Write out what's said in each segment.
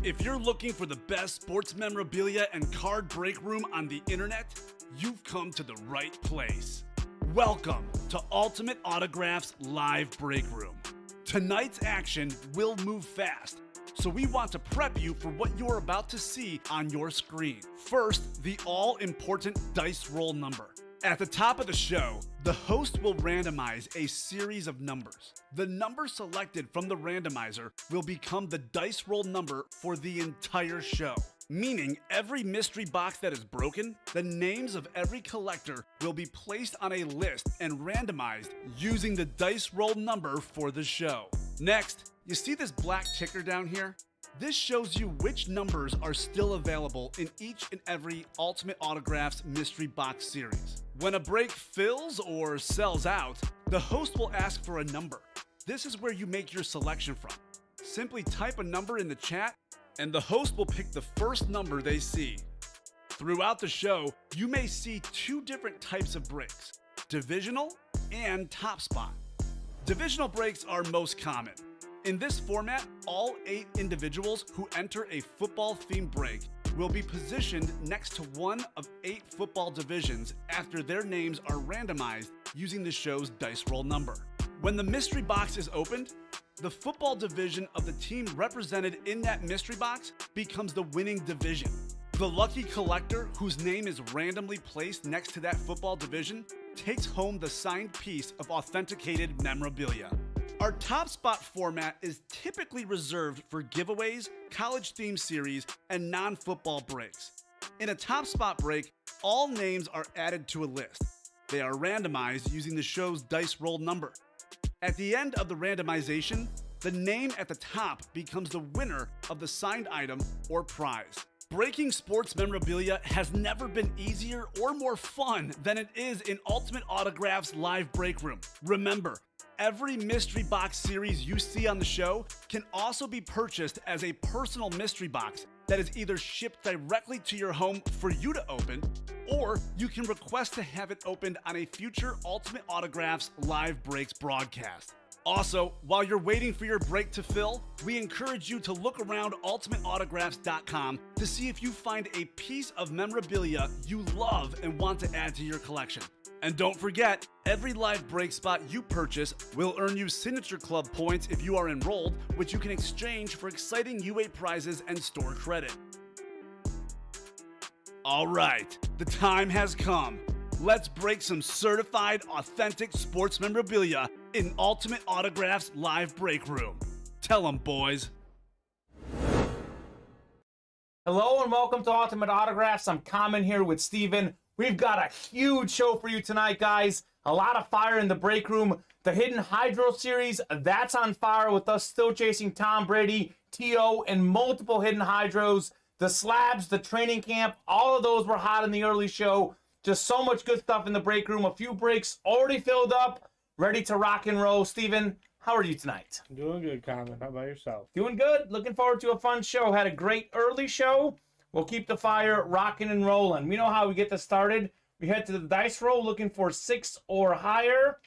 If you're looking for the best sports memorabilia and card break room on the internet, you've come to the right place. Welcome to Ultimate Autographs Live Break Room. Tonight's action will move fast, so we want to prep you for what you're about to see on your screen. First, the all-important dice roll number. At the top of the show, the host will randomize a series of numbers. The number selected from the randomizer will become the dice roll number for the entire show. Meaning every mystery box that is broken, the names of every collector will be placed on a list and randomized using the dice roll number for the show. Next, you see this black ticker down here? This shows you which numbers are still available in each and every Ultimate Autographs mystery box series. When a break fills or sells out, the host will ask for a number. This is where you make your selection from. Simply type a number in the chat, and the host will pick the first number they see. Throughout the show, you may see two different types of breaks, divisional and top spot. Divisional breaks are most common. In this format, all 8 individuals who enter a football-themed break will be positioned next to one of 8 football divisions after their names are randomized using the show's dice roll number. When the mystery box is opened, the football division of the team represented in that mystery box becomes the winning division. The lucky collector whose name is randomly placed next to that football division takes home the signed piece of authenticated memorabilia. Our top spot format is typically reserved for giveaways, college-themed series, and non-football breaks. In a top spot break, all names are added to a list. They are randomized using the show's dice roll number. At the end of the randomization, the name at the top becomes the winner of the signed item or prize. Breaking sports memorabilia has never been easier or more fun than it is in Ultimate Autographs Live Break Room. Remember, every mystery box series you see on the show can also be purchased as a personal mystery box that is either shipped directly to your home for you to open, or you can request to have it opened on a future Ultimate Autographs Live Breaks broadcast. Also, while you're waiting for your break to fill, we encourage you to look around ultimateautographs.com to see if you find a piece of memorabilia you love and want to add to your collection. And don't forget, every live break spot you purchase will earn you Signature Club points if you are enrolled, which you can exchange for exciting UA prizes and store credit. All right, the time has come. Let's break some certified, authentic sports memorabilia in Ultimate Autographs Live Break Room. Tell 'em, boys. Hello and welcome to Ultimate Autographs. I'm Kamen here with Steven. We've got a huge show for you tonight, guys. A lot of fire in the break room. The Hidden Hydro series, that's on fire with us still chasing Tom Brady, T.O., and multiple Hidden Hydros. The slabs, the training camp, all of those were hot in the early show. Just so much good stuff in the break room. A few breaks already filled up, ready to rock and roll. Steven, how are you tonight? Doing good, Kamen. How about yourself? Doing good. Looking forward to a fun show. Had a great early show. We'll keep the fire rocking and rolling. We know how we get this started. We head to the dice roll looking for 6 or higher.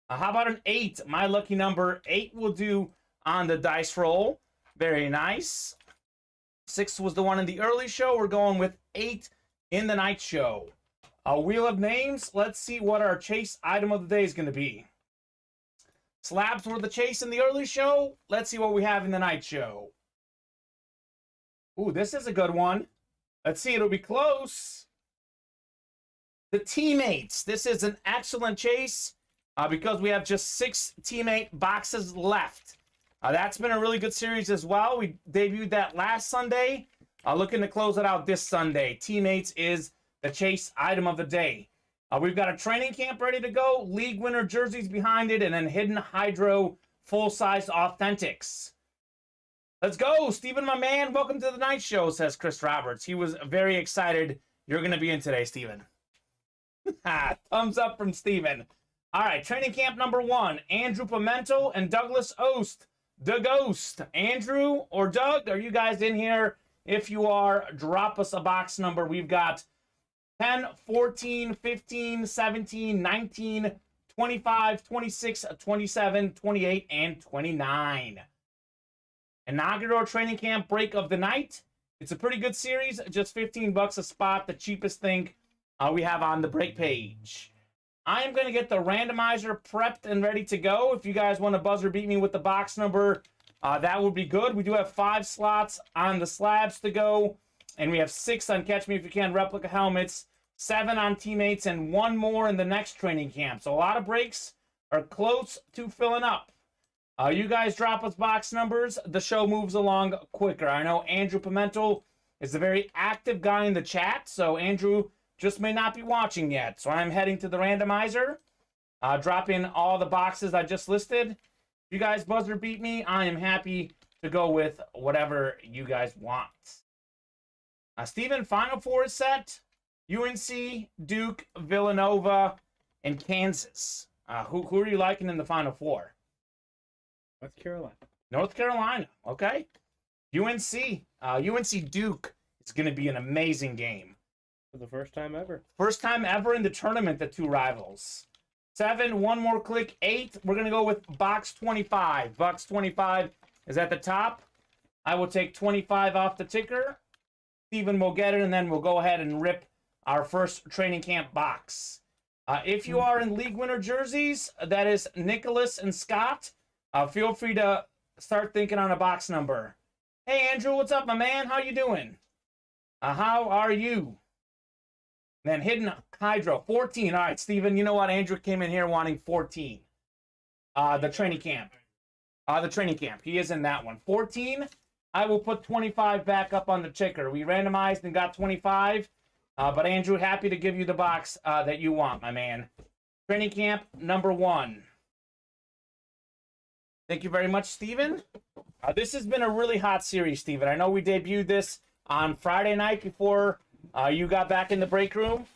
How about an 8? My lucky number 8 will do on the dice roll. Very nice. 6 was the one in the early show. We're going with 8 in the night show. A wheel of names. Let's see what our chase item of the day is going to be. Slabs were the chase in the early show. Let's see what we have in the night show. Ooh, this is a good one. Let's see, it'll be close. The teammates. This is an excellent chase because we have just 6 teammate boxes left. That's been a really good series as well. We debuted that last Sunday. Looking to close it out this Sunday. Teammates is the chase item of the day. We've got a training camp ready to go. League winner jerseys behind it. And then Hidden Hydro full-size authentics. Let's go, Steven, my man. Welcome to the night show, says Chris Roberts. He was very excited you're going to be in today, Steven. Thumbs up from Steven. All right, training camp number 1. Andrew Pimento and Douglas Ost. The Ghost. Andrew or Doug, are you guys in here? If you are, drop us a box number. We've got 10, 14, 15, 17, 19, 25, 26, 27, 28, and 29. inaugural training camp break of the night. It's a pretty good series, just $15 a spot, the cheapest thing we have on the break page. I am going to get the randomizer prepped and ready to go. If you guys want to buzzer beat me with the box number, that would be good. We do have 5 slots on the slabs to go, and we have 6 on Catch Me If You Can replica helmets, 7 on teammates, and 1 more in the next training camp. So a lot of breaks are close to filling up. You guys drop us box numbers, the show moves along quicker. I know Andrew Pimentel is a very active guy in the chat, so Andrew just may not be watching yet. So I'm heading to the randomizer, drop in all the boxes I just listed. If you guys buzzer beat me, I am happy to go with whatever you guys want. Steven, Final Four is set. UNC, Duke, Villanova, and Kansas. Who are you liking in the Final Four? North Carolina. North Carolina, okay. UNC Duke is going to be an amazing game. For the first time ever. First time ever in the tournament, the 2 rivals. 7, 1 more click, 8. We're going to go with box 25. Box 25 is at the top. I will take 25 off the ticker. Steven will get it, and then we'll go ahead and rip our first training camp box. If you are in league winner jerseys, that is Nicholas and Scott. Feel free to start thinking on a box number. Hey, Andrew, what's up, my man? How you doing? How are you? Then Hidden Hydro, 14. All right, Steven, you know what? Andrew came in here wanting 14. The training camp. The training camp. He is in that one. 14. I will put 25 back up on the ticker. We randomized and got 25. But Andrew, happy to give you the box that you want, my man. Training camp number 1. Thank you very much, Steven. This has been a really hot series, Steven. I know we debuted this on Friday night before you got back in the break room,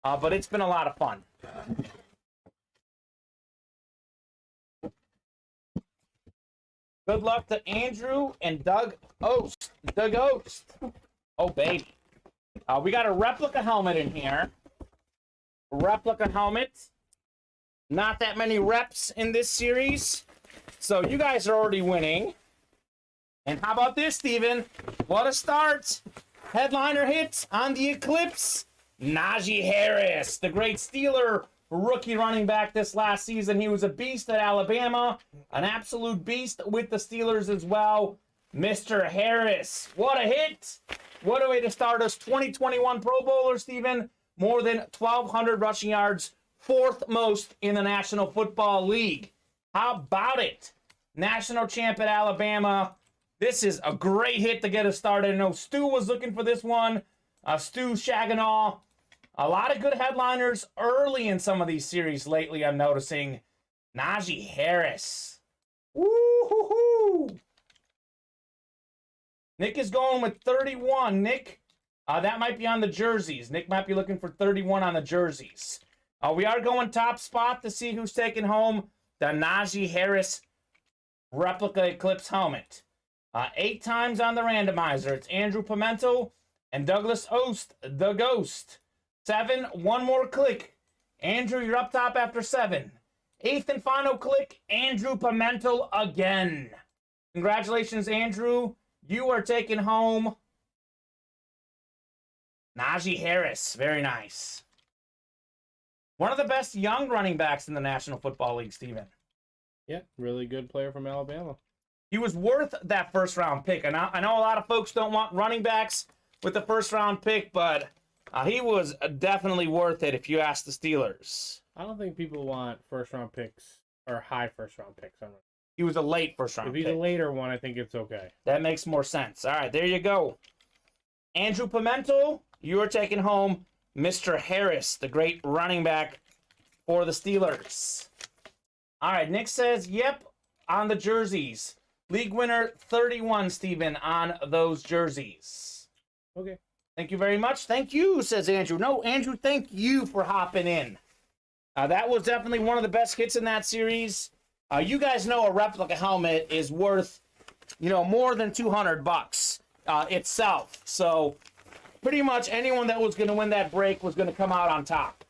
but it's been a lot of fun. Good luck to Andrew and Doug Oast. Doug Oast. Oh, baby. We got a replica helmet in here. Replica helmet. Not that many reps in this series. So you guys are already winning. And how about this, Steven? What a start. Headliner hit on the Eclipse. Najee Harris, the great Steeler rookie running back this last season. He was a beast at Alabama. An absolute beast with the Steelers as well. Mr. Harris. What a hit. What a way to start us. 2021 Pro Bowler, Steven. More than 1,200 rushing yards. 4th most in the National Football League. How about it? National champ at Alabama. This is a great hit to get us started. I know Stu was looking for this one. Stu Shaganall. A lot of good headliners early in some of these series lately, I'm noticing. Najee Harris. Woo-hoo-hoo. Nick is going with 31. Nick, that might be on the jerseys. Nick might be looking for 31 on the jerseys. We are going top spot to see who's taking home the Najee Harris replica Eclipse helmet. 8 times on the randomizer. It's Andrew Pimentel and Douglas Oast, the Ghost. 7, 1 more click. Andrew, you're up top after 7. 8th and final click, Andrew Pimentel again. Congratulations, Andrew. You are taking home Najee Harris. Very nice. One of the best young running backs in the National Football League, Steven. Yeah, really good player from Alabama. He was worth that first-round pick. And I know a lot of folks don't want running backs with the first-round pick, but he was definitely worth it if you ask the Steelers. I don't think people want first-round picks or high first-round picks. He was a late first-round pick. If he's a later one, I think it's okay. That makes more sense. All right, there you go. Andrew Pimentel, you are taking home Mr. Harris, the great running back for the Steelers. All right, Nick says, yep, on the jerseys. League winner 31, Steven, on those jerseys. Okay. Thank you very much. Thank you, says Andrew. No, Andrew, thank you for hopping in. That was definitely one of the best hits in that series. You guys know a replica helmet is worth, more than $200 itself. So pretty much anyone that was going to win that break was going to come out on top.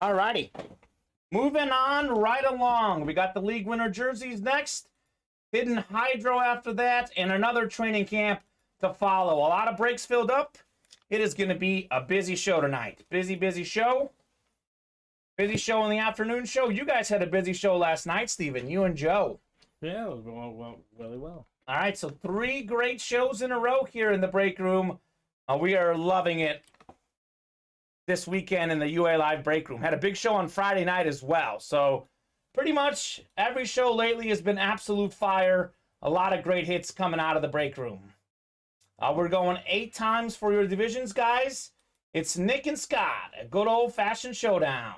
Alrighty. Moving on right along. We got the league winner jerseys next. Hidden Hydro after that, and another training camp to follow. A lot of breaks filled up. It is going to be a busy show tonight. Busy show. Busy show in the afternoon show. You guys had a busy show last night, Steven. You and Joe. Yeah, it was going really well. All right, so 3 great shows in a row here in the break room. We are loving it this weekend in the UA Live break room. Had a big show on Friday night as well. So pretty much every show lately has been absolute fire. A lot of great hits coming out of the break room. We're going 8 times for your divisions, guys. It's Nick and Scott, a good old-fashioned showdown.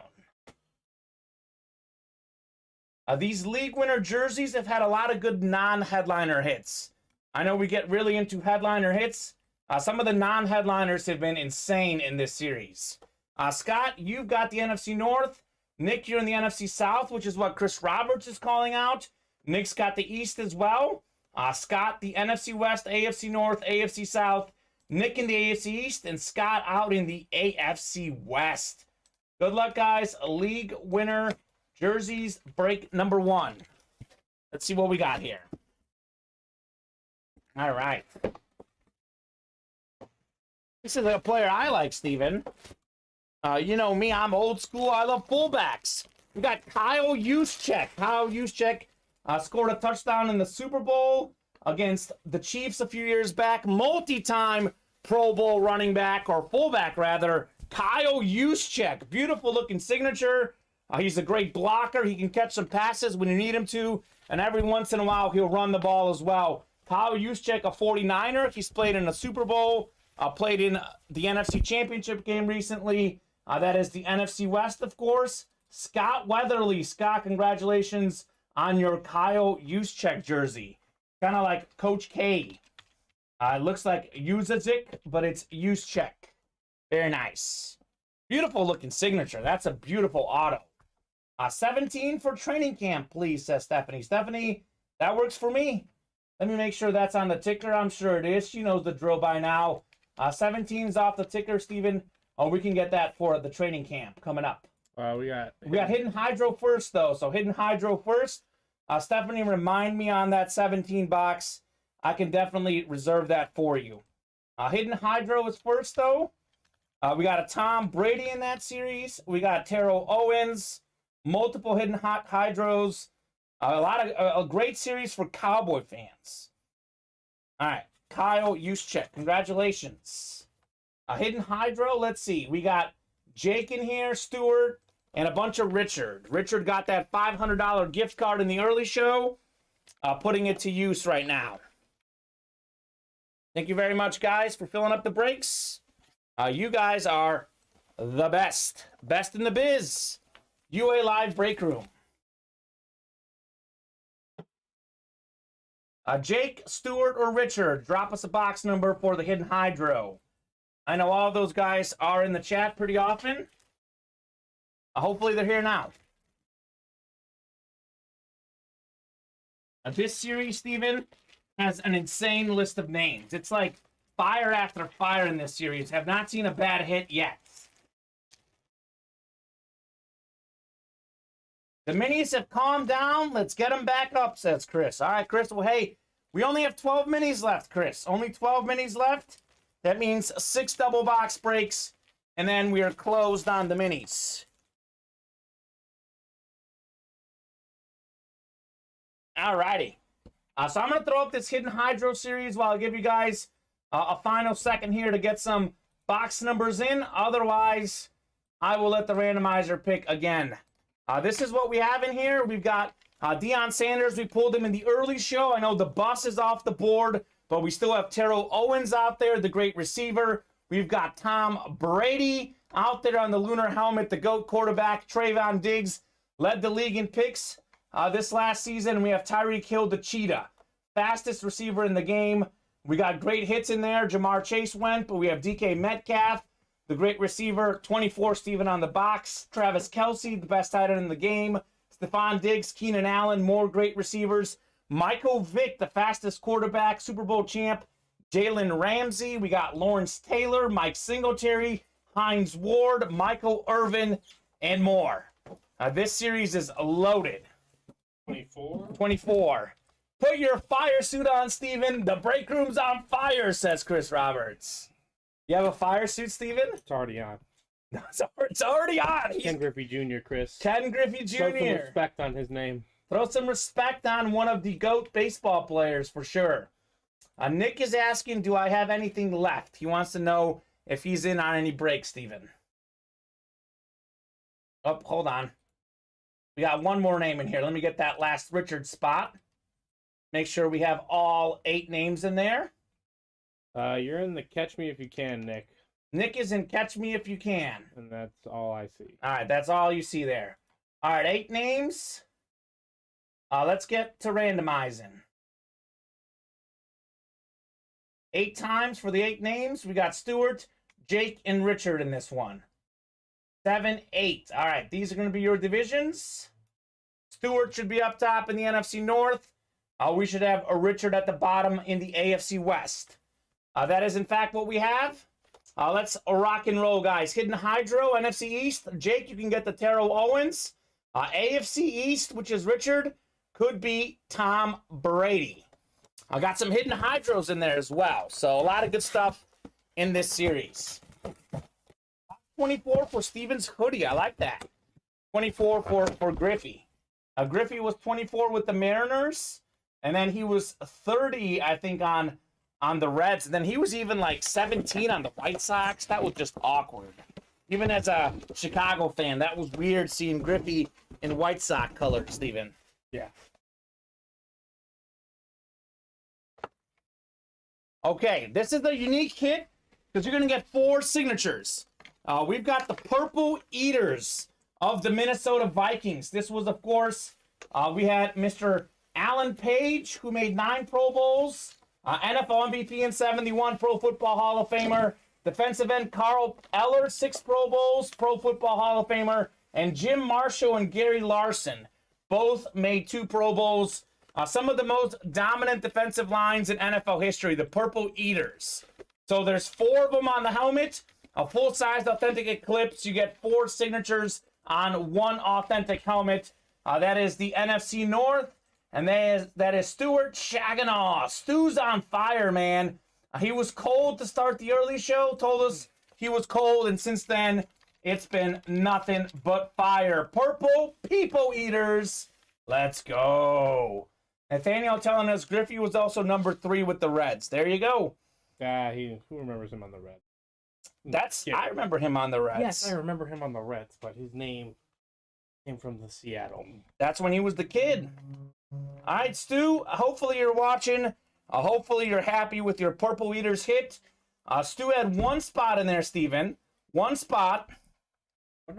These league winner jerseys have had a lot of good non-headliner hits. I know we get really into headliner hits. Some of the non-headliners have been insane in this series. Scott, you've got the NFC North. Nick, you're in the NFC South, which is what Chris Roberts is calling out. Nick's got the East as well. Scott, the NFC West, AFC North, AFC South. Nick in the AFC East, and Scott out in the AFC West. Good luck, guys. League winner jerseys break number 1. Let's see what we got here. All right. This is a player I like, Steven. You know me, I'm old school. I love fullbacks. We got Kyle Juszczyk. Kyle Juszczyk scored a touchdown in the Super Bowl against the Chiefs a few years back. Multi-time Pro Bowl running back, or fullback rather, Kyle Juszczyk. Beautiful looking signature. He's a great blocker. He can catch some passes when you need him to, and every once in a while he'll run the ball as well. Kyle Juszczyk, a 49er. He's played in a Super Bowl, played in the NFC Championship game recently. That is the NFC West, of course. Scott Weatherly. Scott, congratulations on your Kyle Juszczyk jersey. Kind of like Coach K. It looks like Juszczyk, but it's Juszczyk. Very nice. Beautiful looking signature. That's a beautiful auto. 17 for training camp, please, says Stephanie. Stephanie, that works for me. Let me make sure that's on the ticker. I'm sure it is. She knows the drill by now. 17's off the ticker, Steven. Oh, we can get that for the training camp coming up. We got Hidden Hydro first, though. So Hidden Hydro first. Stephanie, remind me on that 17 box. I can definitely reserve that for you. Hidden Hydro is first, though. We got a Tom Brady in that series. We got Terrell Owens. Multiple Hidden Hydros. A great series for Cowboy fans. All right. Kyle Juszczyk. Congratulations. Hidden Hydro. Let's see. We got Jake in here, Stewart, and a bunch of Richard. Richard got that $500 gift card in the early show. Putting it to use right now. Thank you very much, guys, for filling up the breaks. You guys are the best. Best in the biz. UA Live Break Room. Jake, Stewart, or Richard, drop us a box number for the Hidden Hydro. I know all of those guys are in the chat pretty often. Hopefully they're here now. This series, Steven, has an insane list of names. It's like fire after fire in this series. Have not seen a bad hit yet. The minis have calmed down. Let's get them back up, says Chris. All right, Chris. Well, hey, we only have 12 minis left, Chris. Only 12 minis left. That means 6 double box breaks, and then we are closed on the minis. All righty. So I'm going to throw up this Hidden Hydro series while I give you guys a final second here to get some box numbers in. Otherwise, I will let the randomizer pick again. This is what we have in here. We've got Deion Sanders. We pulled him in the early show. I know the bus is off the board, but we still have Terrell Owens out there, the great receiver. We've got Tom Brady out there on the lunar helmet, the GOAT quarterback. Trayvon Diggs led the league in picks this last season. We have Tyreek Hill, the cheetah, fastest receiver in the game. We got great hits in there. Jamar Chase went, but we have DK Metcalf, the great receiver, 24, Steven on the box. Travis Kelce, the best tight end in the game. Stephon Diggs, Keenan Allen, more great receivers. Michael Vick, the fastest quarterback, Super Bowl champ. Jalen Ramsey. We got Lawrence Taylor, Mike Singletary, Hines Ward, Michael Irvin, and more. This series is loaded. 24. 24. Put your fire suit on, Steven. The break room's on fire, says Chris Roberts. You have a fire suit, Steven? It's already on. It's already on. Ken Griffey Jr., Chris. Ken Griffey Jr. Throw some respect on his name. Throw some respect on one of the GOAT baseball players for sure. Nick is asking, do I have anything left? He wants to know if he's in on any breaks, Steven. Oh, hold on. We got one more name in here. Let me get that last Richard spot. Make sure we have all 8 names in there. You're in the Catch Me If You Can, Nick. Nick is in Catch Me If You Can. And that's all I see. All right, that's all you see there. All right, 8 names. Let's get to randomizing. 8 times for the 8 names. We got Stuart, Jake, and Richard in this one. 7, 8. All right, these are going to be your divisions. Stuart should be up top in the NFC North. We should have a Richard at the bottom in the AFC West. That is, in fact, what we have. Let's rock and roll, guys. Hidden Hydro, NFC East. Jake, you can get the Terrell Owens. AFC East, which is Richard, could be Tom Brady. I got some Hidden Hydros in there as well. So a lot of good stuff in this series. 24 for Steven's hoodie. I like that. 24 for Griffey. Griffey was 24 with the Mariners. And then he was 30, I think, on the Reds. And then he was even like 17 on the White Sox. That was just awkward. Even as a Chicago fan, that was weird seeing Griffey in White Sox colors, Steven. Yeah. Okay, this is the unique hit because you're going to get 4 signatures. We've got the Purple Eaters of the Minnesota Vikings. This was, of course, we had Mr. Alan Page, who made 9 Pro Bowls, NFL MVP in 71, Pro Football Hall of Famer, defensive end Carl Eller, 6 Pro Bowls, Pro Football Hall of Famer, and Jim Marshall and Gary Larson both made 2 Pro Bowls. Some of the most dominant defensive lines in NFL history, the Purple Eaters. So there's 4 of them on the helmet, a full-size authentic Eclipse. You get 4 signatures on 1 authentic helmet. That is the NFC North, and that is Stuart Shaganaw. Stu's on fire, man. He was cold to start the early show, told us he was cold, and since then, it's been nothing but fire. Purple People Eaters, let's go. Nathaniel telling us Griffey was also number 3 with the Reds. There you go. Who remembers him on the Reds? I remember him on the Reds. Yes, I remember him on the Reds, but his name came from the Seattle. That's when he was the kid. All right, Stu, hopefully you're watching. Hopefully you're happy with your Purple Eaters hit. Stu had 1 spot in there, Steven. 1 spot.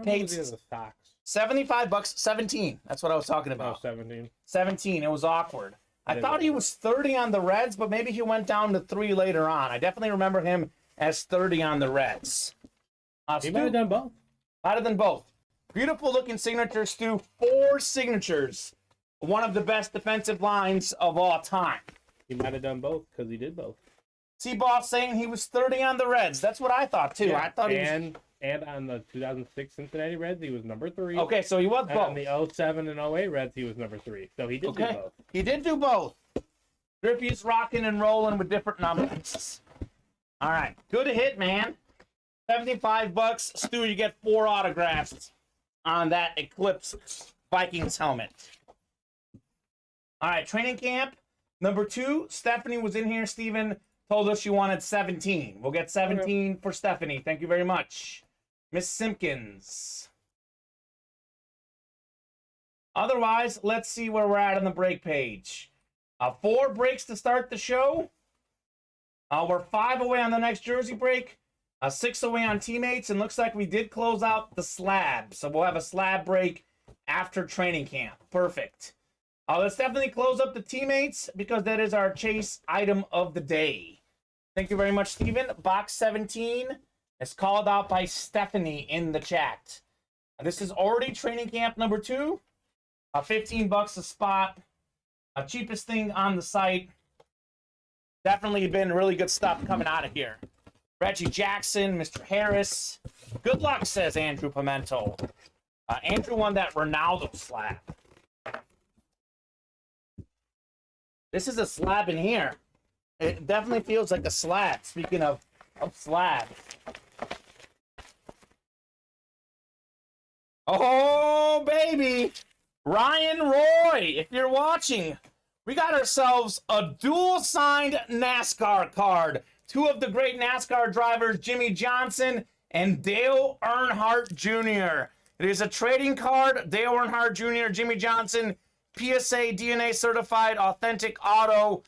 Paid the stocks. $75, 17. That's what I was talking about. Oh, 17. 17. It was awkward. I thought he was 30 on the Reds, but maybe he went down to 3 later on. I definitely remember him as 30 on the Reds. He might have done both. Might have done both. Beautiful looking signature, Stu. 4 signatures. One of the best defensive lines of all time. He might have done both because he did both. Seaball saying he was 30 on the Reds. That's what I thought too. Yeah. I thought And on the 2006 Cincinnati Reds, he was number 3. Okay, so he was and both. on the 07 and 08 Reds, he was number 3. So he did do both. He did do both. Griffey's rocking and rolling with different numbers. All right, good hit, man. $75. Stu, you get 4 autographs on that Eclipse Vikings helmet. All right, training camp number 2. Stephanie was in here. Steven told us she wanted 17. We'll get 17 for Stephanie. Thank you very much. Miss Simpkins. Otherwise, let's see where we're at on the break page. 4 breaks to start the show. We're 5 away on the next jersey break. 6 away on teammates. And looks like we did close out the slab. So we'll have a slab break after training camp. Perfect. Let's definitely close up the teammates because that is our chase item of the day. Thank you very much, Steven. Box 17 is called out by Stephanie in the chat. This is already training camp number 2. $15 a spot. Cheapest thing on the site. Definitely been really good stuff coming out of here. Reggie Jackson, Mr. Harris. Good luck, says Andrew Pimento. Andrew won that Ronaldo slab. This is a slab in here. It definitely feels like a slab. Speaking of slabs. Oh, baby. Ryan Roy, if you're watching, we got ourselves a dual-signed NASCAR card. Two of the great NASCAR drivers, Jimmy Johnson and Dale Earnhardt Jr. It is a trading card. Dale Earnhardt Jr., Jimmy Johnson, PSA DNA certified authentic auto.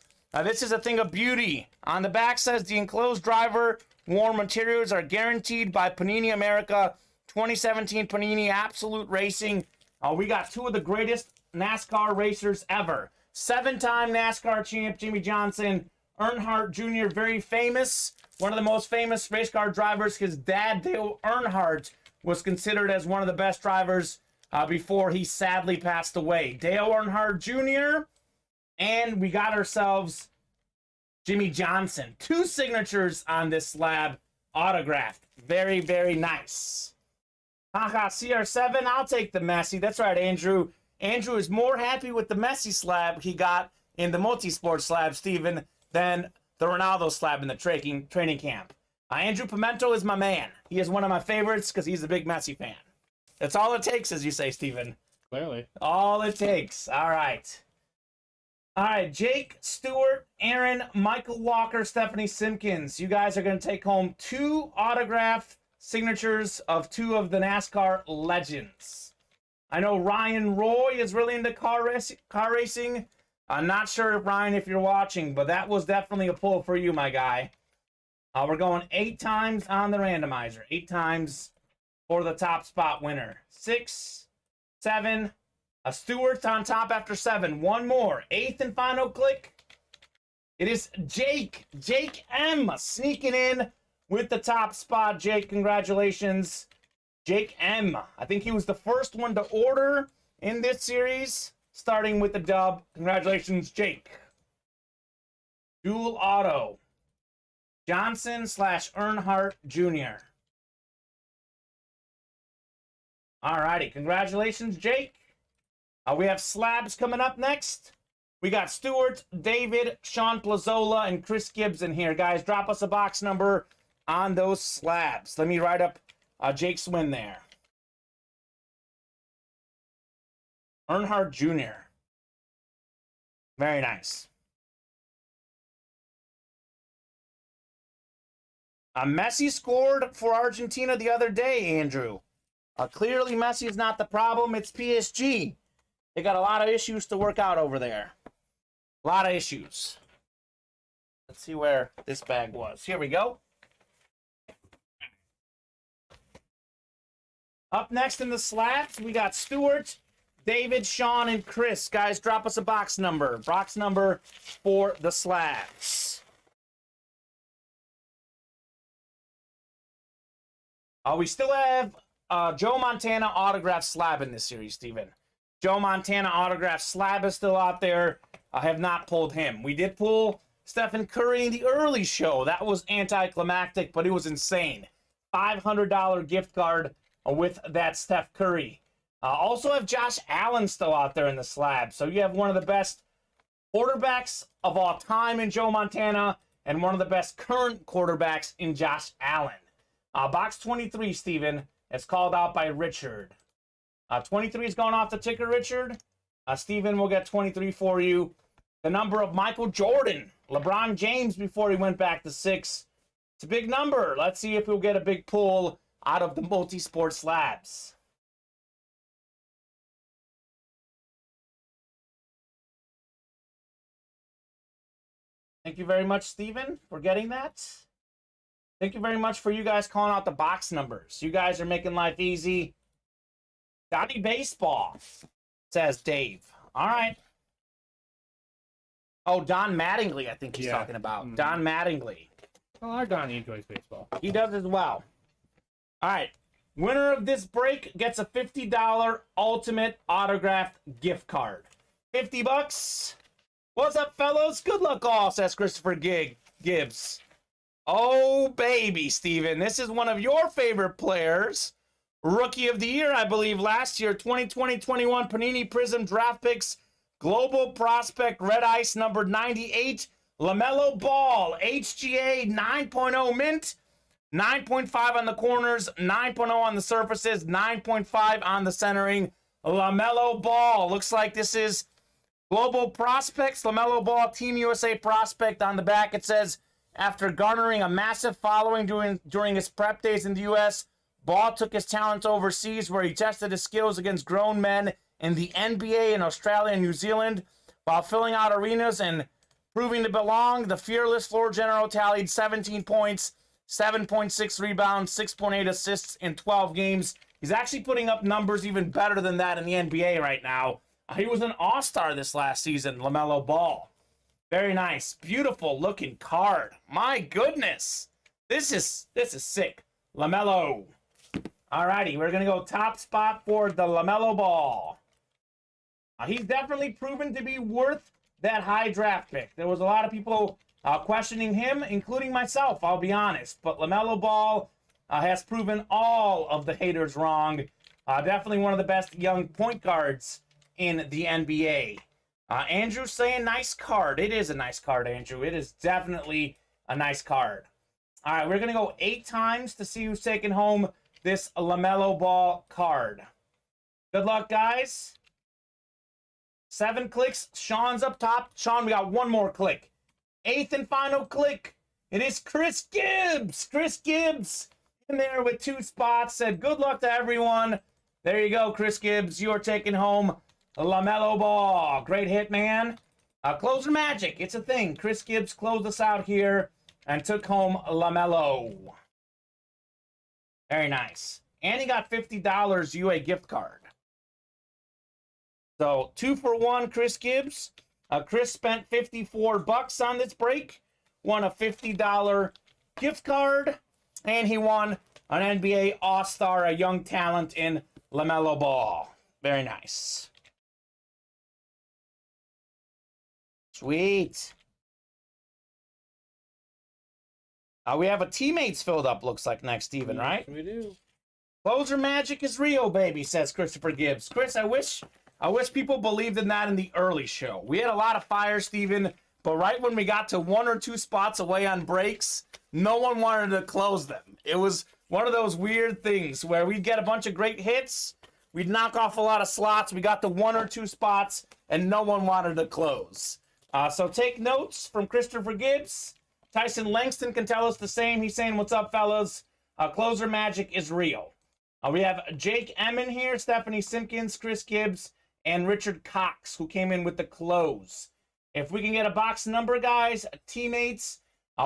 This is a thing of beauty. On the back says the enclosed driver worn materials are guaranteed by Panini America 2017 Panini Absolute Racing. We got two of the greatest NASCAR racers ever. 7-time NASCAR champ Jimmy Johnson, Earnhardt Jr., very famous. One of the most famous race car drivers. His dad, Dale Earnhardt, was considered as one of the best drivers before he sadly passed away. Dale Earnhardt Jr., and we got ourselves Jimmy Johnson. 2 signatures on this slab, autographed. Very, very nice. Haha, CR7, I'll take the Messi. That's right, Andrew. Andrew is more happy with the Messi slab he got in the multi-sport slab, Steven, than the Ronaldo slab in the training camp. Andrew Pimento is my man. He is one of my favorites because he's a big Messi fan. That's all it takes, as you say, Steven. Clearly. All it takes. All right. All right, Jake, Stewart, Aaron, Michael Walker, Stephanie Simpkins. You guys are going to take home 2 autographed signatures of 2 of the NASCAR legends. I know Ryan Roy is really into car racing. I'm not sure, Ryan, if you're watching, but that was definitely a pull for you, my guy. We're going 8 times on the randomizer. 8 times for the top spot winner. 6, 7. Stewart's on top after 7. One more. 8th and final click. It is Jake. Jake M. sneaking in with the top spot. Jake, congratulations. Jake M. I think he was the first one to order in this series, starting with the dub. Congratulations, Jake. Dual auto. Johnson / Earnhardt Jr. Alrighty, congratulations, Jake. We have slabs coming up next. We got Stewart, David, Sean Plazola, and Chris Gibbs in here. Guys, drop us a box number on those slabs. Let me write up Jake's win there. Earnhardt Jr. Very nice. Messi scored for Argentina the other day, Andrew. Clearly, Messi is not the problem. It's PSG. They got a lot of issues to work out over there. A lot of issues. Let's see where this bag was. Here we go. Up next in the slabs, we got Stewart, David, Sean, and Chris. Guys, drop us a box number. Box number for the slabs. We still have Joe Montana autograph slab in this series, Steven. Joe Montana autograph slab is still out there. I have not pulled him. We did pull Stephen Curry in the early show. That was anticlimactic, but it was insane. $500 gift card with that Steph Curry. Also have Josh Allen still out there in the slab. So you have one of the best quarterbacks of all time in Joe Montana and one of the best current quarterbacks in Josh Allen. Box 23, Steven, is called out by Richard. 23 is going off the ticker, Richard. Steven will get 23 for you. The number of Michael Jordan, LeBron James before he went back to 6. It's a big number. Let's see if we'll get a big pull out of the multi-sport slabs. Thank you very much, Steven, for getting that. Thank you very much for you guys calling out the box numbers. You guys are making life easy. Donnie Baseball, says Dave. All right. Oh, Don Mattingly, I think he's talking about. Mm-hmm. Don Mattingly. Well, our Donnie enjoys baseball. He does as well. All right. Winner of this break gets a $50 Ultimate autographed gift card. $50. What's up, fellows? Good luck all, says Christopher Gibbs. Oh, baby, Steven. This is one of your favorite players. Rookie of the Year, I believe, last year, 2020-21 Panini Prism Draft Picks, Global Prospect, Red Ice, number 98, LaMelo Ball, HGA 9.0 mint, 9.5 on the corners, 9.0 on the surfaces, 9.5 on the centering. LaMelo Ball. Looks like this is Global Prospects, LaMelo Ball, Team USA Prospect. On the back, it says, after garnering a massive following during his prep days in the U.S., Ball took his talents overseas where he tested his skills against grown men in the NBA in Australia and New Zealand. While filling out arenas and proving to belong, the fearless floor general tallied 17 points, 7.6 rebounds, 6.8 assists in 12 games. He's actually putting up numbers even better than that in the NBA right now. He was an all-star this last season, LaMelo Ball. Very nice. Beautiful looking card. My goodness. This is sick. LaMelo. Alrighty, we're going to go top spot for the LaMelo Ball. He's definitely proven to be worth that high draft pick. There was a lot of people questioning him, including myself, I'll be honest. But LaMelo Ball has proven all of the haters wrong. Definitely one of the best young point guards in the NBA. Andrew saying nice card. It is a nice card, Andrew. It is definitely a nice card. All right, we're going to go 8 times to see who's taking home this LaMelo Ball card. Good luck, guys. 7 clicks. Sean's up top. Sean, we got one more click. 8th and final click. It is Chris Gibbs. Chris Gibbs in there with 2 spots. Said good luck to everyone. There you go, Chris Gibbs. You are taking home LaMelo Ball. Great hit, man. Closer magic. It's a thing. Chris Gibbs closed us out here and took home LaMelo. Very nice. And he got $50 UA gift card. So 2 for 1, Chris Gibbs. Chris spent $54 on this break. Won a $50 gift card. And he won an NBA All-Star, a young talent in LaMelo Ball. Very nice. Sweet. We have a teammates filled up, looks like, next, Steven, right? We do. Closer magic is real, baby, says Christopher Gibbs. Chris, I wish people believed in that in the early show. We had a lot of fire, Steven, but right when we got to 1 or 2 spots away on breaks, no one wanted to close them. It was one of those weird things where we'd get a bunch of great hits, we'd knock off a lot of slots, we got to 1 or 2 spots, and no one wanted to close. So take notes from Christopher Gibbs. Tyson Langston can tell us the same. He's saying, what's up, fellas? Closer magic is real. We have Jake Emmon here, Stephanie Simpkins, Chris Gibbs, and Richard Cox, who came in with the close. If we can get a box number, guys, teammates,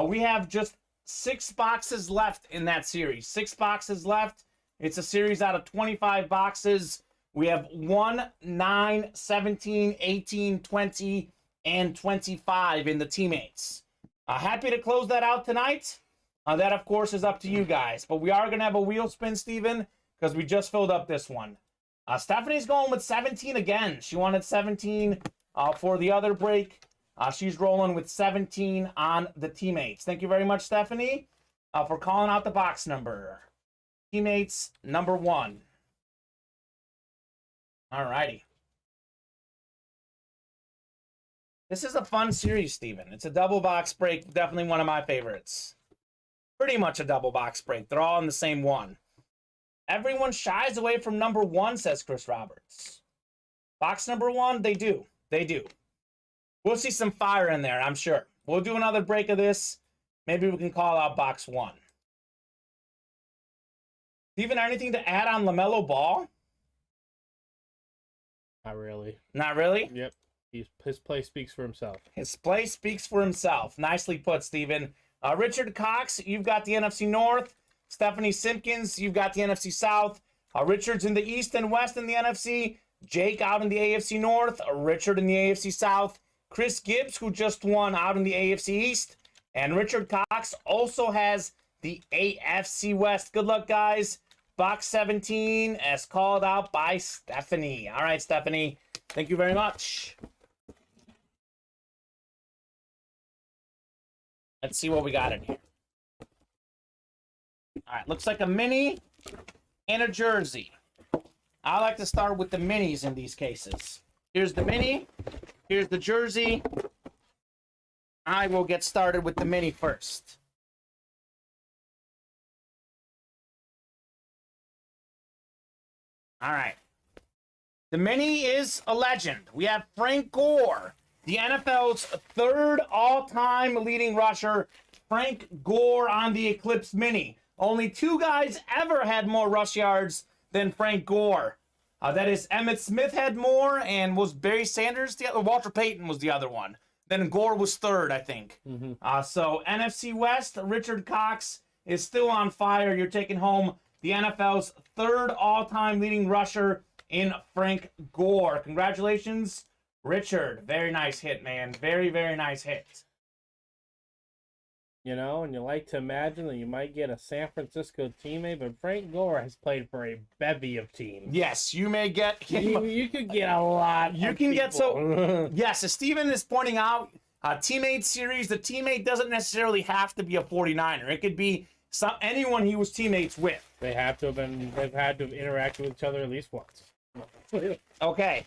we have just 6 boxes left in that series. 6 boxes left. It's a series out of 25 boxes. We have 1, 9, 17, 18, 20, and 25 in the teammates. Happy to close that out tonight. That, of course, is up to you guys. But we are going to have a wheel spin, Steven, because we just filled up this one. Stephanie's going with 17 again. She wanted 17 for the other break. She's rolling with 17 on the teammates. Thank you very much, Stephanie, for calling out the box number. Teammates number 1. All righty. This is a fun series, Steven. It's a double box break. Definitely one of my favorites. Pretty much a double box break. They're all in the same one. Everyone shies away from number 1, says Chris Roberts. Box number 1, they do. They do. We'll see some fire in there, I'm sure. We'll do another break of this. Maybe we can call out box 1. Steven, anything to add on LaMelo Ball? Not really. Not really? Yep. His play speaks for himself. His play speaks for himself. Nicely put, Steven. Richard Cox, you've got the NFC North. Stephanie Simpkins, you've got the NFC South. Richard's in the East and West in the NFC. Jake out in the AFC North. Richard in the AFC South. Chris Gibbs, who just won, out in the AFC East. And Richard Cox also has the AFC West. Good luck, guys. Box 17 as called out by Stephanie. All right, Stephanie. Thank you very much. Let's see what we got in here. All right, looks like a mini and a jersey. I like to start with the minis in these cases. Here's the mini. Here's the jersey. I will get started with the mini first. All right. The mini is a legend. We have Frank Gore, the NFL's third all-time leading rusher. Frank Gore on the Eclipse mini. Only 2 guys ever had more rush yards than Frank Gore. That is Emmitt Smith had more, and was Barry Sanders the other? Walter Payton was the other one. Then Gore was third, I think. So NFC West, Richard Cox is still on fire. You're taking home the NFL's third all-time leading rusher in Frank Gore. Congratulations, Richard. Very nice hit, man. Very, very nice hit. You know, and you like to imagine that you might get a San Francisco teammate, but Frank Gore has played for a bevy of teams. Yes, you may get him. You could get a lot. You can get so. Yes, as Steven is pointing out, teammate series, the teammate doesn't necessarily have to be a 49er. It could be anyone he was teammates with. They've had to have interacted with each other at least once. Okay.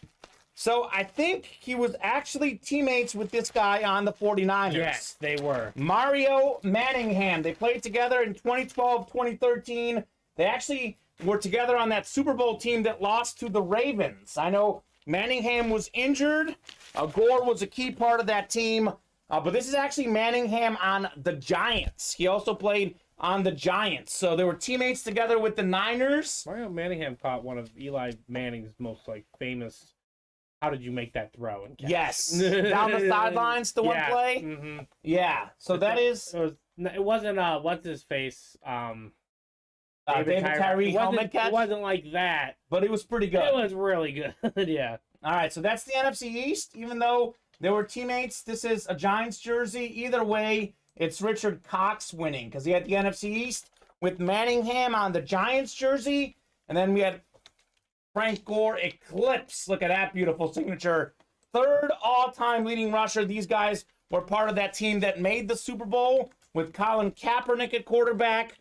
So I think he was actually teammates with this guy on the 49ers. Yes, they were. Mario Manningham. They played together in 2012, 2013. They actually were together on that Super Bowl team that lost to the Ravens. I know Manningham was injured. Gore was a key part of that team. But this is actually Manningham on the Giants. He also played on the Giants. So they were teammates together with the Niners. Mario Manningham caught one of Eli Manning's most famous "How did you make that throw?" And yes, down the sidelines, the one play. Mm-hmm. Yeah, so it wasn't what's his face, David Tyree helmet catch. It wasn't like that, but it was pretty good. It was really good. Yeah. All right, so that's the NFC East. Even though they were teammates, this is a Giants jersey. Either way, it's Richard Cox winning because he had the NFC East with Manningham on the Giants jersey, and then we had Frank Gore Eclipse. Look at that beautiful signature. Third all-time leading rusher. These guys were part of that team that made the Super Bowl with Colin Kaepernick at quarterback.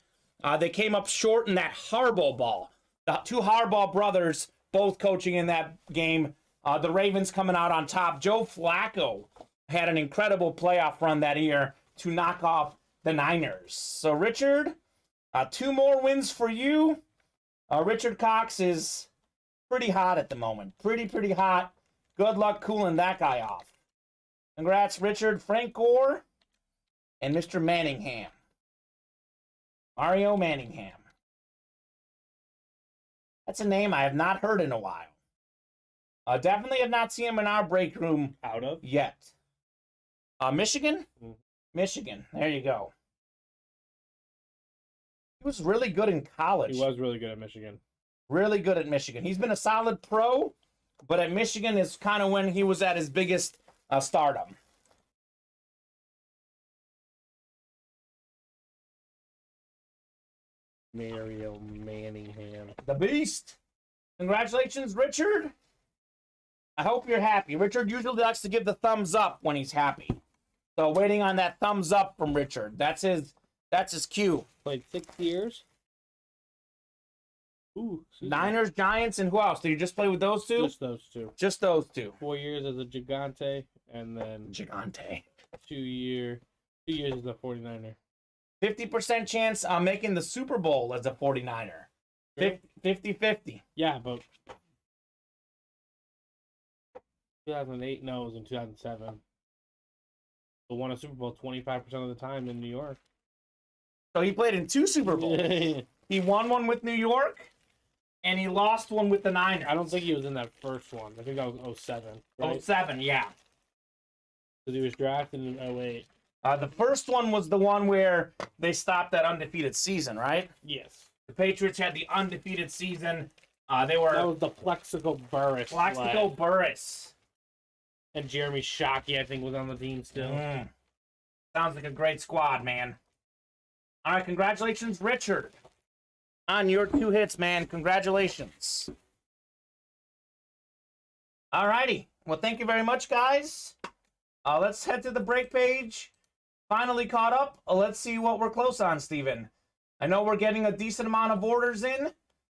They came up short in that Harbaugh ball. The 2 Harbaugh brothers both coaching in that game. The Ravens coming out on top. Joe Flacco had an incredible playoff run that year to knock off the Niners. So, Richard, 2 more wins for you. Richard Cox is pretty hot at the moment. Pretty hot. Good luck cooling that guy off. Congrats, Richard. Frank Gore and Mr. Manningham. Mario Manningham. That's a name I have not heard in a while. Definitely have not seen him in our break room yet. Michigan? Mm-hmm. Michigan. There you go. He was really good in college. He was really good at Michigan. Really good at Michigan. He's been a solid pro, but at Michigan is kind of when he was at his biggest stardom. Mario Manningham. The Beast. Congratulations, Richard. I hope you're happy. Richard usually likes to give the thumbs up when he's happy. So waiting on that thumbs up from Richard. That's his cue. Played 6 years. Ooh, Niners, Giants, and who else? Did you just play with those 2? Just those 2. Just those 2. 4 years as a Gigante, and then 2 years as a 49er. 50% chance on making the Super Bowl as a 49er. 50-50. Yeah, but 2008, no, it was in 2007. But won a Super Bowl 25% of the time in New York. So he played in 2 Super Bowls. He won one with New York, and he lost one with the Niners. I don't think he was in that first one. I think that was 07. Right? 07, yeah. Because he was drafted in 08. The first one was the one where they stopped that undefeated season, right? Yes. The Patriots had the undefeated season. That was the Plexico Burris. Plexico Burris. And Jeremy Shockey, I think, was on the team still. Sounds like a great squad, man. All right, congratulations, Richard. On your 2 hits, man. Congratulations. All righty. Well, thank you very much, guys. Let's head to the break page. Finally caught up. Let's see what we're close on, Steven. I know we're getting a decent amount of orders in.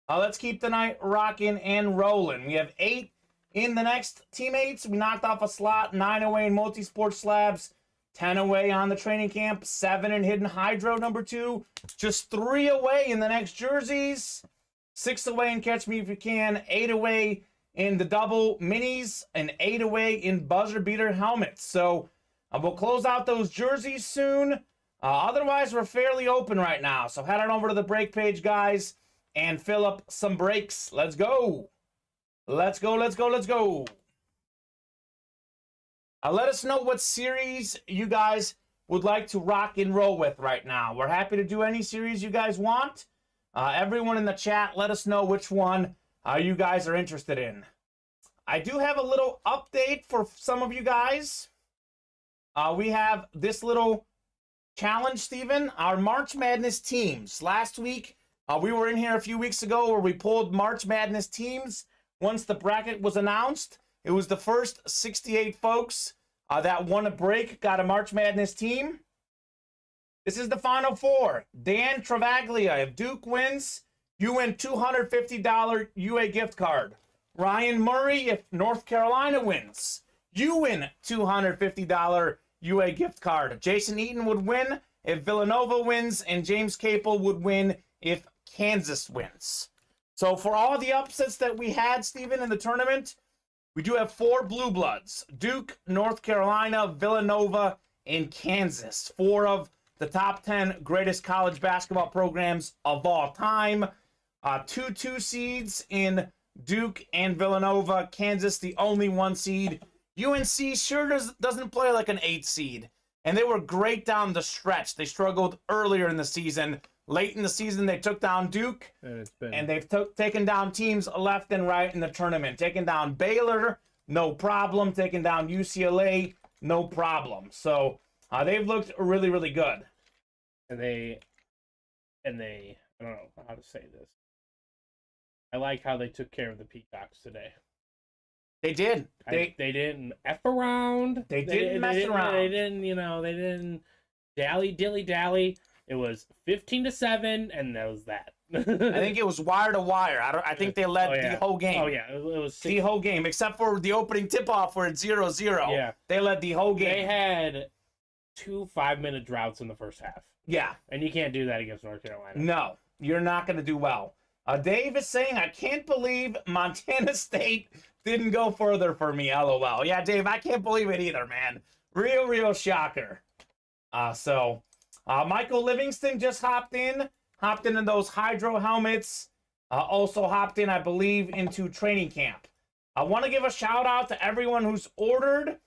Let's keep the night rocking and rolling. We have 8 in the next teammates. We knocked off a slot, 9 away in multi-sport slabs, 10 away on the training camp, 7 in hidden hydro number 2, just 3 away in the next jerseys, 6 away in catch me if you can, 8 away in the double minis, and 8 away in buzzer beater helmets. So we'll close out those jerseys soon. Otherwise, we're fairly open right now. So head on over to the break page, guys, and fill up some breaks. Let's go. Let's go, let's go, let's go. Let us know what series you guys would like to rock and roll with right now. We're happy to do any series you guys want. Everyone in the chat, let us know which one you guys are interested in. I do have a little update for some of you guys. We have this little challenge, Steven. Our March Madness teams. Last week, we were in here a few weeks ago where we pulled March Madness teams. Once the bracket was announced, it was the first 68 folks that won a break, got a March Madness team. This is the final 4. Dan Travaglia, if Duke wins, you win $250 UA gift card. Ryan Murray, if North Carolina wins, you win $250 UA gift card. Jason Eaton would win if Villanova wins, and James Capel would win if Kansas wins. So for all the upsets that we had, Steven, in the tournament, we do have 4 blue bloods: Duke, North Carolina, Villanova, and Kansas. 4 of the top 10 greatest college basketball programs of all time. 2 seeds in Duke and Villanova. Kansas, the only 1 seed. UNC sure doesn't play like an 8 seed. And they were great down the stretch. They struggled earlier in the season. Late in the season, they took down Duke. And they've taken down teams left and right in the tournament. Taken down Baylor, no problem. Taken down UCLA, no problem. So they've looked really, really good. And they, I don't know how to say this. I like how they took care of the Peacocks today. They did. They didn't F around. They didn't mess around. They didn't dilly-dally. It was 15-7, and that was that. I think it was wire to wire. I think they led the whole game. Oh, yeah. It was the whole game, except for the opening tip-off where it's 0-0. Yeah. They led the whole game. They had 2 5-minute droughts in the first half. Yeah. And you can't do that against North Carolina. No, you're not going to do well. Dave is saying, I can't believe Montana State didn't go further for me, LOL. Yeah, Dave, I can't believe it either, man. Real shocker. Michael Livingston just hopped in those hydro helmets. Also hopped in, I believe, into training camp. I want to give a shout out to everyone who's ordered.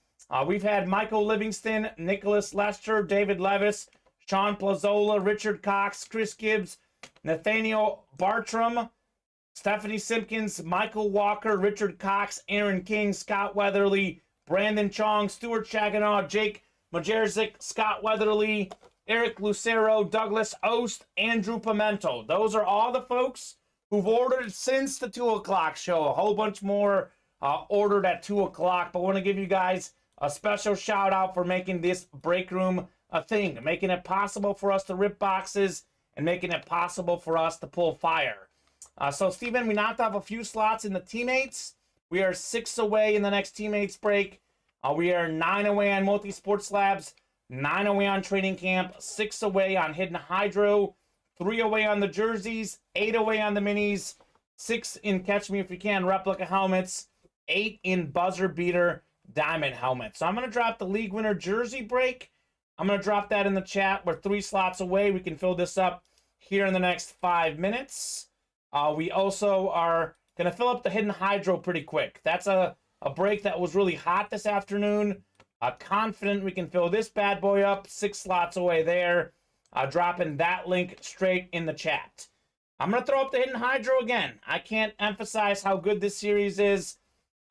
We've had Michael Livingston, Nicholas Lester, David Levis, Sean Plazola, Richard Cox, Chris Gibbs, Nathaniel Bartram, Stephanie Simpkins, Michael Walker, Richard Cox, Aaron King, Scott Weatherly, Brandon Chong, Stuart Chaginaw, Jake Majerzik, Scott Weatherly, Eric Lucero, Douglas Ost, Andrew Pimento. Those are all the folks who've ordered since the 2 o'clock show. A whole bunch more ordered at 2 o'clock, but I want to give you guys a special shout out for making this break room a thing, making it possible for us to rip boxes and making it possible for us to pull fire. So, Steven, we knocked off a few slots in the teammates. We are 6 away in the next teammates break. We are 9 away on multi-sport slabs, 9 away on training camp, 6 away on hidden hydro, 3 away on the jerseys, 8 away on the minis, 6 in catch me if you can replica helmets, 8 in buzzer beater diamond helmets. So I'm going to drop the league winner jersey break. I'm going to drop that in the chat. We're 3 slots away. We can fill this up here in the next 5 minutes. We also are going to fill up the hidden hydro pretty quick. That's a break that was really hot this afternoon. Confident we can fill this bad boy up. 6 slots away there. Dropping that link straight in the chat. I'm going to throw up the hidden hydro again. I can't emphasize how good this series is.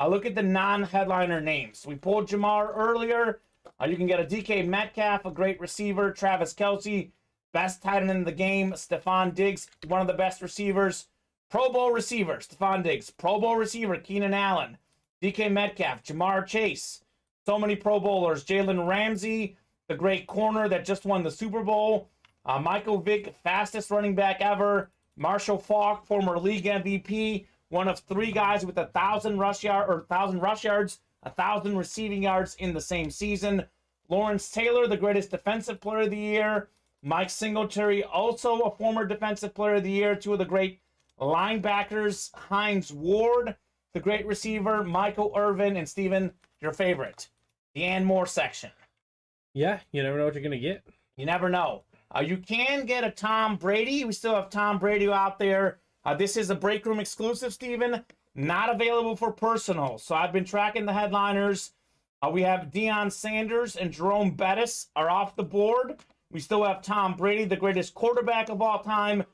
Look at the non-headliner names. We pulled Jamar earlier. You can get a DK Metcalf, a great receiver. Travis Kelce, best tight end in the game. Stephon Diggs, one of the best receivers. Pro Bowl receiver, Stephon Diggs. Pro Bowl receiver, Keenan Allen. DK Metcalf, Jamar Chase. So many Pro Bowlers. Jalen Ramsey, the great corner that just won the Super Bowl. Michael Vick, fastest running back ever. Marshall Faulk, former league MVP, one of 3 guys with 1,000 rush yards, 1,000 receiving yards in the same season. Lawrence Taylor, the greatest defensive player of the year. Mike Singletary, also a former defensive player of the year. 2 of the great linebackers, Hines Ward, the great receiver, Michael Irvin, and Steven, your favorite, the and more section. Yeah, you never know what you're going to get. You never know. You can get a Tom Brady. We still have Tom Brady out there. This is a break room exclusive, Steven. Not available for personal. So I've been tracking the headliners. We have Deion Sanders and Jerome Bettis are off the board. We still have Tom Brady, the greatest quarterback of all time.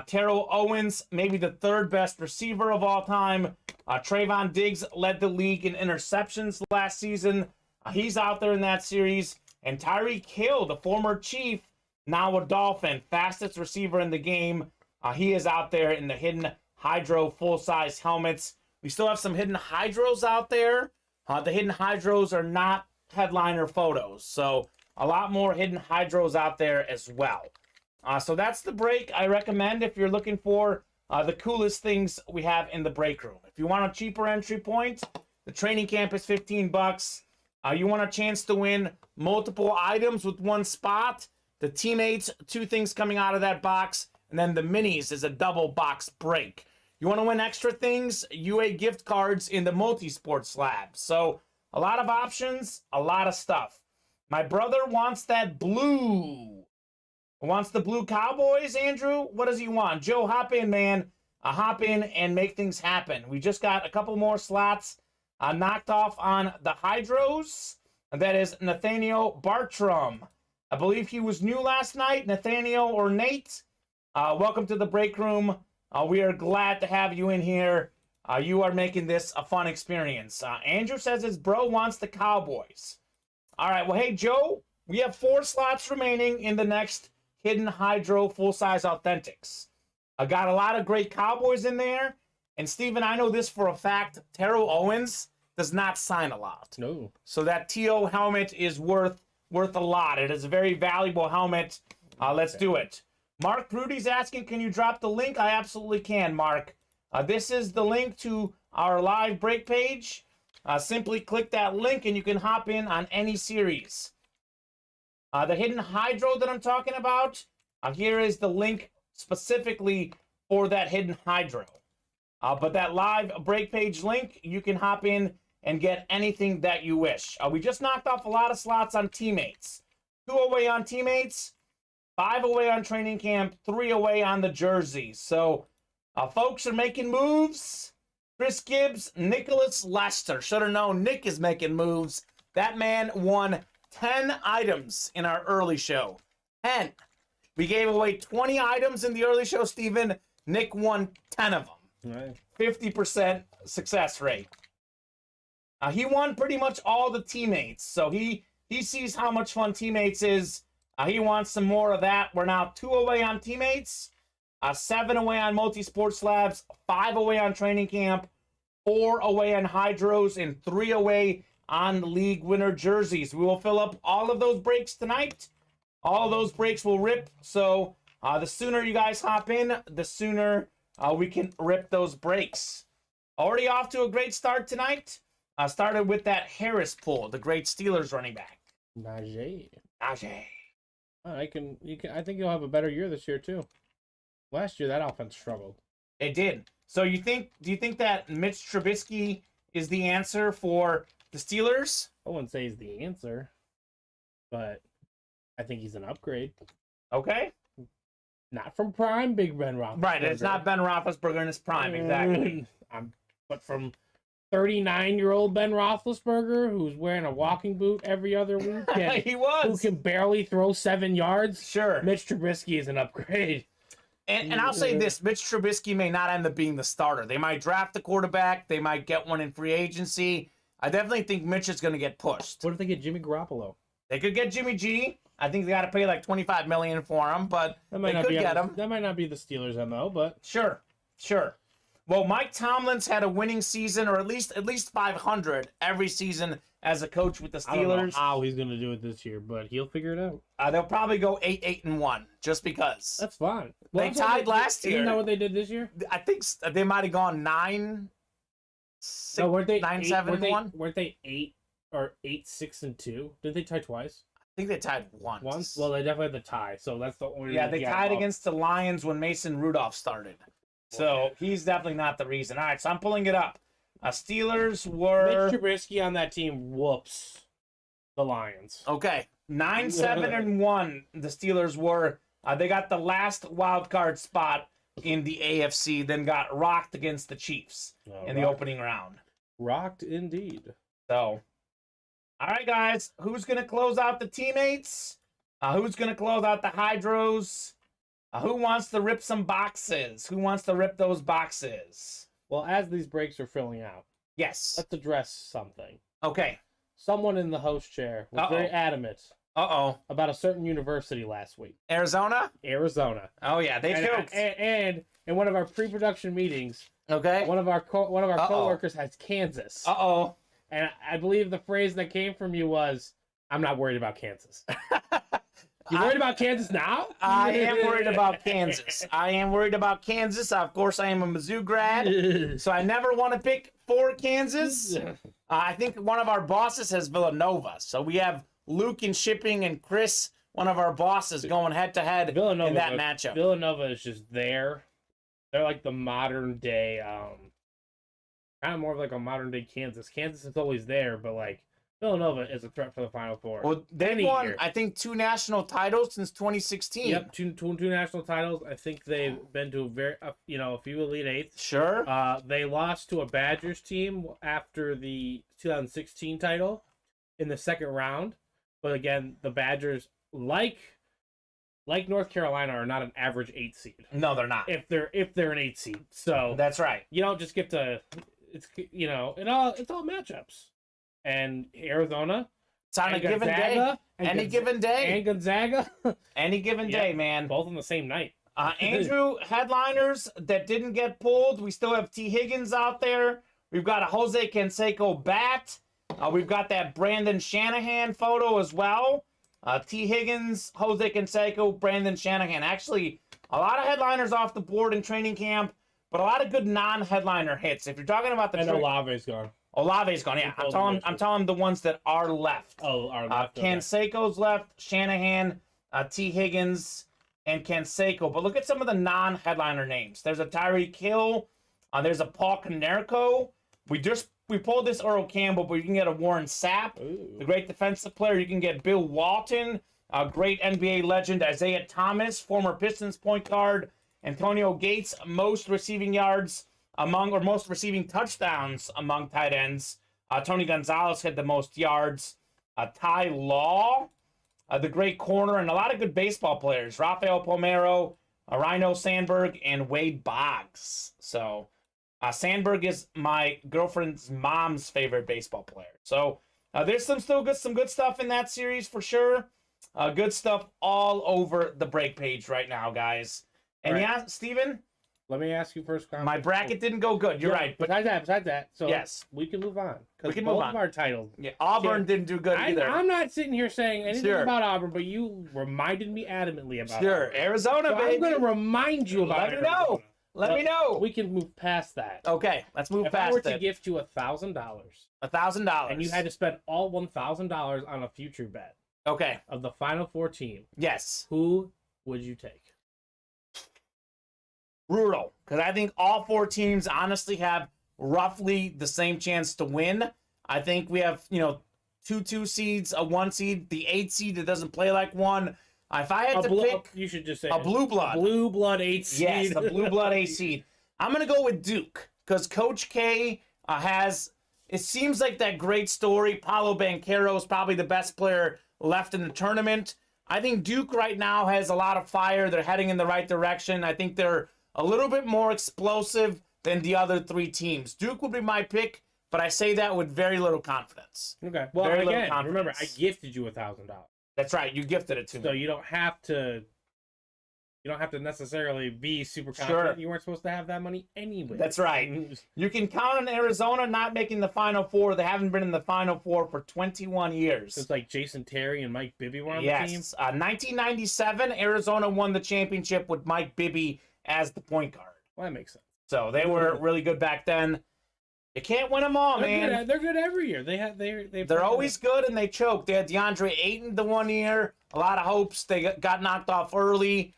Terrell Owens, maybe the 3rd best receiver of all time. Trayvon Diggs led the league in interceptions last season. He's out there in that series. And Tyreek Hill, the former Chief, now a Dolphin, fastest receiver in the game. He is out there in the Hidden Hydro full-size helmets. We still have some Hidden Hydros out there. The Hidden Hydros are not headliner photos, so a lot more Hidden Hydros out there as well. So that's the break I recommend if you're looking for the coolest things we have in the break room. If you want a cheaper entry point, the training camp is $15. You want a chance to win multiple items with one spot, the teammates, 2 things coming out of that box, and then the minis is a double box break. You want to win extra things, UA gift cards in the multi-sport slab. So a lot of options, a lot of stuff. My brother wants that blue. Wants the blue Cowboys, Andrew? What does he want? Joe, hop in, man. Hop in and make things happen. We just got a couple more slots knocked off on the Hydros. And that is Nathaniel Bartram. I believe he was new last night. Nathaniel or Nate, welcome to the break room. We are glad to have you in here. You are making this a fun experience. Andrew says his bro wants the Cowboys. All right, well, hey, Joe, we have 4 slots remaining in the next Hidden Hydro full-size Authentics. I got a lot of great Cowboys in there. And, Steven, I know this for a fact. Terrell Owens does not sign a lot. No. So that TO helmet is worth a lot. It is a very valuable helmet. Let's do it. Mark Rudy's asking, can you drop the link? I absolutely can, Mark. This is the link to our live break page. Simply click that link and you can hop in on any series. The Hidden Hydro that I'm talking about, here is the link specifically for that Hidden Hydro. But that live break page link, you can hop in and get anything that you wish. We just knocked off a lot of slots on teammates. 2 away on teammates, 5 away on training camp, 3 away on the jerseys. So folks are making moves. Chris Gibbs, Nicholas Lester. Should have known Nick is making moves. That man won 10 items in our early show. 10. We gave away 20 items in the early show, Steven. Nick won 10 of them. Right. 50% success rate. He won pretty much all the teammates. So he sees how much fun teammates is. He wants some more of that. We're now 2 away on teammates, 7 away on multi-sport slabs, 5 away on training camp, 4 away on hydros, and 3 away on league winner jerseys. We will fill up all of those breaks tonight. All of those breaks will rip. So the sooner you guys hop in, the sooner we can rip those breaks. Already off to a great start tonight. Started with that Harris pull, the great Steelers running back. Najee. Najee. I think you'll have a better year this year too. Last year that offense struggled. It did. So do you think that Mitch Trubisky is the answer for the Steelers? I wouldn't say he's the answer, but I think he's an upgrade. Okay. Not from prime Big Ben Roethlisberger. Right, it's not Ben Roethlisberger in his prime, exactly. But from 39-year-old Ben Roethlisberger, who's wearing a walking boot every other week, and he was. who can barely throw 7 yards. Sure. Mitch Trubisky is an upgrade. And I'll say this, Mitch Trubisky may not end up being the starter. They might draft the quarterback. They might get one in free agency. I definitely think Mitch is going to get pushed. What if they get Jimmy Garoppolo? They could get Jimmy G. I think they got to pay like $25 million for him, but they could get him. That might not be the Steelers' MO, but Sure. Well, Mike Tomlin's had a winning season, or at least 500 every season as a coach with the I don't know Steelers. how he's going to do it this year, but he'll figure it out. They'll probably go 8-1 just because. That's fine. They that's what tied last year. Isn't that what they did this year? I think they might have gone 9-6, No, weren't they 9-7-1. Weren't they 8-6-2? Did they tie twice? I think they tied once. Once? Well, they definitely had the tie, so that's the only. Yeah, reason they he got tied involved. against the Lions when Mason Rudolph started. So he's definitely not the reason. All right, so I'm pulling it up. Steelers were Mitch Trubisky on that team whoops the Lions. okay. 9-7-1. The Steelers were. They got the last wild card spot in the AFC, then got rocked against the Chiefs in the opening round. Rocked indeed. So, all right, guys, who's gonna close out the teammates? Who's gonna close out the Hydros? Who wants to rip some boxes? Who wants to rip those boxes? Well, as these breaks are filling out, Yes. let's address something. Okay. Someone in the host chair was very adamant Uh-oh. about a certain university last week. Arizona? Arizona. Oh, yeah, they joked. And in one of our pre-production meetings, Okay. one of our coworkers has Kansas. Uh-oh. And I believe the phrase that came from you was, "I'm not worried about Kansas." You worried about Kansas now? I am worried about Kansas. I am worried about Kansas. Of course, I am a Mizzou grad, so I never want to pick for Kansas. I think one of our bosses has Villanova. So we have Luke in shipping and Chris, one of our bosses, going head-to-head in that matchup. Villanova is just there. They're like the modern day, kind of more of like a modern day Kansas. Kansas is always there, but like Villanova is a threat for the Final Four. Well, they've Any won, year. I think, 2 national titles since 2016. Yep, two national titles. I think they've been to a few Elite Eights. Sure. They lost to a Badgers team after the 2016 title in the second round. But again, the Badgers, like North Carolina, are not an average 8 seed. No, they're not. If they're an 8 seed, so That's right. you don't just get to. It's it's all matchups. And Arizona, It's on a and given day. Gonzaga, Any given day. and Gonzaga, Any given Yeah. day, man. both on the same night. Andrew, headliners that didn't get pulled. We still have T. Higgins out there. We've got a Jose Canseco bat. We've got that Brandon Shanahan photo as well. T. Higgins, Jose Canseco, Brandon Shanahan. Actually, a lot of headliners off the board in training camp, but a lot of good non-headliner hits. If you're talking about the And Olave's gone. Olave's gone. Yeah, I'm telling the ones that are left. Oh, our left. Okay. Canseco's left, Shanahan, T. Higgins, and Canseco. But look at some of the non-headliner names. There's a Tyreek Hill. There's a Paul Konerko. We pulled this Earl Campbell, but you can get a Warren Sapp, the great defensive player. You can get Bill Walton, a great NBA legend, Isaiah Thomas, former Pistons point guard, Antonio Gates, most receiving touchdowns among tight ends. Tony Gonzalez had the most yards. Ty Law, the great corner, and a lot of good baseball players. Rafael Palmeiro, Rhino Sandberg, and Wade Boggs. So Sandberg is my girlfriend's mom's favorite baseball player. So there's some good stuff in that series for sure. Good stuff all over the break page right now, guys. And Right. yeah, Steven, Let me ask you first. my bracket didn't go good. You're right. But Besides that, so yes, we can move on. We can move both on. of our titles. yeah, Auburn didn't do good either. I'm not sitting here saying anything Sure. about Auburn, but you reminded me adamantly about Sure, Auburn. Arizona, So baby. I'm going to remind you about Let me know. Arizona. Let me know. We can move past that. Okay, let's move If I past were to it. gift you $1,000 $1,000. and you had to spend all $1,000 on a future bet Okay. of the Final Four team, Yes. who would you take? Brutal. Because I think all 4 teams honestly have roughly the same chance to win. I think we have, 2 seeds, a 1 seed, the 8 seed that doesn't play like one. If I had to pick You should just say a blue blood. Blue blood 8 seed. Yes, the blue blood 8 seed. I'm going to go with Duke because Coach K has, it seems like that great story. Paulo Banchero is probably the best player left in the tournament. I think Duke right now has a lot of fire. They're heading in the right direction. I think they're a little bit more explosive than the other 3 teams. Duke would be my pick, but I say that with very little confidence. Okay. Well, Very little again, confidence. remember, I gifted you $1,000. That's right. You gifted it to So me. you don't have to You don't have to necessarily be super Sure. confident. You weren't supposed to have that money anyway. That's right. You can count on Arizona not making the Final Four. They haven't been in the Final Four for 21 years. It's like Jason Terry and Mike Bibby were on the team. Yes. 1997, Arizona won the championship with Mike Bibby as the point guard. Well, that makes sense. So they were really good back then. You can't win them all, man. They're good every year. They're always good, and they choke. They had DeAndre Ayton the one year. A lot of hopes. They got knocked off early.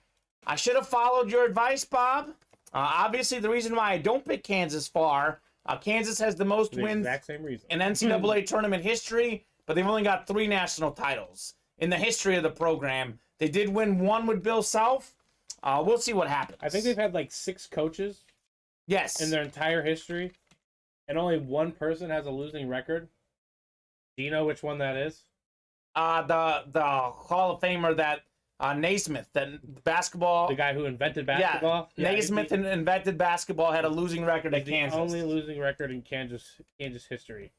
I should have followed your advice, Bob. Obviously, the reason why I don't pick Kansas far, Kansas has the most wins exact same reason. in NCAA tournament history, but they've only got 3 national titles in the history of the program. They did win 1 with Bill Self. We'll see what happens. I think they've had like 6 coaches Yes. in their entire history, and only one person has a losing record. Do you know which one that is? The Hall of Famer that Naismith, that basketball. The guy who invented basketball. Yeah, Naismith invented basketball, had a losing record at Kansas. The only losing record in Kansas history.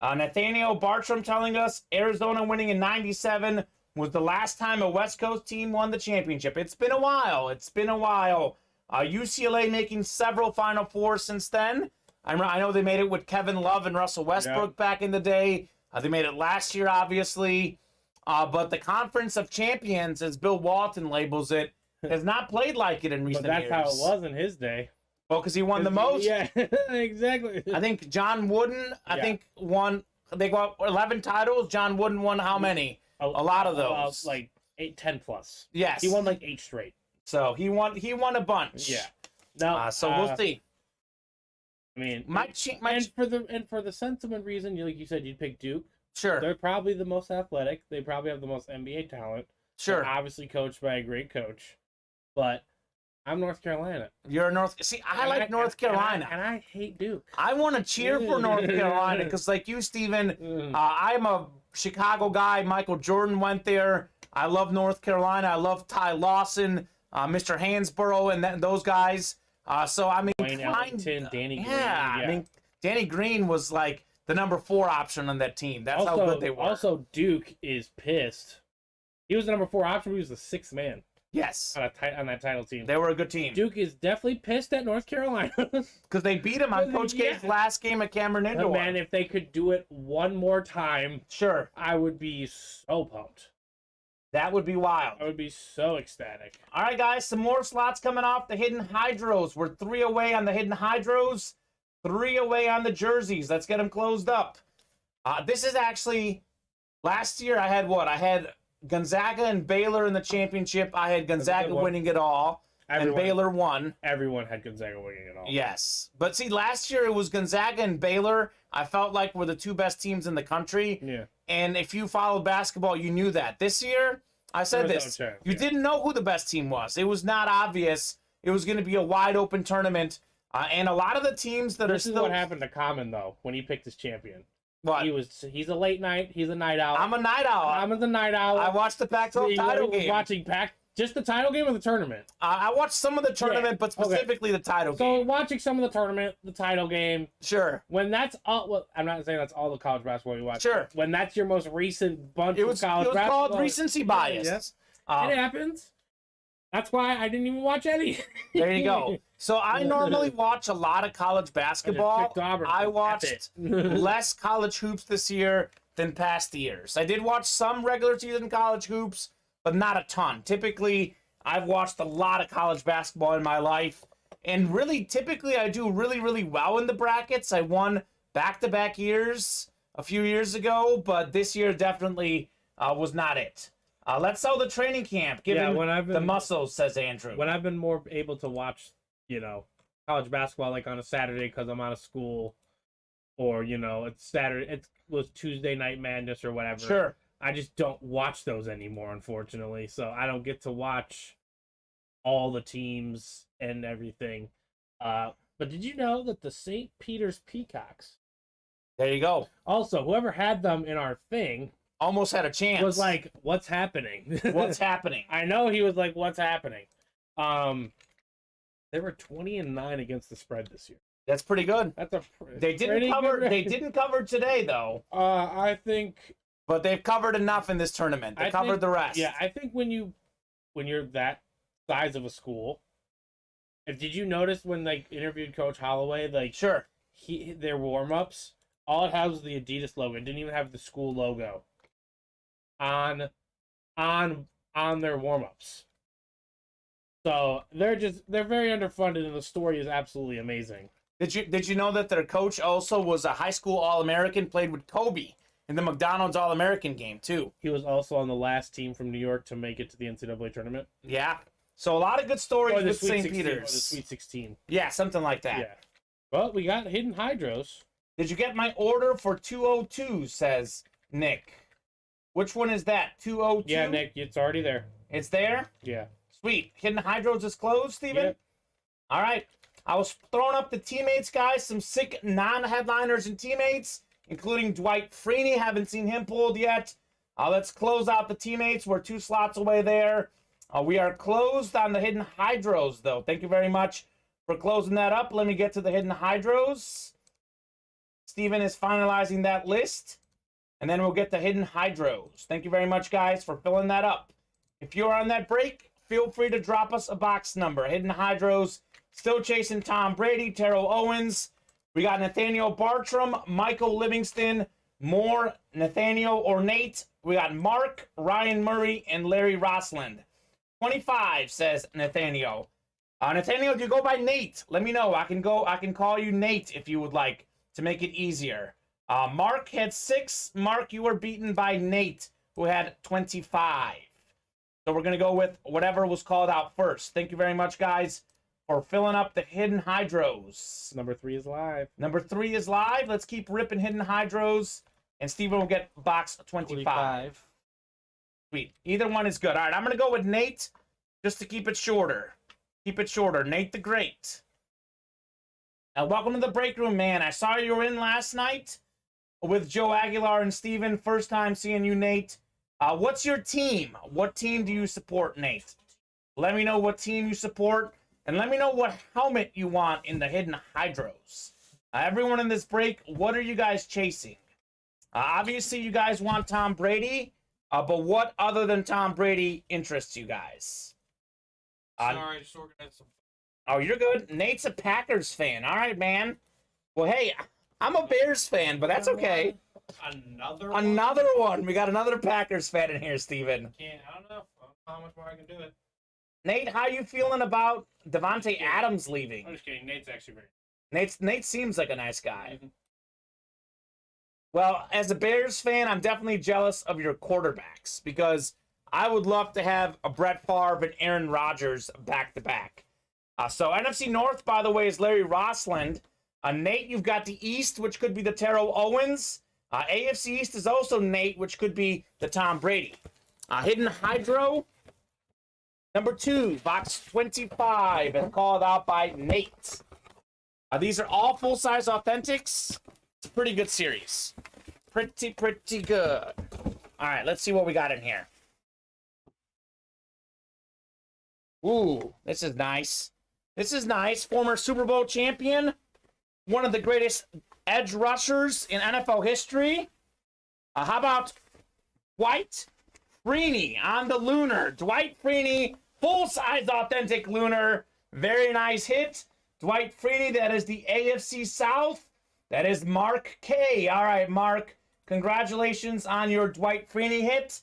Nathaniel Bartram telling us Arizona winning in 97 was the last time a West Coast team won the championship. It's been a while. UCLA making several Final Fours since then. I know they made it with Kevin Love and Russell Westbrook back in the day. They made it last year, obviously. But the Conference of Champions, as Bill Walton labels it, has not played like it in recent years. But that's how it was in his day. Well, because he won the most. Yeah, exactly. I think John Wooden, won. They got 11 titles. John Wooden won how many? A lot of those. Like 10 plus. Yes. He won like 8 straight. So he won a bunch. Yeah. No. So we'll see. I mean, for the sentiment reason, like you said, you'd pick Duke. Sure. They're probably the most athletic. They probably have the most NBA talent. Sure. They're obviously coached by a great coach. But I'm North Carolina. You're North. See, I like North Carolina. And I hate Duke. I want to cheer for North Carolina because, like you, Steven, I'm a Chicago guy. Michael Jordan went there. I love North Carolina. I love Ty Lawson, Mr. Hansborough, and those guys. So I mean, Wayne Ellington, Danny Green. Yeah, I mean, Danny Green was like the number 4 option on that team. That's how good they were. Also, Duke is pissed. He was the number 4 option. But he was the 6th man. Yes. On that title team. They were a good team. Duke is definitely pissed at North Carolina. Because they beat him on Coach K's last game at Cameron Indoor. Man, if they could do it one more time, sure, I would be so pumped. That would be wild. I would be so ecstatic. All right, guys, some more slots coming off the Hidden Hydros. We're 3 away on the Hidden Hydros, 3 away on the jerseys. Let's get them closed up. This is actually, last year I had what? I had Gonzaga and Baylor in the championship. I had Gonzaga winning it all, and Baylor won. Everyone had Gonzaga winning it all. Yes. But see, last year it was Gonzaga and Baylor. I felt like were the 2 best teams in the country. Yeah. And if you followed basketball, you knew that. This year, I said this. No chance, you didn't know who the best team was. It was not obvious. It was going to be a wide open tournament. And a lot of the teams that This is what happened to Kamen, though, when he picked his champion. What? He's a late night. He's a night owl. I'm a night owl. I'm the night owl. I watched the Pac-12 title game. Watching just the title game or the tournament? I watched some of the tournament, but specifically the title game. So watching some of the tournament, the title game. Sure. When that's all, well, I'm not saying that's all the college basketball you watch. Sure. When that's your most recent bunch of college basketball. It was called recency bias. Yes. It happens. That's why I didn't even watch any. There you go. So I normally watch a lot of college basketball. I watched less college hoops this year than past years. I did watch some regular season college hoops, but not a ton. Typically, I've watched a lot of college basketball in my life. And really, typically, I do really, really well in the brackets. I won back-to-back years a few years ago, but this year definitely was not it. Let's sell the training camp. Give him the muscles, says Andrew. When I've been more able to watch, college basketball like on a Saturday because I'm out of school, or it's Saturday, it was Tuesday Night Madness or whatever. Sure. I just don't watch those anymore, unfortunately. So I don't get to watch all the teams and everything. But did you know that the St. Peter's Peacocks? There you go. Also, whoever had them in our thing almost had a chance. Was like, what's happening? What's happening? I know he was like, what's happening? They were 20-9 against the spread this year. That's pretty good. They didn't cover. They didn't cover today though. I think. But they've covered enough in this tournament. They covered the rest. Yeah, I think when you're that size of a school. And did you notice when they interviewed Coach Holloway, like Sure. their warm-ups, all it had was the Adidas logo. It didn't even have the school logo on their warm-ups. So they're very underfunded, and the story is absolutely amazing. Did you know that their coach also was a high school All-American, played with Kobe in the McDonald's All-American game too? He was also on the last team from New York to make it to the NCAA tournament. Yeah. So a lot of good stories Or the with Sweet St. 16, or the Peter's. Sweet 16. Yeah, something like that. Yeah. Well, we got Hidden Hydros. Did you get my order for 202, says Nick. Which one is that? 202? Yeah, Nick, it's already there. It's there? Yeah. Sweet. Hidden Hydros is closed, Steven? Yep. All right. I was throwing up the teammates, guys. Some sick non-headliners and teammates, including Dwight Freeney. Haven't seen him pulled yet. Let's close out the teammates. We're 2 slots away there. We are closed on the Hidden Hydros, though. Thank you very much for closing that up. Let me get to the Hidden Hydros. Steven is finalizing that list. And then we'll get the Hidden Hydros. Thank you very much, guys, for filling that up. If you're on that break, feel free to drop us a box number. Hidden Hydros, still chasing Tom Brady, Terrell Owens. We got Nathaniel Bartram, Michael Livingston, more Nathaniel or Nate. We got Mark, Ryan Murray, and Larry Rossland. 25, says Nathaniel. Nathaniel, do you go by Nate? Let me know. I can call you Nate if you would like to make it easier. Mark had 6. Mark, you were beaten by Nate, who had 25. So we're going to go with whatever was called out first. Thank you very much, guys, for filling up the Hidden Hydros. Number 3 is live. Number 3 is live. Let's keep ripping Hidden Hydros. And Steven will get box 25. Sweet. Either one is good. All right, I'm going to go with Nate just to keep it shorter. Keep it shorter. Nate the Great. Now, welcome to the break room, man. I saw you were in last night with Joe Aguilar and Steven. First time seeing you, Nate. What's your team? What team do you support, Nate? Let me know what team you support, and let me know what helmet you want in the Hidden Hydros. Everyone in this break, what are you guys chasing? Obviously, you guys want Tom Brady, but what other than Tom Brady interests you guys? Sorry, just organized some. Oh, you're good. Nate's a Packers fan. All right, man. Well, hey, I'm a Bears fan, but that's okay. Another one. We got another Packers fan in here, Steven. I don't know how much more I can do it. Nate, how you feeling about Devontae Adams leaving? I'm just kidding. Nate's actually very. Nate seems like a nice guy. Mm-hmm. Well, as a Bears fan, I'm definitely jealous of your quarterbacks because I would love to have a Brett Favre and Aaron Rodgers back-to-back. So NFC North, by the way, is Larry Rossland. Nate, you've got the East, which could be the Terrell Owens. AFC East is also Nate, which could be the Tom Brady. Hidden Hydro, number 2, box 25, is called out by Nate. These are all full-size authentics. It's a pretty good series. Pretty good. All right, let's see what we got in here. Ooh, this is nice. This is nice. Former Super Bowl champion. One of the greatest edge rushers in NFL history. How about Dwight Freeney on the Lunar? Dwight Freeney, full-size authentic Lunar. Very nice hit. Dwight Freeney, that is the AFC South. That is Mark K. All right, Mark, congratulations on your Dwight Freeney hit.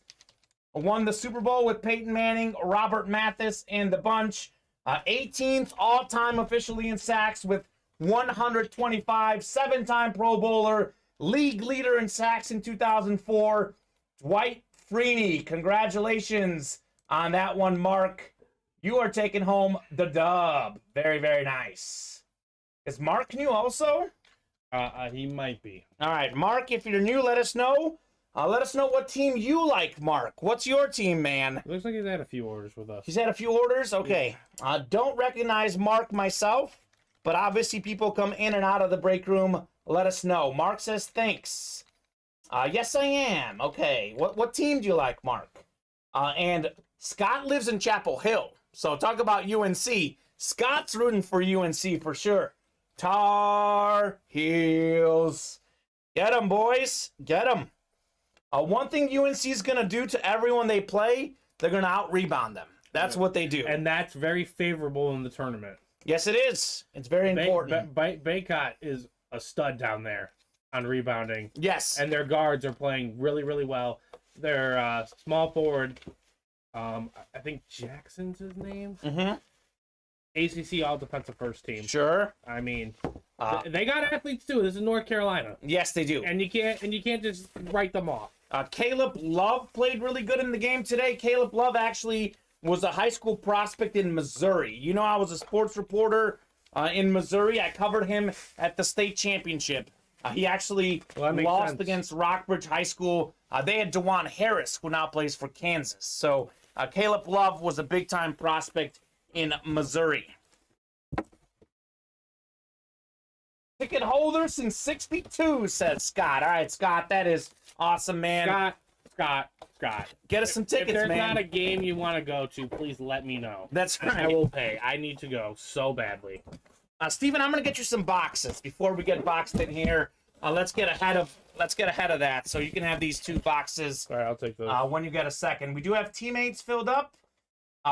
Won the Super Bowl with Peyton Manning, Robert Mathis, and the bunch. 18th all-time officially in sacks with 125, 7-time Pro Bowler, league leader in sacks in 2004. Dwight Freeney, congratulations on that one, Mark. You are taking home the dub. Very, very nice. Is Mark new also? He might be. All right, Mark, if you're new, let us know. Let us know what team you like, Mark. What's your team, man? It looks like he's had a few orders with us. He's had a few orders? Okay. Don't recognize Mark myself, but obviously people come in and out of the break room. Let us know. Mark says thanks. Yes, I am. Okay. What team do you like, Mark? And Scott lives in Chapel Hill. So talk about UNC. Scott's rooting for UNC for sure. Tar Heels. Get them, boys. Get them. One thing UNC is going to do to everyone they play, they're going to out-rebound them. That's what they do. And that's very favorable in the tournament. Yes, it is. It's very important. Baycott is a stud down there on rebounding. Yes. And their guards are playing really, really well. Their small forward, I think Jackson's his name. Mm-hmm. ACC all defensive first team. Sure. I mean, they got athletes too. This is North Carolina. Yes, they do. And you can't just write them off. Caleb Love played really good in the game today. Caleb Love actually was a high school prospect in Missouri. You know, I was a sports reporter in Missouri. I covered him at the state championship. He actually lost against Rockbridge High School. They had DeJuan Harris, who now plays for Kansas. So Caleb Love was a big-time prospect in Missouri. Ticket holder since 62, says Scott. All right, Scott, that is awesome, man. Scott. Get us some tickets, if there's man. Not a game you want to go to, please let me know. That's right. I will pay. I need to go so badly. Steven, I'm gonna get you some boxes before we get boxed in here. Let's get ahead of that, so you can have these 2 boxes. All right, I'll take those. When you get a second. We do have teammates filled up.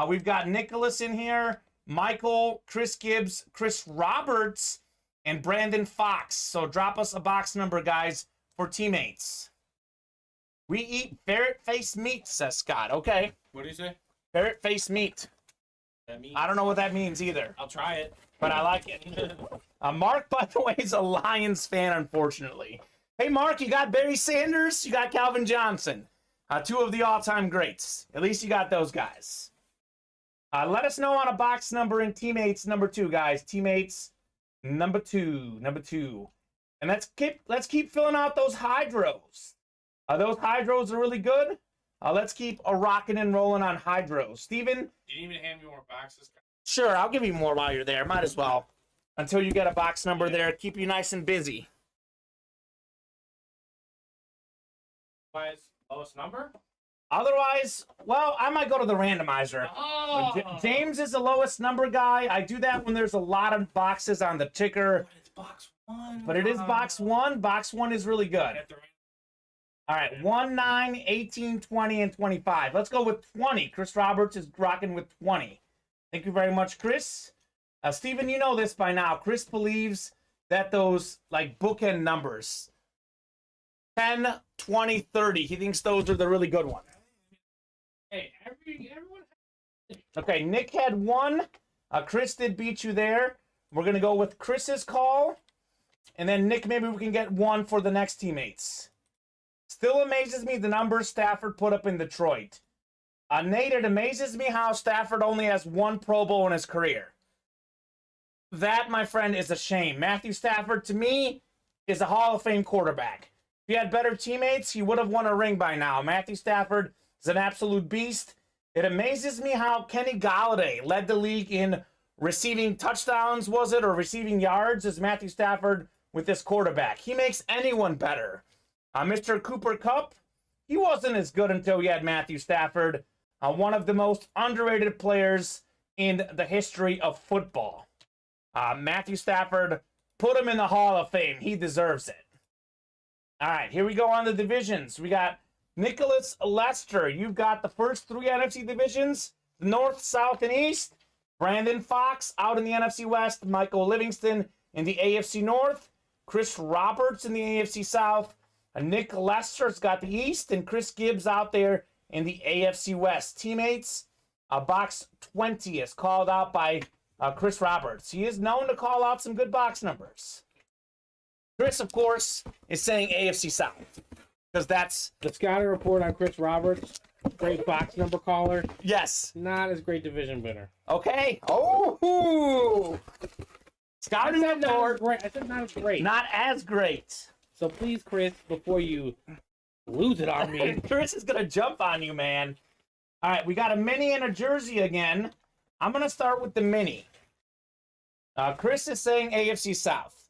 We've got Nicholas in here, Michael, Chris Gibbs, Chris Roberts, and Brandon Fox. So drop us a box number, guys, for teammates. We eat ferret face meat, says Scott. Okay. What do you say? Ferret face meat. That means I don't know what that means either, I'll try it. but I like it. Mark, by the way, is a Lions fan, unfortunately. Hey, Mark, you got Barry Sanders, you got Calvin Johnson. 2 of the all-time greats. At least you got those guys. Let us know on a box number and teammates number 2, guys. Teammates number 2. And let's keep filling out those hydros. Those hydros are really good. Let's keep a rocking and rolling on hydros. Steven? You need me to hand me more boxes? Sure, I'll give you more while you're there. Might as well. Until you get a box number there. Keep you nice and busy. Lowest number? Otherwise, well, I might go to the randomizer. Oh! James is the lowest number guy. I do that when there's a lot of boxes on the ticker. It's box 1. But it is box 1. Box 1 is really good. All right, 1, 9, 18, 20, and 25. Let's go with 20. Chris Roberts is rocking with 20. Thank you very much, Chris. Steven, you know this by now. Chris believes that those, like, bookend numbers, 10, 20, 30, he thinks those are the really good ones. Hey, everyone. Okay, Nick had 1. Chris did beat you there. We're going to go with Chris's call. And then, Nick, maybe we can get 1 for the next teammates. Still amazes me the numbers Stafford put up in Detroit. Nate, it amazes me how Stafford only has 1 Pro Bowl in his career. That, my friend, is a shame. Matthew Stafford, to me, is a Hall of Fame quarterback. If he had better teammates, he would have won a ring by now. Matthew Stafford is an absolute beast. It amazes me how Kenny Golladay led the league in receiving touchdowns, was it, or receiving yards as Matthew Stafford with this quarterback. He makes anyone better. Mr. Cooper Kupp, he wasn't as good until he had Matthew Stafford, one of the most underrated players in the history of football. Matthew Stafford, put him in the Hall of Fame. He deserves it. All right, here we go on the divisions. We got Nicholas Lester. You've got the first 3 NFC divisions, the North, South, and East. Brandon Fox out in the NFC West. Michael Livingston in the AFC North. Chris Roberts in the AFC South. Nick Lester's got the East, and Chris Gibbs out there in the AFC West. Teammates, box 20 is called out by Chris Roberts. He is known to call out some good box numbers. Chris, of course, is saying AFC South, because that's... The scouting report on Chris Roberts, great box number caller. Yes. Not as great division winner. Okay. Oh! Scouting report. I said not as great. Not as great. So please, Chris, before you lose it on me. Chris is going to jump on you, man. All right, we got a mini and a jersey again. I'm going to start with the mini. Chris is saying AFC South.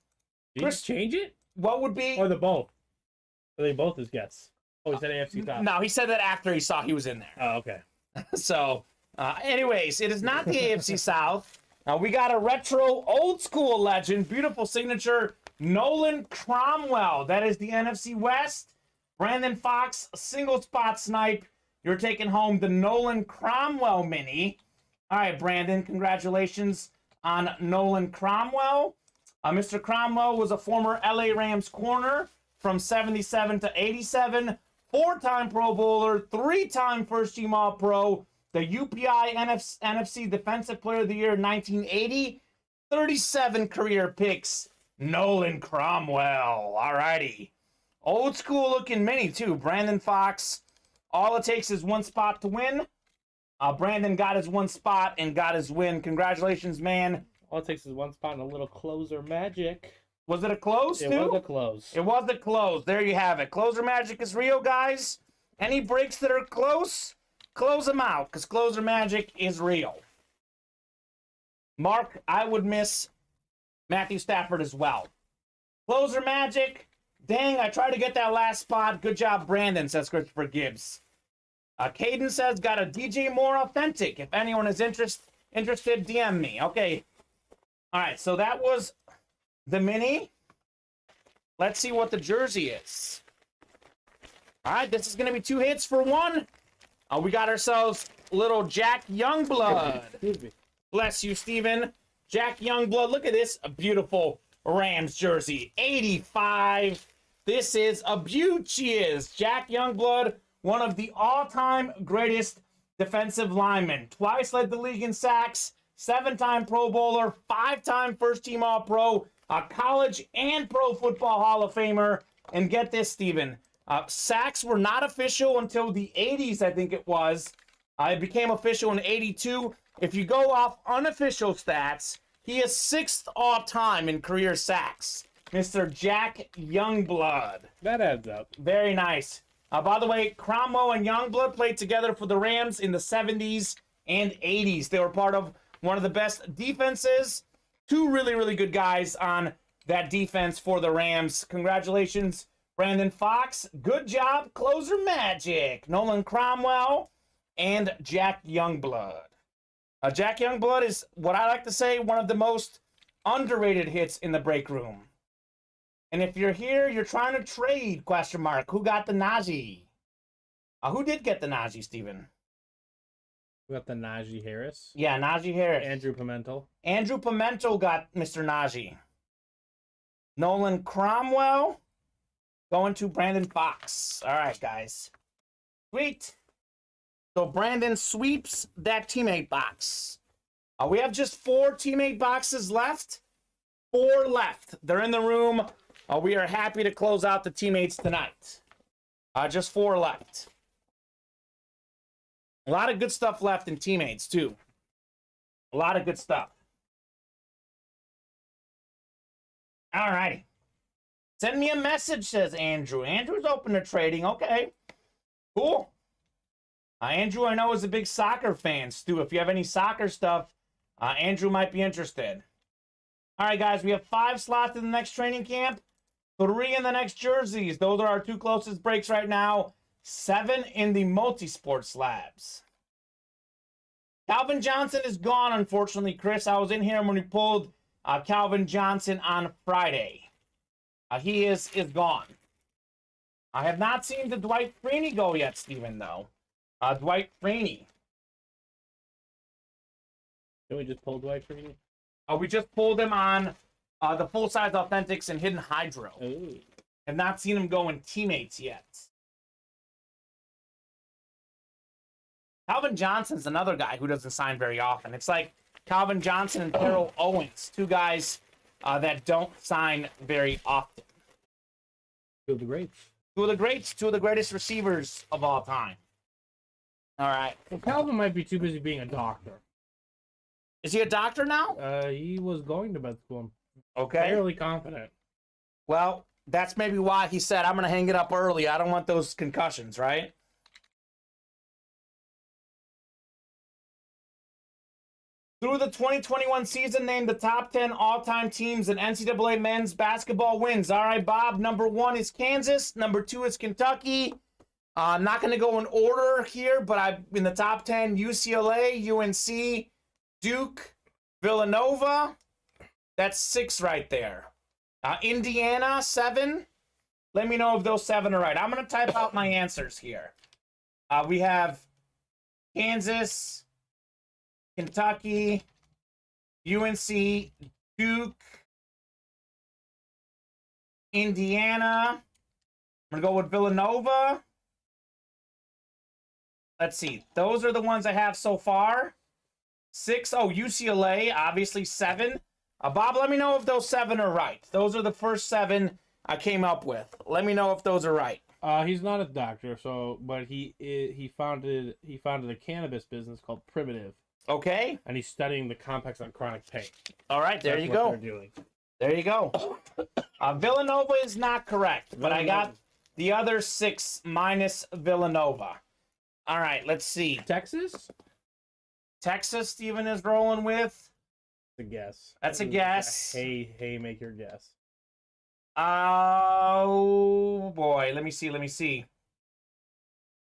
Did Chris change it? What would be... Or the both? Are they both his guess? Oh, he said AFC South. No, he said that after he saw he was in there. Oh, okay. So, anyways, it is not the AFC South. We got a retro old school legend, beautiful signature, Nolan Cromwell. That is the NFC West. Brandon Fox, single spot snipe You're taking home the Nolan Cromwell mini. All right, Brandon, congratulations on Nolan Cromwell. Mr. Cromwell was a former LA Rams corner from 77 to 87, four-time Pro Bowler, three-time first-team All-Pro, the UPI NFC Defensive Player of the Year in 1980, 37 career picks, Nolan Cromwell. All righty. Old school looking mini, too. Brandon Fox. All it takes is one spot to win. Brandon got his one spot and got his win. Congratulations, man. All it takes is one spot and a little closer magic. Was it a close, too? It was a close. It was a close. There you have it. Closer magic is real, guys. Any breaks that are close, close them out, because closer magic is real. Mark, I would miss Matthew Stafford as well. Closer magic. Dang, I tried to get that last spot. Good job, Brandon, says Christopher Gibbs. Caden says, got a DJ Moore authentic. If anyone is interested, DM me. Okay. All right, so that was the mini. Let's see what the jersey is. All right, this is going to be 2 hits for 1. We got ourselves little Jack Youngblood. Bless you, Steven. Jack Youngblood. Look at this. A beautiful Rams jersey. 85. This is a beauteous. Jack Youngblood, one of the all-time greatest defensive linemen. Twice led the league in sacks. 7-time Pro Bowler. 5-time first-team All-Pro. A college and Pro Football Hall of Famer. And get this, Steven. Sacks were not official until the 80s, I think it was. It became official in 82. If you go off unofficial stats, he is 6th all-time in career sacks. Mr. Jack Youngblood. That adds up. Very nice. By the way, Cromwell and Youngblood played together for the Rams in the 70s and 80s. They were part of one of the best defenses. 2 really, really good guys on that defense for the Rams. Congratulations, Brandon Fox. Good job. Closer magic. Nolan Cromwell and Jack Youngblood. Jack Youngblood is, what I like to say, one of the most underrated hits in the break room. And if you're here, you're trying to trade, question mark. Who got the Najee? Who did get the Najee, Steven? We got the Najee Harris. Yeah, Najee Harris. Andrew Pimentel. Andrew Pimentel got Mr. Najee. Nolan Cromwell going to Brandon Fox. All right, guys. Sweet. So Brandon sweeps that teammate box. We have just 4 teammate boxes left. 4 left. They're in the room. We are happy to close out the teammates tonight. Just 4 left. A lot of good stuff left in teammates, too. A lot of good stuff. All righty. Send me a message, says Andrew. Andrew's open to trading. Okay. Cool. Andrew, I know, is a big soccer fan. Stu, if you have any soccer stuff, Andrew might be interested. All right, guys, we have 5 slots in the next training camp, 3 in the next jerseys. Those are our 2 closest breaks right now. 7 in the multi-sport slabs. Calvin Johnson is gone, unfortunately, Chris. I was in here when we pulled Calvin Johnson on Friday. He is gone. I have not seen the Dwight Freeney go yet, Steven, though. Dwight Freeney. Did we just pull Dwight Freeney? We just pulled him on the full-size Authentics and Hidden Hydro. Ooh. Have not seen him go in teammates yet. Calvin Johnson's another guy who doesn't sign very often. It's like Calvin Johnson and Terrell Owens, 2 guys that don't sign very often. 2 of the greats. 2 of the greats, 2 of the greatest receivers of all time. All right. Well, Calvin might be too busy being a doctor. Is he a doctor now? He was going to med school. Okay. Fairly confident. Well, that's maybe why he said, I'm going to hang it up early. I don't want those concussions, right? Through the 2021 season, named the top 10 all-time teams in NCAA men's basketball wins. All right, Bob, number 1 is Kansas. Number 2 is Kentucky. I'm not going to go in order here, but in the top 10, UCLA, UNC, Duke, Villanova. That's 6 right there. Indiana, 7. Let me know if those 7 are right. I'm going to type out my answers here. We have Kansas, Kentucky, UNC, Duke, Indiana. I'm going to go with Villanova. Let's see. Those are the ones I have so far. 6. Oh, UCLA, obviously 7. Bob, let me know if those 7 are right. Those are the first 7 I came up with. Let me know if those are right. He's not a doctor, but he founded a cannabis business called Primitive, Okay. and he's studying the complex on chronic pain. All right, there That's you what go. they're doing. There you go. Villanova is not correct, but I got the other 6 minus Villanova. All right, let's see. Texas? Texas, Steven is rolling with. That's a guess. That's a guess. Hey, make your guess. Oh, boy. Let me see.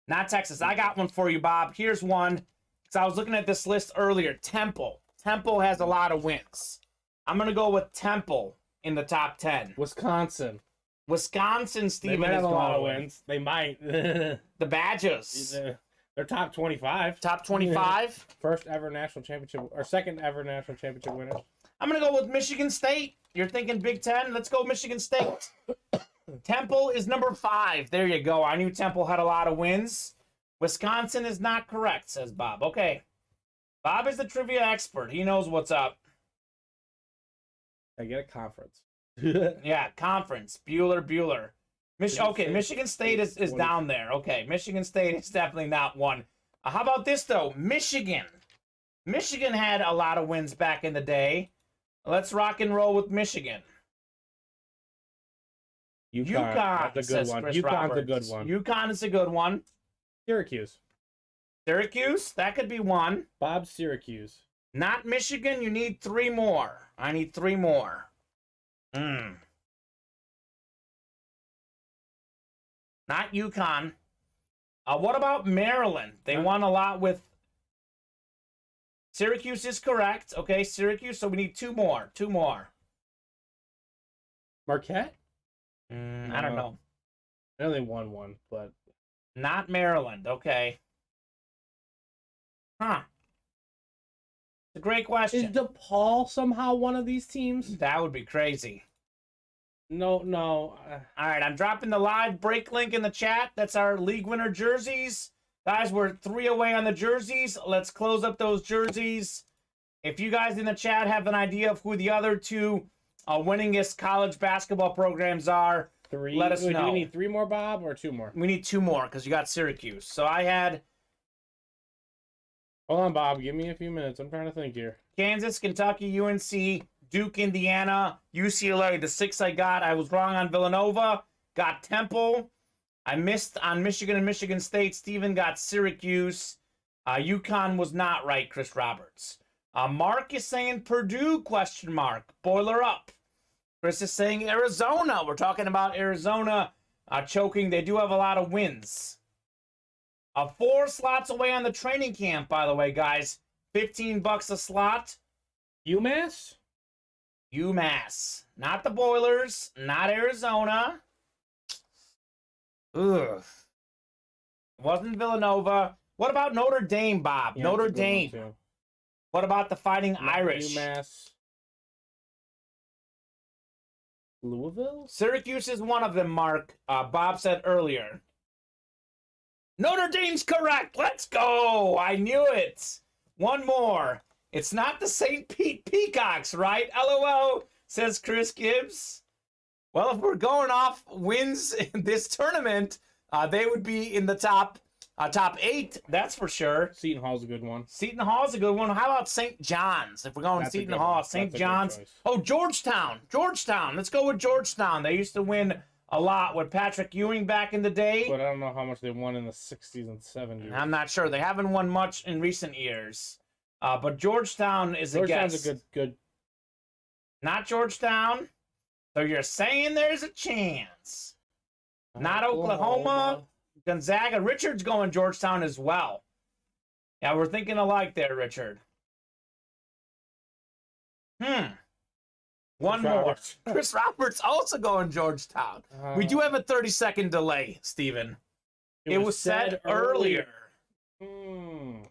Not Texas. I got one for you, Bob. Here's one. So I was looking at this list earlier. Temple. Temple has a lot of wins. I'm going to go with Temple in the top 10. Wisconsin, Steven, they might have is a lot of going with. wins. They might. The Badgers. They're top 25. Top 25. First ever national championship, or second ever national championship winner. I'm going to go with Michigan State. You're thinking Big Ten? Let's go Michigan State. Temple is number 5. There you go. I knew Temple had a lot of wins. Wisconsin is not correct, says Bob. Okay. Bob is the trivia expert. He knows what's up. I get a conference. Yeah, conference. Bueller. Michigan State is down there. Okay, Michigan State is definitely not one. How about this, though? Michigan. Michigan had a lot of wins back in the day. Let's rock and roll with Michigan. UConn, That's a good says one. Chris UConn's Roberts. a good one. UConn is a good one. Syracuse. Syracuse, that could be one. Bob Syracuse. Not Michigan. You need 3 more. I need 3 more. Not UConn. What about Maryland? They won a lot with. Syracuse is correct. Okay, Syracuse. So we need 2 more. 2 more. Marquette? I don't know. They only won one, but Not Maryland. Okay. Huh. It's a great question. is DePaul somehow one of these teams? That would be crazy. No. All right, I'm dropping the live break link in the chat. That's our league winner jerseys. Guys, we're 3 away on the jerseys. Let's close up those jerseys. If you guys in the chat have an idea of who the other 2 winningest college basketball programs are, 3. let us know. Do we need 3 more, Bob, or 2 more? We need 2 more because you got Syracuse. So I had Hold on, Bob. Give me a few minutes. I'm trying to think here. Kansas, Kentucky, UNC, Duke, Indiana, UCLA. The 6 I got. I was wrong on Villanova. Got Temple. I missed on Michigan and Michigan State. Steven got Syracuse. UConn was not right, Chris Roberts. Mark is saying Purdue, ? Boiler up. Chris is saying Arizona. We're talking about Arizona choking. They do have a lot of wins. 4 slots away on the training camp, by the way, guys. $15 a slot. UMass? UMass. Not the Boilers. Not Arizona. Ugh. Wasn't Villanova. What about Notre Dame, Bob? Yeah, Notre that's a good one, Dame. too. What about the Fighting Not Irish? UMass. Louisville? Syracuse is one of them, Mark. Bob said earlier. Notre Dame's correct. Let's go. I knew it. One more. It's not the St. Pete Peacocks, right? LOL, says Chris Gibbs. Well, if we're going off wins in this tournament, they would be in the top 8, that's for sure. Seton Hall's a good one. Seton Hall's a good one. How about St. John's? If we're going That's a Seton good Hall, one. St. That's a good John's. choice. Oh, Georgetown. Let's go with Georgetown. They used to win a lot with Patrick Ewing back in the day. But I don't know how much they won in the 60s and 70s. I'm not sure. They haven't won much in recent years. But Georgetown is a guess. Georgetown's a good. Not Georgetown. So you're saying there's a chance. Not Oklahoma. Gonzaga. Richard's going Georgetown as well. Yeah, we're thinking alike there, Richard. One more. Roberts. Chris Roberts also going Georgetown. We do have a 30-second delay, Steven. It was said earlier. Hmm.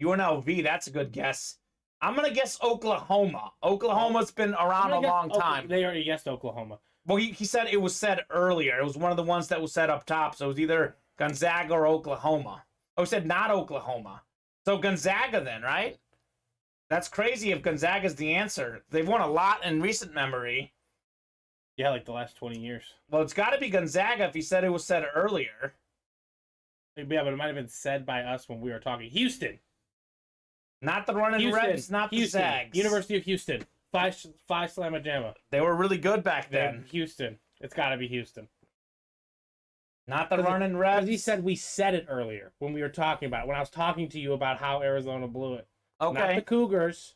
UNLV, that's a good guess. I'm going to guess Oklahoma. Oklahoma's been around a long time. They already guessed Oklahoma. Well, he said it was said earlier. It was one of the ones that was said up top. So it was either Gonzaga or Oklahoma. Oh, he said not Oklahoma. So Gonzaga then, right? That's crazy if Gonzaga's the answer. They've won a lot in recent memory. Yeah, like the last 20 years. Well, it's got to be Gonzaga if he said it was said earlier. Yeah, but it might have been said by us when we were talking. Houston. Not the running Rebs, not Houston. the Zags. University of Houston. Five Slamma Jamma. They were really good back then. Houston. It's got to be Houston. Not the running Rebs. Because he said we said it earlier when we were talking about it. When I was talking to you about how Arizona blew it. Okay. Not the Cougars.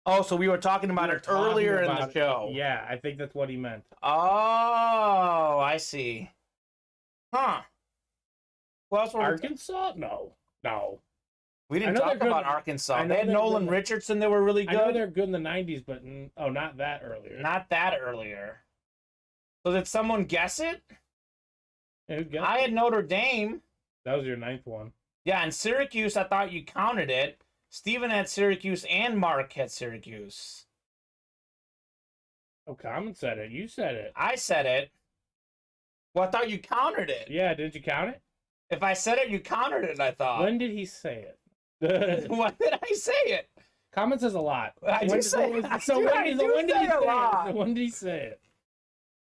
Oh, so we were talking about it earlier in the show. Yeah, I think that's what he meant. Oh, I see. Huh. Who else were Arkansas? No. we didn't talk about Arkansas. They had Nolan Richardson. They were really good. I know they're good in the 90s, but not that earlier. Not that earlier. So did someone guess it? I had Notre Dame. That was your 9th one. Yeah, and Syracuse, I thought you counted it. Steven had Syracuse and Mark had Syracuse. Oh, Kamen said it. You said it. I said it. Well, I thought you countered it. Yeah, didn't you count it? If I said it, you countered it, I thought. When did he say it? When did I say it? Kamen says a lot. I do say it. When did he say it?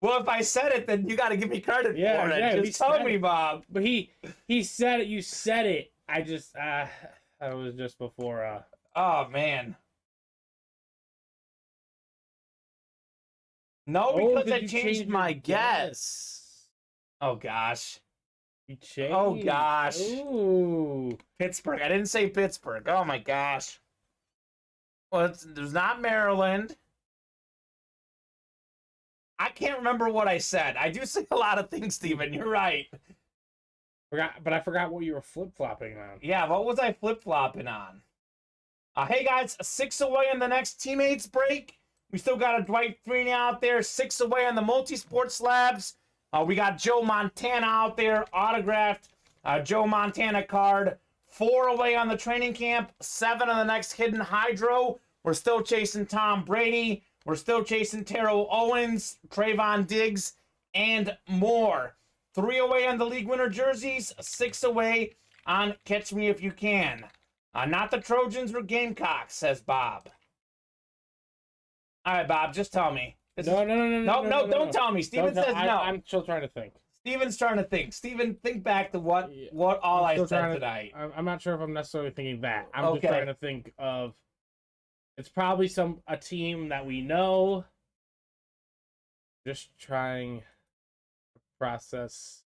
Well, if I said it, then you got to give me credit for it. Yeah, just tell me, Bob. But he said it. You said it. I just that was just before. Oh man. No, because I changed my guess. Oh gosh. You changed. Oh gosh. Ooh. Pittsburgh. I didn't say Pittsburgh. Oh my gosh. Well, there's not Maryland. I can't remember what I said. I do say a lot of things, Steven. You're right. But I forgot what you were flip-flopping on. Yeah, what was I flip-flopping on? Hey, guys, 6 away on the next teammates break. We still got a Dwight Freeney out there. 6 away on the multi-sport slabs. We got Joe Montana out there, autographed Joe Montana card. 4 away on the training camp. 7 on the next hidden hydro. We're still chasing Tom Brady. We're still chasing Terrell Owens, Trayvon Diggs, and more. 3 away on the league winner jerseys. 6 away on Catch Me If You Can. Not the Trojans or Gamecocks, says Bob. All right, Bob, just tell me. No, don't tell me. Steven says no. I'm still trying to think. Steven's trying to think. Steven, think back to what all I said tonight. I'm not sure if I'm necessarily thinking that. I'm just trying to think of. It's probably a team that we know. Just trying to process.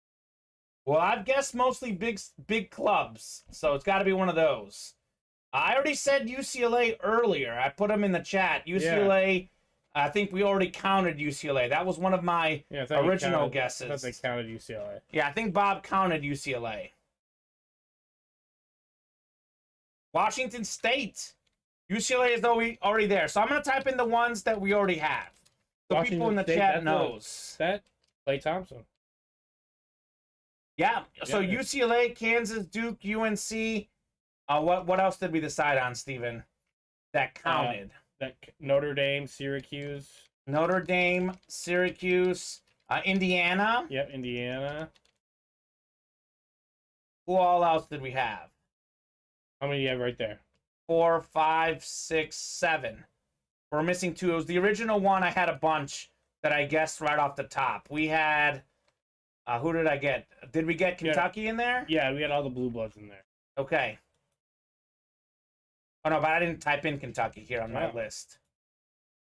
Well, I've guessed mostly big clubs, so it's got to be one of those. I already said UCLA earlier. I put them in the chat. UCLA, I think we already counted UCLA. That was one of my original guesses. I thought they counted UCLA. Yeah, I think Bob counted UCLA. Washington State. UCLA is already there. So I'm going to type in the ones that we already have. So Washington people in the State, chat knows. That Klay Thompson. Yeah. So UCLA, Kansas, Duke, UNC. What else did we decide on, Steven? That counted. Notre Dame, Syracuse. Notre Dame, Syracuse, Indiana. Yep, Indiana. Who all else did we have? How many do you have right there? 4, 5, 6, 7. We're missing 2. It was the original one. I had a bunch that I guessed right off the top. We had, who did I get? Did we get Kentucky in there? Yeah, we had all the Blue Bloods in there. Okay. Oh, no, but I didn't type in Kentucky here on my list.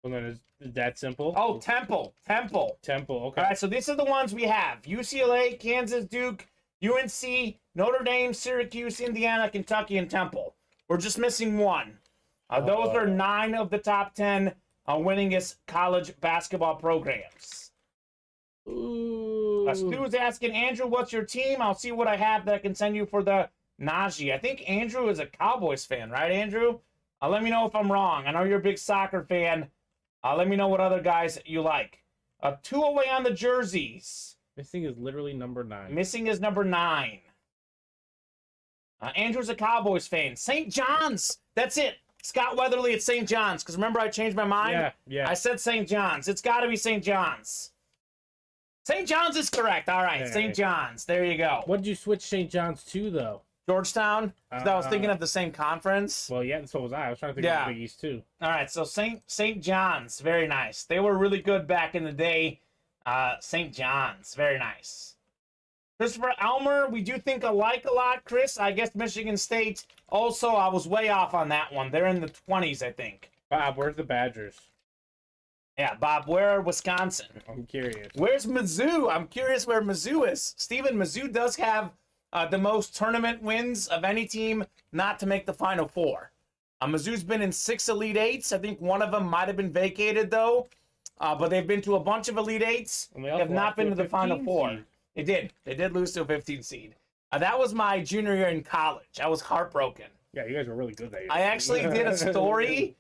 Well, then is that simple? Oh, Temple. Okay. All right, so these are the ones we have. UCLA, Kansas, Duke, UNC, Notre Dame, Syracuse, Indiana, Kentucky, and Temple. We're just missing 1. Those are 9 of the top 10 winningest college basketball programs. Ooh. Stu's asking, Andrew, what's your team? I'll see what I have that I can send you for the Najee. I think Andrew is a Cowboys fan, right, Andrew? Let me know if I'm wrong. I know you're a big soccer fan. Let me know what other guys you like. 2 away on the jerseys. Missing is literally number 9. Missing is number 9. Andrew's a Cowboys fan. St. John's. That's it. Scott Weatherly at St. John's. Because remember, I changed my mind? Yeah. I said St. John's. It's got to be St. John's. St. John's is correct. All right, St. John's. There you go. What did you switch St. John's to, though? Georgetown? 'Cause I was thinking of the same conference. Well, yeah, and so was I. I was trying to think of the Big East, too. All right, so St. John's. Very nice. They were really good back in the day. St. John's. Very nice. Christopher Elmer, we do think alike a lot, Chris. I guess Michigan State. Also, I was way off on that one. They're in the 20s, I think. Bob, where's the Badgers? Yeah, Bob, where are Wisconsin? I'm curious. Where's Mizzou? I'm curious where Mizzou is. Steven, Mizzou does have the most tournament wins of any team not to make the Final Four. Mizzou's been in 6 Elite Eights. I think one of them might have been vacated, though. But they've been to a bunch of Elite Eights. They have not been to the Final Four. Seed. They did. They did lose to a 15 seed. That was my junior year in college. I was heartbroken. Yeah, you guys were really good that year. I actually did a story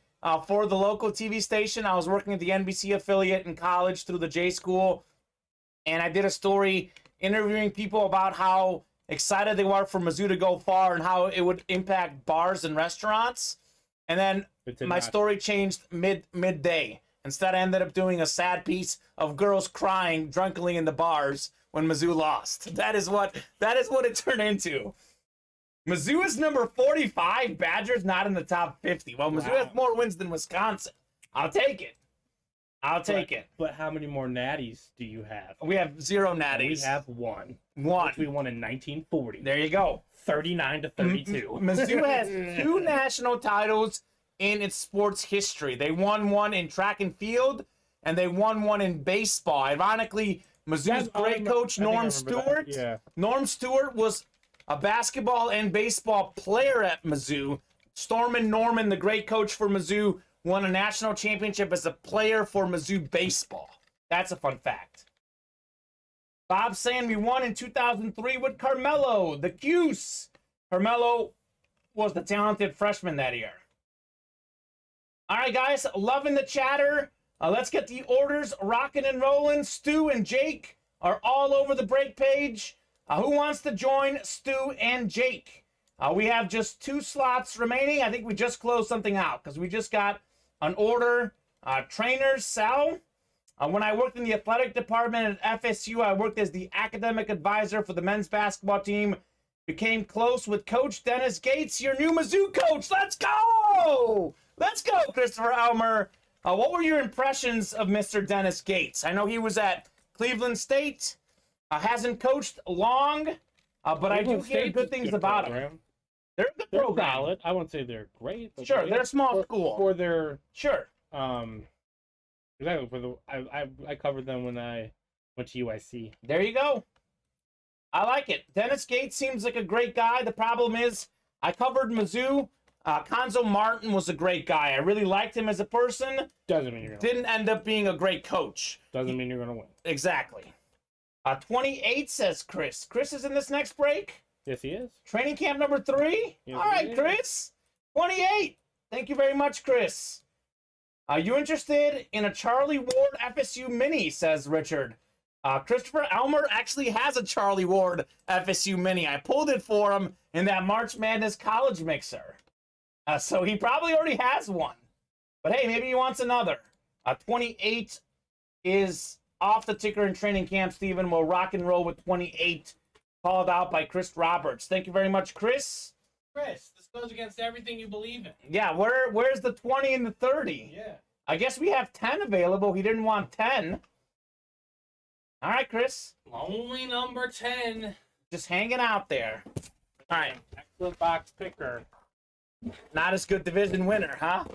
for the local TV station. I was working at the NBC affiliate in college through the J School. And I did a story interviewing people about how excited they were for Mizzou to go far and how it would impact bars and restaurants. And then my story changed midday. Instead, I ended up doing a sad piece of girls crying drunkenly in the bars when Mizzou lost. That is what it turned into. Mizzou is number 45. Badgers not in the top 50. Well, Mizzou has more wins than Wisconsin. I'll take it. But how many more natties do you have? We have 0 natties. We have 1. One. Which we won in 1940. There you go. 39-32. Mizzou has 2 national titles in its sports history. They won one in track and field, and they won one in baseball. Ironically, Mizzou's great coach, Norm Stewart. Yeah. Norm Stewart was a basketball and baseball player at Mizzou. Stormin' Norman, the great coach for Mizzou, won a national championship as a player for Mizzou baseball. That's a fun fact. Bob saying we won in 2003 with Carmelo, the Cuse. Carmelo was the talented freshman that year. All right, guys, loving the chatter. Let's get the orders rocking and rolling. Stu and Jake are all over the break page. Who wants to join Stu and Jake? We have just 2 slots remaining. I think we just closed something out because we just got an order. Trainers sell. When I worked in the athletic department at FSU, I worked as the academic advisor for the men's basketball team. Became close with Coach Dennis Gates, your new Mizzou coach. Let's go! Let's go, Christopher Elmer. What were your impressions of Mr. Dennis Gates? I know he was at Cleveland State. Hasn't coached long, but I do hear good things about him. They're a good program. Solid. I wouldn't say they're great. But Sure, they're a small school. For their Sure. Exactly. I covered them when I went to UIC. There you go. I like it. Dennis Gates seems like a great guy. The problem is, I covered Mizzou. Conzo Martin was a great guy. I really liked him as a person. Doesn't mean you're gonna Didn't end up being a great coach. Doesn't mean you're gonna win. Exactly. 28 says Chris. Chris is in this next break. Yes, he is. Training camp number 3. Yes, All right, he is. Chris. 28. Thank you very much, Chris. Are you interested in a Charlie Ward FSU mini, says Richard. Christopher Elmer actually has a Charlie Ward FSU mini. I pulled it for him in that March Madness college mixer. So he probably already has one. But hey, maybe he wants another. 28 is off the ticker in training camp, Stephen. We'll rock and roll with 28, called out by Chris Roberts. Thank you very much, Chris. Chris, this goes against everything you believe in. Yeah, where's the 20 and the 30? Yeah. I guess we have 10 available. He didn't want 10. All right, Chris. Lonely number 10. Just hanging out there. All right. Excellent box picker. Not as good division winner, huh?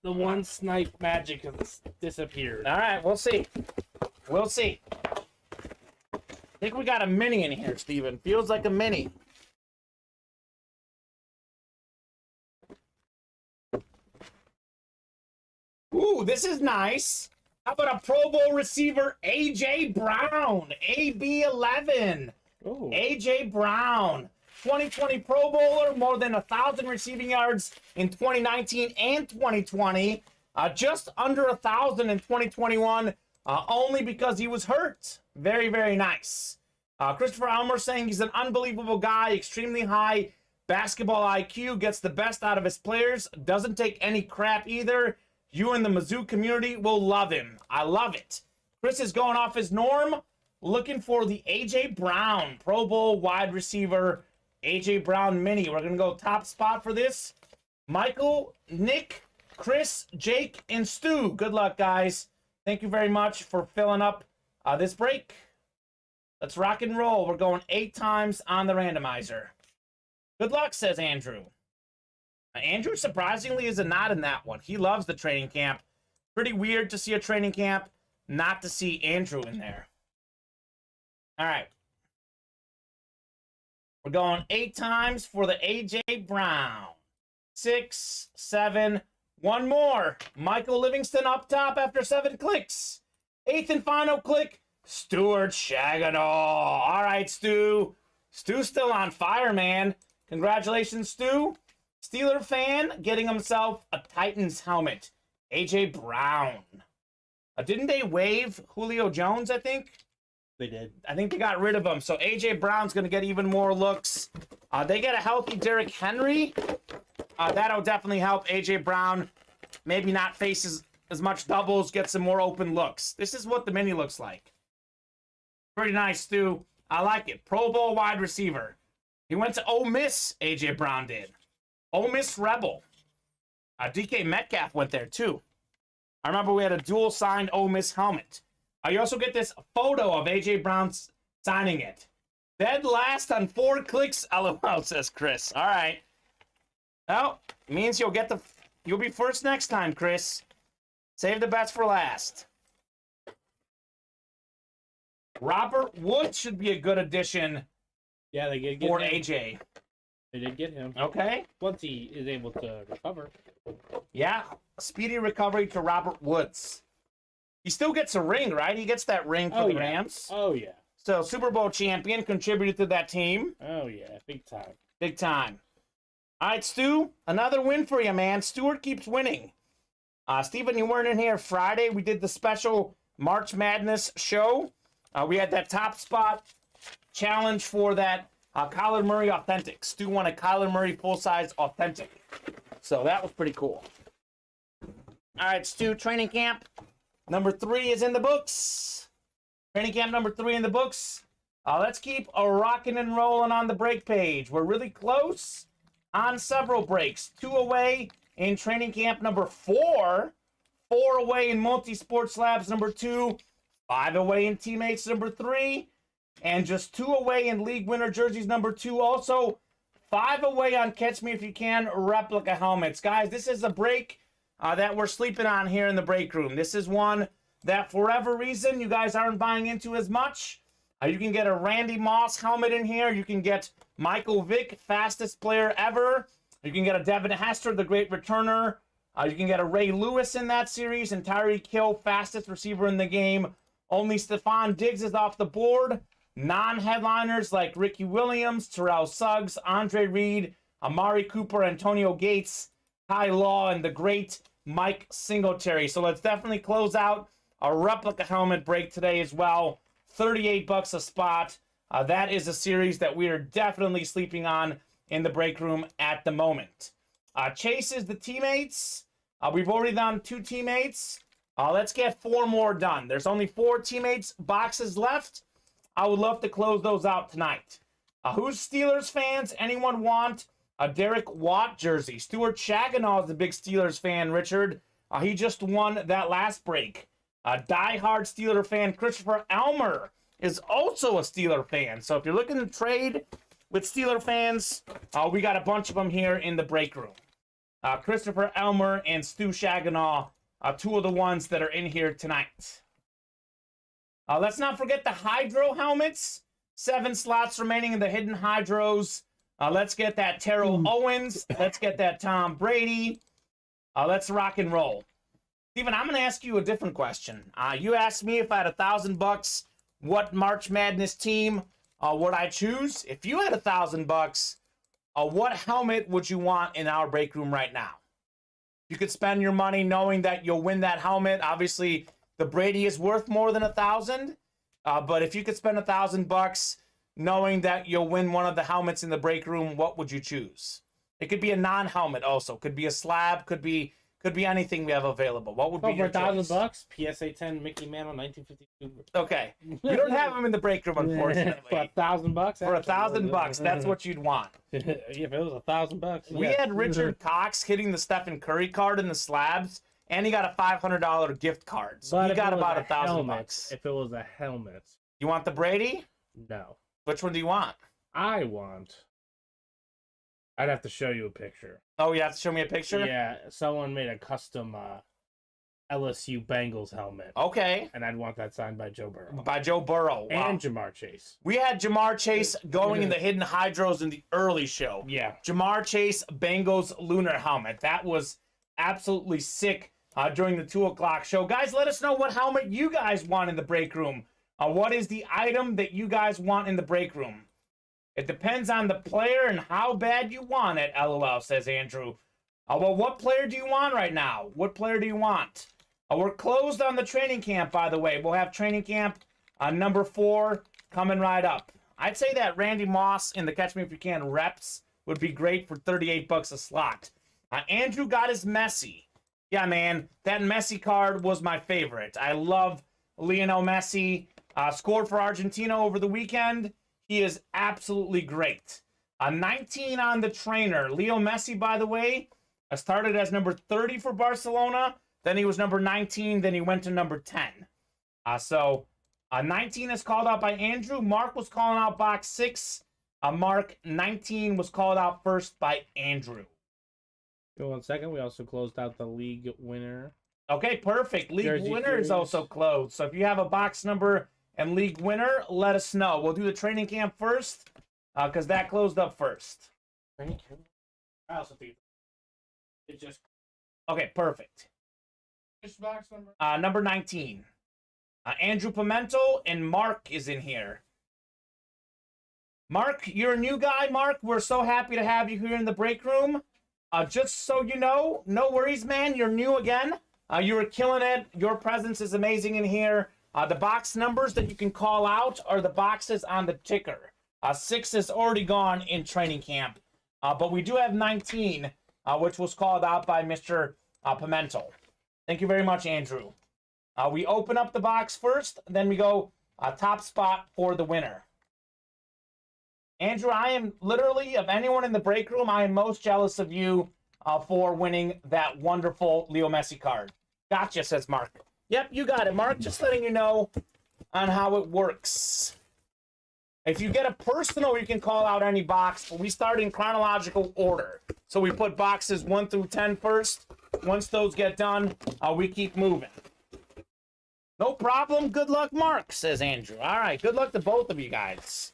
The one snipe magic has disappeared. All right, we'll see. We'll see. I think we got a mini in here, Steven. Feels like a mini. Ooh, this is nice. How about a Pro Bowl receiver, A.J. Brown, AB11. Ooh. A.J. Brown, 2020 Pro Bowler, more than 1,000 receiving yards in 2019 and 2020. Just under 1,000 in 2021. only because he was hurt. Very, very nice. Christopher Elmer saying he's an unbelievable guy, extremely high basketball IQ, gets the best out of his players, doesn't take any crap either. You and the Mizzou community will love him. I love it. Chris is going off his norm, looking for the A.J. Brown, Pro Bowl wide receiver, A.J. Brown mini. We're going to go top spot for this. Michael, Nick, Chris, Jake, and Stu. Good luck, guys. Thank you very much for filling up this break. Let's rock and roll. We're going 8 times on the randomizer. Good luck, says Andrew. Andrew, surprisingly, is a not in that one. He loves the training camp. Pretty weird to see a training camp, not to see Andrew in there. All right. We're going 8 times for the A.J. Brown. 6, 7, one more. Michael Livingston up top after 7 clicks. 8th and final click, Stuart Shagano. All right, Stu. Stu's still on fire, man. Congratulations, Stu. Steeler fan getting himself a Titans helmet. A.J. Brown. Didn't they waive Julio Jones, I think? They did. I think they got rid of him. So A.J. Brown's going to get even more looks. They get a healthy Derrick Henry. That'll definitely help A.J. Brown maybe not face as much doubles, get some more open looks. This is what the mini looks like. Pretty nice, Stu. I like it. Pro Bowl wide receiver. He went to Ole Miss, A.J. Brown did. Ole Miss Rebel. DK Metcalf went there, too. I remember we had a dual-signed Ole Miss helmet. You also get this photo of A.J. Brown signing it. Dead last on 4 clicks, LOL, says Chris. All right. Well, means you'll be first next time, Chris. Save the best for last. Robert Wood should be a good addition. Yeah, they did get for him. AJ. They did get him. Okay. Once he is able to recover. Yeah, speedy recovery to Robert Woods. He still gets a ring, right? He gets that ring for the yeah. Rams. Oh, yeah. So, Super Bowl champion, contributed to that team. Oh, yeah. Big time. Big time. All right, Stu, another win for you, man. Stewart keeps winning. Steven, you weren't in here Friday. We did the special March Madness show. We had that top spot challenge for that Kyler Murray Authentic. Stu won a Kyler Murray full-size Authentic. So that was pretty cool. All right, Stu, training camp number 3 is in the books. Training camp number 3 in the books. Let's keep a rocking and rolling on the break page. We're really close on several breaks. 2 away in training camp number 4. 4 away in Multi-Sports Labs number 2. 5 away in Teammates number 3. And just 2 away in League Winner Jerseys number 2. Also, 5 away on Catch Me If You Can replica helmets. Guys, this is a break that we're sleeping on here in the break room. This is one that, for whatever reason, you guys aren't buying into as much. You can get a Randy Moss helmet in here. You can get Michael Vick, fastest player ever. You can get a Devin Hester, the great returner. You can get a Ray Lewis in that series, and Tyreek Hill, fastest receiver in the game. Only Stephon Diggs is off the board. Non-headliners like Ricky Williams, Terrell Suggs, Andre Reed, Amari Cooper, Antonio Gates, Ty Law, and the great Mike Singletary. So let's definitely close out a replica helmet break today as well. $38 a spot. That is a series that we are definitely sleeping on in the break room at the moment. Chase is the teammates. We've already done 2 teammates. Let's get 4 more done. There's only 4 teammates boxes left. I would love to close those out tonight. Who's Steelers fans? Anyone want a Derek Watt jersey? Stuart Shaganaw is a big Steelers fan, Richard. He just won that last break. Die-hard Steeler fan Christopher Elmer is also a Steeler fan. So if you're looking to trade with Steeler fans, we got a bunch of them here in the break room. Christopher Elmer and Stu Shaganaw, 2 of the ones that are in here tonight. Let's not forget the Hydro helmets. 7 slots remaining in the hidden Hydros. Let's get that Terrell Owens. Let's get that Tom Brady. Let's rock and roll. Steven, I'm going to ask you a different question. You asked me if I had $1,000, what March Madness team would I choose? If you had $1,000, what helmet would you want in our break room right now? You could spend your money knowing that you'll win that helmet. Obviously, The Brady is worth more than $1,000, but if you could spend $1,000 knowing that you'll win one of the helmets in the break room, what would you choose? It could be a non-helmet also. Could be a slab. Could be anything we have available. What would be your for choice? $1,000? PSA 10 Mickey Mantle 1952. Okay, we don't have them in the break room, unfortunately. For $1,000? For $1,000, that's what you'd want. If it was $1,000, We had Richard Cox hitting the Stephen Curry card in the slabs, and he got a $500 gift card. So he got about $1,000. If it was a helmet, You want the Brady? no. Which one do you want? I'd have to show you a picture. Oh, you have to show me a picture? Yeah, someone made a custom LSU Bengals helmet, Okay. and I'd want that signed by Joe Burrow By Joe Burrow. Wow. and Jamar Chase. We had Jamar Chase going in the Hidden Hydros in the early show. Yeah, Jamar Chase Bengals lunar helmet. That was absolutely sick during the 2 o'clock show. Guys, let us know what helmet you guys want in the break room. What is the item that you guys want in the break room? It depends on the player and how bad you want it, LOL, says Andrew. Well, what player do you want right now? What player do you want? We're closed on the training camp, by the way. We'll have training camp number 4 coming right up. I'd say that Randy Moss in the Catch Me If You Can reps would be great for $38 a slot. Andrew got his Messi. Yeah, man, that Messi card was my favorite. I love Lionel Messi. Scored for Argentina over the weekend. He is absolutely great. 19 on the trainer. Leo Messi, by the way, started as number 30 for Barcelona. Then he was number 19. Then he went to number 10. 19 is called out by Andrew. Mark was calling out box 6. Mark, 19 was called out first by Andrew. Give me 1 second. We also closed out the league winner. Okay, perfect. League Jersey winner is Series. also closed. So if you have a box number and league winner, let us know. We'll do the training camp first because that closed up first. Thank you. I also think it just Okay, perfect. Which box number? Number 19. Andrew Pimento and Mark is in here. Mark, you're a new guy, Mark. We're so happy to have you here in the break room. Just so you know, no worries, man. You're new again. You were killing it. Your presence is amazing in here. The box numbers that you can call out are the boxes on the ticker. 6 is already gone in training camp. But we do have 19, which was called out by Mr. Pimento. Thank you very much, Andrew. We open up the box first, then we go top spot for the winner. Andrew, I am literally, of anyone in the break room, I am most jealous of you for winning that wonderful Leo Messi card. Gotcha, says Mark. Yep, you got it, Mark. Just letting you know on how it works. If you get a personal, you can call out any box, but we start in chronological order. So we put boxes 1 through 10 first. Once those get done, we keep moving. No problem. Good luck, Mark, says Andrew. All right, good luck to both of you guys.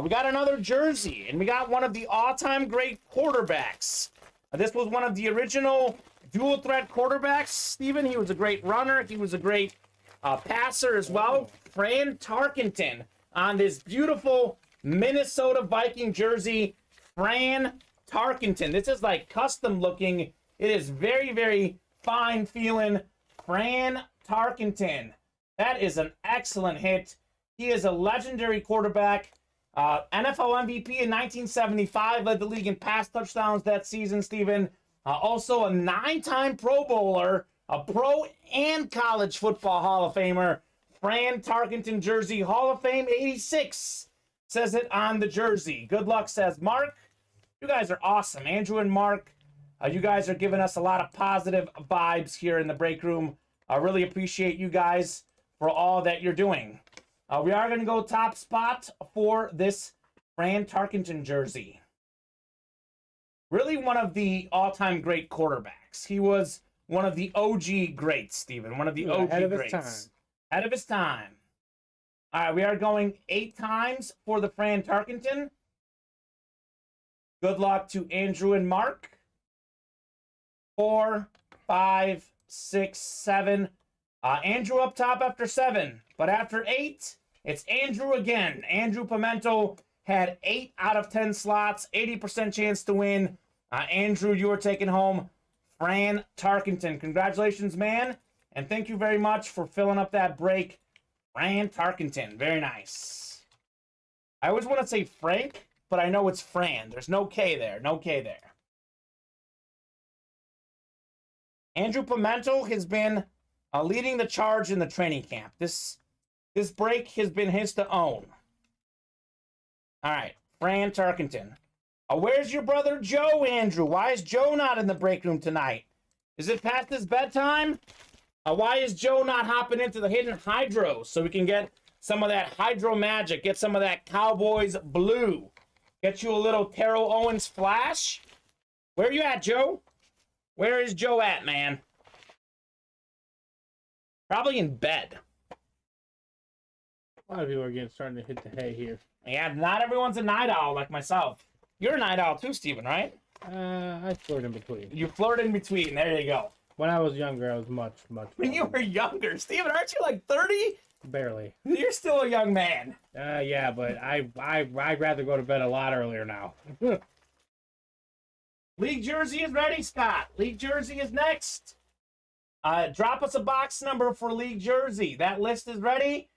We got another jersey, and we got one of the all-time great quarterbacks. This was one of the original dual-threat quarterbacks, Steven. He was a great runner. He was a great passer as well. Fran Tarkenton on this beautiful Minnesota Viking jersey. Fran Tarkenton. This is like custom looking. It is very, very fine feeling. Fran Tarkenton. That is an excellent hit. He is a legendary quarterback. NFL MVP in 1975, led the league in pass touchdowns that season, Steven. Also a 9-time Pro Bowler, a pro and college football Hall of Famer. Fran Tarkenton jersey, Hall of Fame 86, says it on the jersey. Good luck, says Mark. You guys are awesome. Andrew and Mark, you guys are giving us a lot of positive vibes here in the break room. I really appreciate you guys for all that you're doing. We are going to go top spot for this Fran Tarkenton jersey. Really one of the all-time great quarterbacks. He was one of the OG greats, Steven. One of the OG ahead of greats. his time. Ahead of his time. All right, we are going 8 times for the Fran Tarkenton. Good luck to Andrew and Mark. 4, 5, 6, 7. Andrew up top after 7. But after 8, it's Andrew again. Andrew Pimento had 8 out of 10 slots, 80% chance to win. Andrew, you are taking home Fran Tarkenton. Congratulations, man. And thank you very much for filling up that break. Fran Tarkenton. Very nice. I always want to say Frank, but I know it's Fran. There's no K there. No K there. Andrew Pimentel has been leading the charge in the training camp. This break has been his to own. All right, Fran Tarkenton. Where's your brother Joe, Andrew? Why is Joe not in the break room tonight? Is it past his bedtime? Why is Joe not hopping into the hidden hydro so we can get some of that hydro magic, get some of that Cowboys blue, get you a little Terrell Owens flash? Where you at, Joe? Where is Joe at, man? Probably in bed. A lot of people are starting to hit the hay here. Yeah, not everyone's a night owl like myself. You're a night owl too, Steven, right? I flirt in between. You flirt in between. There you go. When I was younger, I was much. When you were younger, Steven, aren't you like 30? Barely. You're still a young man. Yeah, but I'd rather go to bed a lot earlier now. League jersey is ready, Scott. League jersey is next. Drop us a box number for league jersey. That list is ready.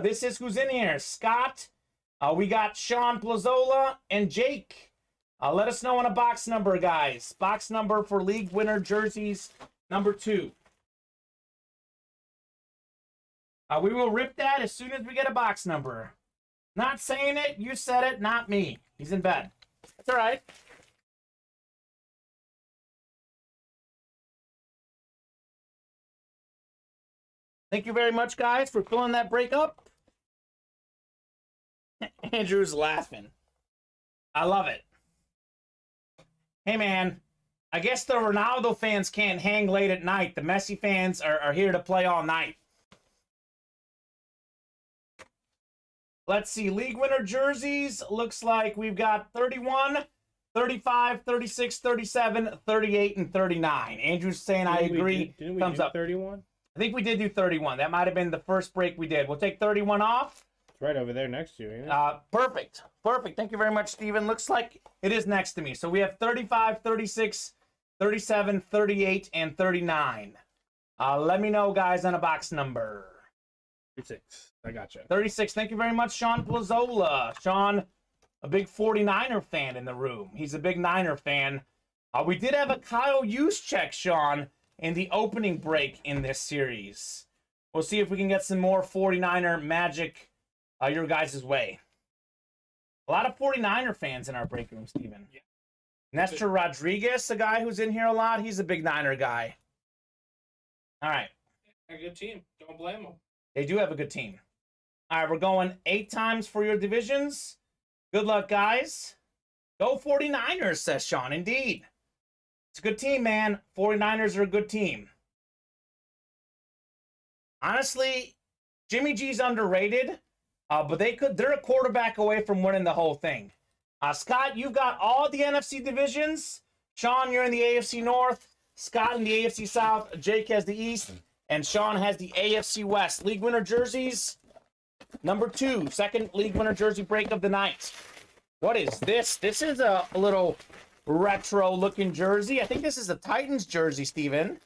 This is who's in here. Scott. We got Sean Plazola and Jake. Let us know on a box number, guys. Box number for league winner jerseys, number 2. We will rip that as soon as we get a box number. Not saying it, you said it, not me. He's in bed. That's all right. Thank you very much, guys, for filling that break up. Andrew's laughing. I love it. Hey, man. I guess the Ronaldo fans can't hang late at night. The Messi fans are here to play all night. Let's see. League winner jerseys. Looks like we've got 31, 35, 36, 37, 38, and 39. Andrew's saying I agree. Didn't we Thumbs do up. 31? I think we did do 31. That might have been the first break we did. We'll take 31 off. It's right over there next to you, ain't it? Perfect. Perfect. Thank you very much, Steven. Looks like it is next to me. So we have 35, 36, 37, 38, and 39. Let me know, guys, on a box number. 36. I gotcha. 36. Thank you very much, Sean Plazola. Sean, a big 49er fan in the room. He's a big Niner fan. We did have a Kyle Juszczyk, Sean, in the opening break in this series. We'll see if we can get some more 49er magic your guys' way. A lot of 49er fans in our break room, Steven. Yeah. Nestor Rodriguez, a guy who's in here a lot, he's a big Niner guy. All right. A good team. Don't blame them. They do have a good team. All right, we're going 8 times for your divisions. Good luck, guys. Go 49ers, says Sean. Indeed. It's a good team, man. 49ers are a good team. Honestly, Jimmy G's underrated, but they're a quarterback away from winning the whole thing. Scott, you've got all the NFC divisions. Sean, you're in the AFC North. Scott in the AFC South. Jake has the East. And Sean has the AFC West. League winner jerseys, number 2. Second league winner jersey break of the night. What is this? This is a little retro-looking jersey. I think this is a Titans jersey, Steven.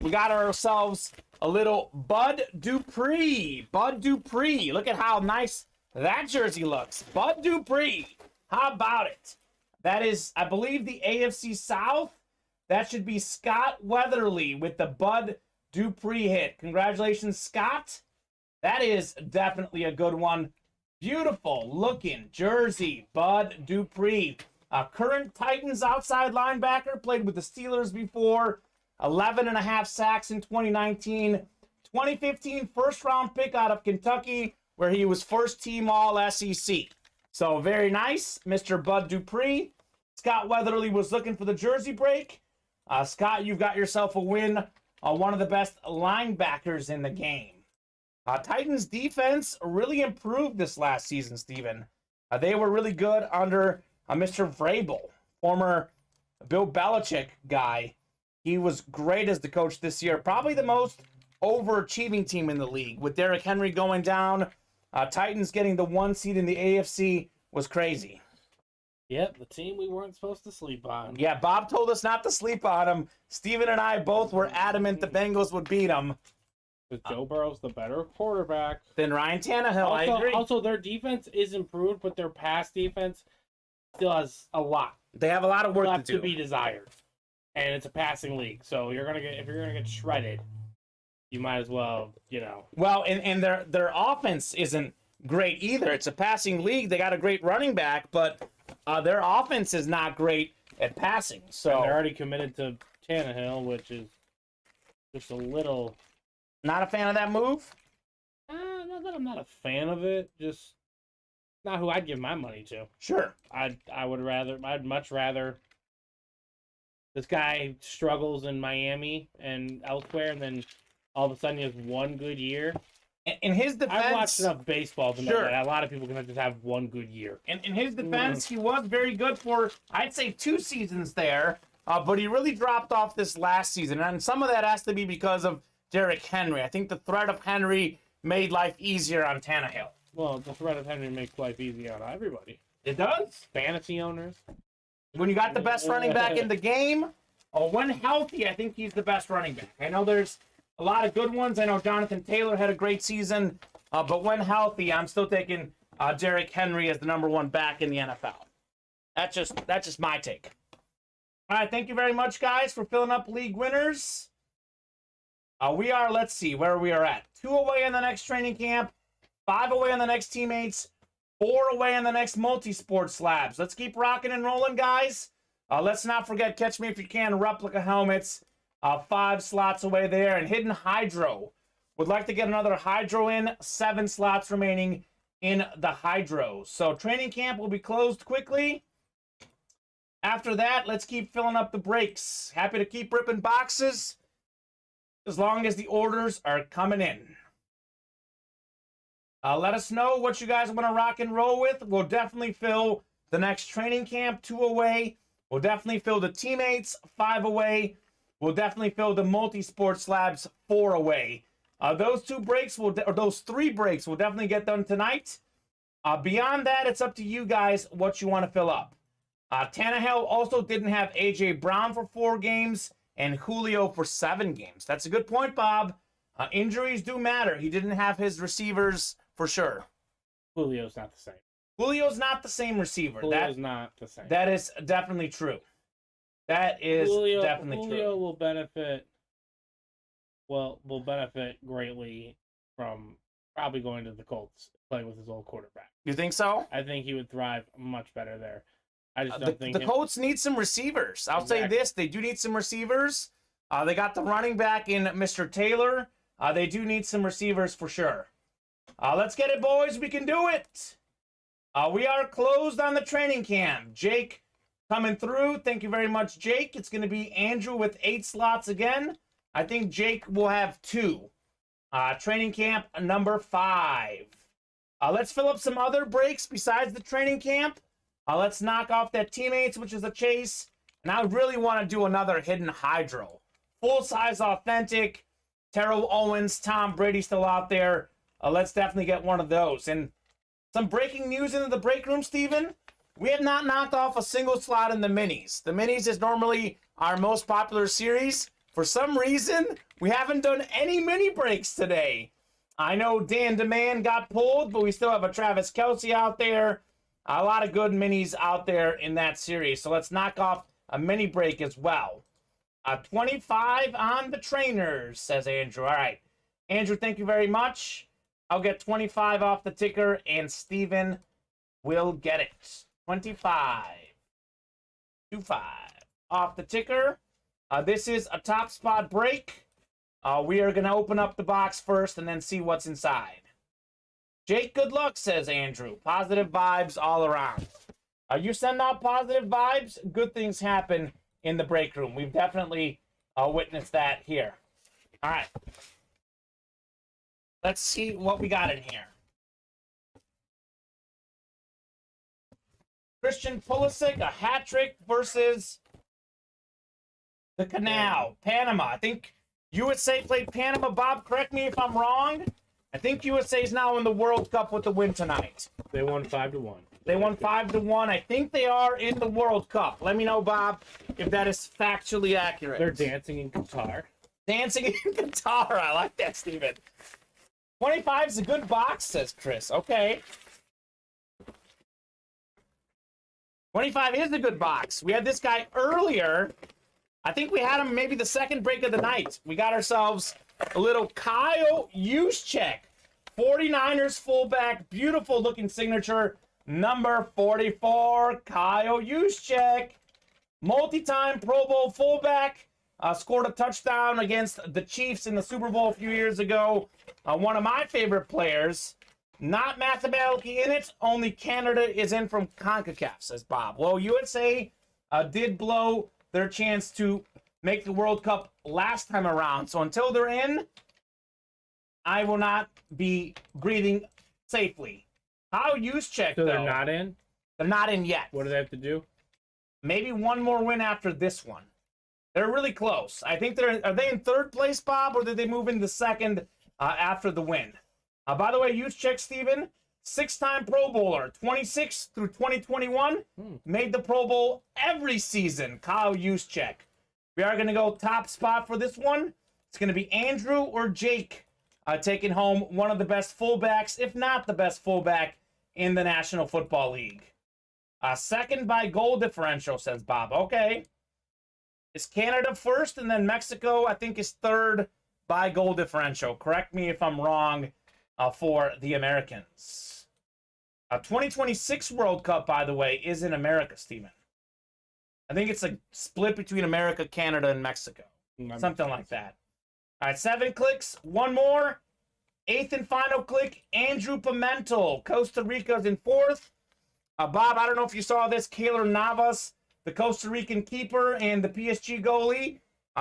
We got ourselves a little Bud Dupree. Bud Dupree. Look at how nice that jersey looks. Bud Dupree. How about it? That is, I believe, the AFC South. That should be Scott Weatherly with the Bud Dupree hit. Congratulations, Scott. That is definitely a good one. Beautiful looking jersey, Bud Dupree. Current Titans outside linebacker, played with the Steelers before. 11.5 sacks in 2019. 2015 first round pick out of Kentucky, where he was first team all SEC. So very nice, Mr. Bud Dupree. Scott Weatherly was looking for the jersey break. Scott, you've got yourself a win. One of the best linebackers in the game. Titans defense really improved this last season, Steven. They were really good under Mr. Vrabel, former Bill Belichick guy. He was great as the coach this year. Probably the most overachieving team in the league. With Derrick Henry going down, Titans getting the 1 seed in the AFC was crazy. Yep, the team we weren't supposed to sleep on. Yeah, Bob told us not to sleep on them. Steven and I both were adamant the Bengals would beat them. Because Joe Burrow's the better quarterback. Then Ryan Tannehill, I agree. Also, their defense is improved, but their pass defense still has a lot. They have a lot of work Left to do. to be desired. And it's a passing league, so if you're gonna get shredded, you might as well, Well, and their offense isn't great either. It's a passing league. They got a great running back, but their offense is not great at passing. So And they're already committed to Tannehill, which is just a little. Not a fan of that move? Not that I'm not a fan of it, just not who I'd give my money to. Sure. I'd much rather this guy struggles in Miami and elsewhere, and then all of a sudden he has one good year. In his defense, I've watched enough baseball to know Sure. that a lot of people can just have one good year. in his defense, he was very good for, I'd say, 2 seasons there, but he really dropped off this last season. And some of that has to be because of Derrick Henry. I think the threat of Henry made life easier on Tannehill. Well, the threat of Henry makes life easy on everybody. It does. Fantasy owners. When you got the best running back in the game, when healthy, I think he's the best running back. I know there's a lot of good ones. I know Jonathan Taylor had a great season, but when healthy, I'm still taking Derrick Henry as the #1 back in the NFL. That's just my take. All right, thank you very much, guys, for filling up league winners. We are, let's see where we are at. 2 away in the next training camp, 5 away on the next teammates, 4 away on the next multi-sport slabs. Let's keep rocking and rolling, guys. Let's not forget, catch me if you can, replica helmets. 5 slots away there. And Hidden Hydro. Would like to get another Hydro in. 7 slots remaining in the Hydro. So training camp will be closed quickly. After that, let's keep filling up the breaks. Happy to keep ripping boxes as long as the orders are coming in. Let us know what you guys want to rock and roll with. We'll definitely fill the next training camp, 2 away. We'll definitely fill the teammates, 5 away. We'll definitely fill the multi-sport slabs, 4 away. Those 3 breaks will definitely get done tonight. Beyond that, it's up to you guys what you want to fill up. Tannehill also didn't have A.J. Brown for 4 games and Julio for 7 games. That's a good point, Bob. Injuries do matter. He didn't have his receivers for sure. Julio's not the same. Julio's not the same receiver. Julio's not the same. That is definitely true. That is definitely true. Julio will benefit. Will benefit greatly from probably going to the Colts, playing with his old quarterback. You think so? I think he would thrive much better there. I just don't think the Colts need some receivers. I'll say this: they do need some receivers. They got the running back in Mr. Taylor. They do need some receivers for sure. Let's get it, boys. We can do it. We are closed on the training camp. Jake coming through. Thank you very much, Jake. It's going to be Andrew with 8 slots again. I think Jake will have 2. Training camp number 5. Let's fill up some other breaks besides the training camp. Let's knock off that teammates, which is a chase. And I really want to do another Hidden Hydro. Full-size authentic. Terrell Owens, Tom Brady still out there. Let's definitely get one of those. And some breaking news into the break room, Steven. We have not knocked off a single slot in the minis. The minis is normally our most popular series. For some reason, we haven't done any mini breaks today. I know Dan DeMann got pulled, but we still have a Travis Kelce out there. A lot of good minis out there in that series. So let's knock off a mini break as well. 25 on the trainers, says Andrew. All right. Andrew, thank you very much. I'll get 25 off the ticker, and Steven will get it. 25. 25 off the ticker. This is a top spot break. We are going to open up the box first and then see what's inside. Jake, good luck, says Andrew. Positive vibes all around. You send out positive vibes, good things happen in the break room. We've definitely witnessed that here. All right. Let's see what we got in here. Christian Pulisic, a hat trick versus the Canal, Panama. I think USA played Panama. Bob, correct me if I'm wrong. I think USA is now in the World Cup with the win tonight. They won 5-1. They won 5-1. I think they are in the World Cup. Let me know, Bob, if that is factually accurate. They're dancing in Qatar. Dancing in Qatar. I like that, Steven. 25 is a good box, says Chris. Okay. 25 is a good box. We had this guy earlier. I think we had him maybe the second break of the night. We got ourselves a little Kyle Juszczyk. 49ers fullback. Beautiful looking signature. Number 44, Kyle Juszczyk. Multi-time Pro Bowl fullback. Scored a touchdown against the Chiefs in the Super Bowl a few years ago. One of my favorite players. Not mathematically in it. Only Canada is in from CONCACAF, says Bob. Well, USA did blow their chance to make the World Cup last time around. So until they're in, I will not be breathing safely. Kyle Juszczyk, So though, they're not in? they're not in yet. What do they have to do? Maybe one more win after this one. They're really close. I think are they in third place, Bob, or did they move into second after the win? By the way, Juszczyk, Steven, 6-time Pro Bowler, 26 through 2021, made the Pro Bowl every season. Kyle Juszczyk. We are going to go top spot for this one. It's going to be Andrew or Jake taking home one of the best fullbacks, if not the best fullback in the National Football League. Second by goal differential, says Bob. Okay. Is Canada first, and then Mexico, I think, is third by goal differential. Correct me if I'm wrong for the Americans. 2026 World Cup, by the way, is in America, Steven. I think it's a split between America, Canada, and Mexico. Something like that. All right, 7 clicks. One more. 8th and final click, Andrew Pimentel. Costa Rica's in 4th. Bob, I don't know if you saw this. Keylor Navas, the Costa Rican keeper and the PSG goalie,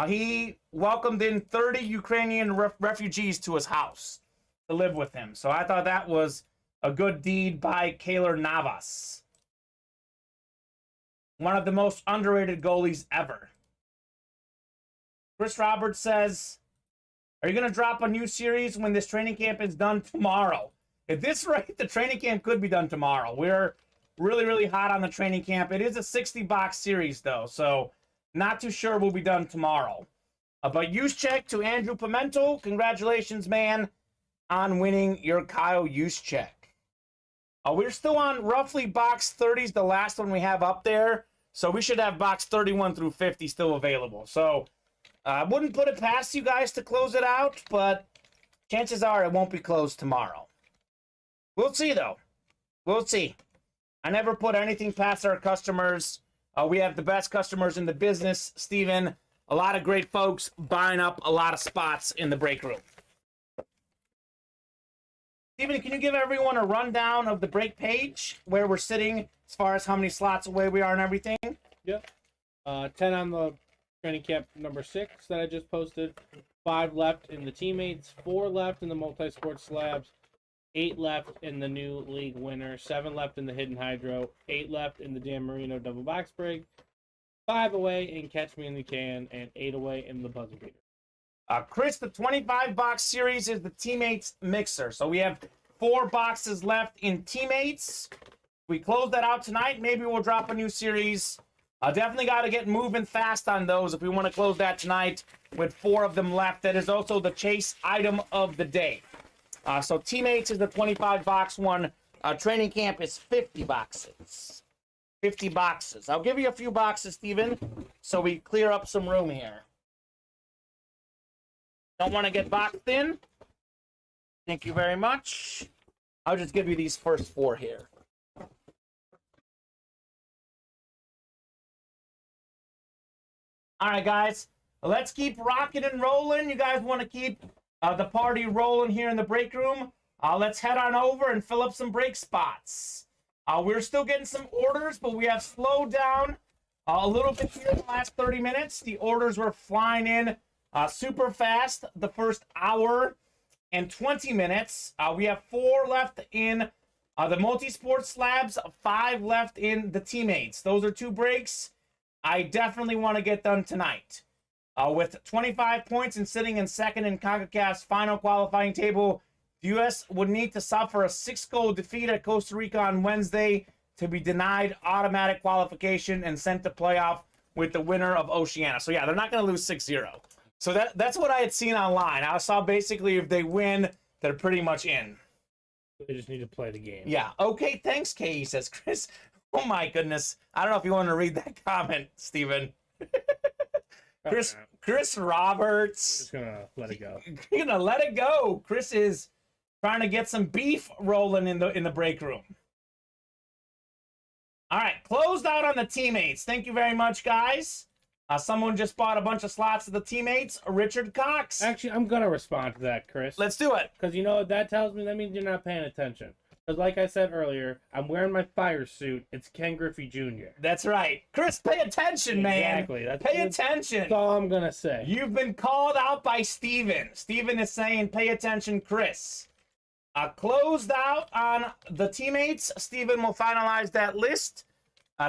he welcomed in 30 Ukrainian refugees to his house to live with him. So I thought that was a good deed by Keylor Navas. One of the most underrated goalies ever. Chris Roberts says, are you going to drop a new series when this training camp is done tomorrow? At this rate, the training camp could be done tomorrow. We're really, really hot on the training camp. It is a 60-box series, though, so not too sure we'll be done tomorrow. But Juszczyk to Andrew Pimentel. Congratulations, man, on winning your Kyle Juszczyk. We're still on roughly box 30s, the last one we have up there. So we should have box 31 through 50 still available. So I wouldn't put it past you guys to close it out, but chances are it won't be closed tomorrow. We'll see, though. We'll see. I never put anything past our customers. We have the best customers in the business, Steven. A lot of great folks buying up a lot of spots in the break room. Steven, can you give everyone a rundown of the break page, where we're sitting as far as how many slots away we are and everything? Yep. 10 on the training camp number 6 that I just posted. 5 left in the teammates. 4 left in the multi-sport slabs. 8 left in the new league winner. 7 left in the hidden hydro. 8 left in the Dan Marino double box break. 5 away in Catch Me in the Can. And 8 away in the buzzer beater. Chris, the 25-box series is the teammates mixer. So we have 4 boxes left in teammates. We close that out tonight. Maybe we'll drop a new series. Definitely got to get moving fast on those if we want to close that tonight with 4 of them left. That is also the chase item of the day. So teammates is the 25-box one. Training camp is 50 boxes. 50 boxes. I'll give you a few boxes, Steven, so we clear up some room here. Don't want to get boxed in. Thank you very much. I'll just give you these first 4 here. All right, guys. Let's keep rocking and rolling. You guys want to keep the party rolling here in the break room? Let's head on over and fill up some break spots. We're still getting some orders, but we have slowed down a little bit here in the last 30 minutes. The orders were flying in super fast the first hour and 20 minutes. We have 4 left in the multi-sport slabs, 5 left in the teammates. Those are 2 breaks I definitely want to get done tonight. With 25 points and sitting in second in CONCACAF's final qualifying table, the U.S. would need to suffer a 6-goal defeat at Costa Rica on Wednesday to be denied automatic qualification and sent to playoff with the winner of Oceania. So yeah, they're not going to lose 6-0. So that's what I had seen online. I saw basically if they win, they're pretty much in. They just need to play the game. Yeah. Okay, thanks, KE, says Chris. Oh my goodness. I don't know if you want to read that comment, Steven. Chris Roberts. Just gonna let it go. You're gonna let it go. Chris is trying to get some beef rolling in the break room. All right, closed out on the teammates. Thank you very much, guys. Someone just bought a bunch of slots of the teammates. Richard Cox. Actually, I'm gonna respond to that, Chris. Let's do it. Because you know what that tells me? That means you're not paying attention. Because like I said earlier, I'm wearing my fire suit. It's Ken Griffey Jr. That's right. Chris, pay attention, man. Exactly. Pay attention. That's all I'm gonna say. You've been called out by Steven. Steven is saying, pay attention, Chris. Closed out on the teammates. Steven will finalize that list.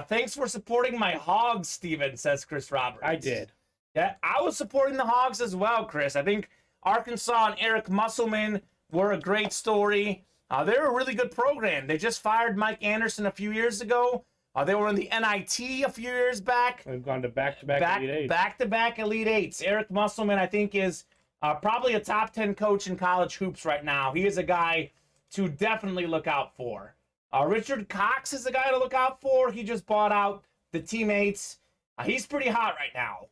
Thanks for supporting my Hogs, Steven, says Chris Roberts. I did. Yeah, I was supporting the Hogs as well, Chris. I think Arkansas and Eric Musselman were a great story. They're a really good program. They just fired Mike Anderson a few years ago. They were in the NIT a few years back. They've gone to back-to-back Elite Eights. Back-to-back Elite Eights. Eric Musselman, I think, is probably a top 10 coach in college hoops right now. He is a guy to definitely look out for. Richard Cox is a guy to look out for. He just bought out the teammates. He's pretty hot right now.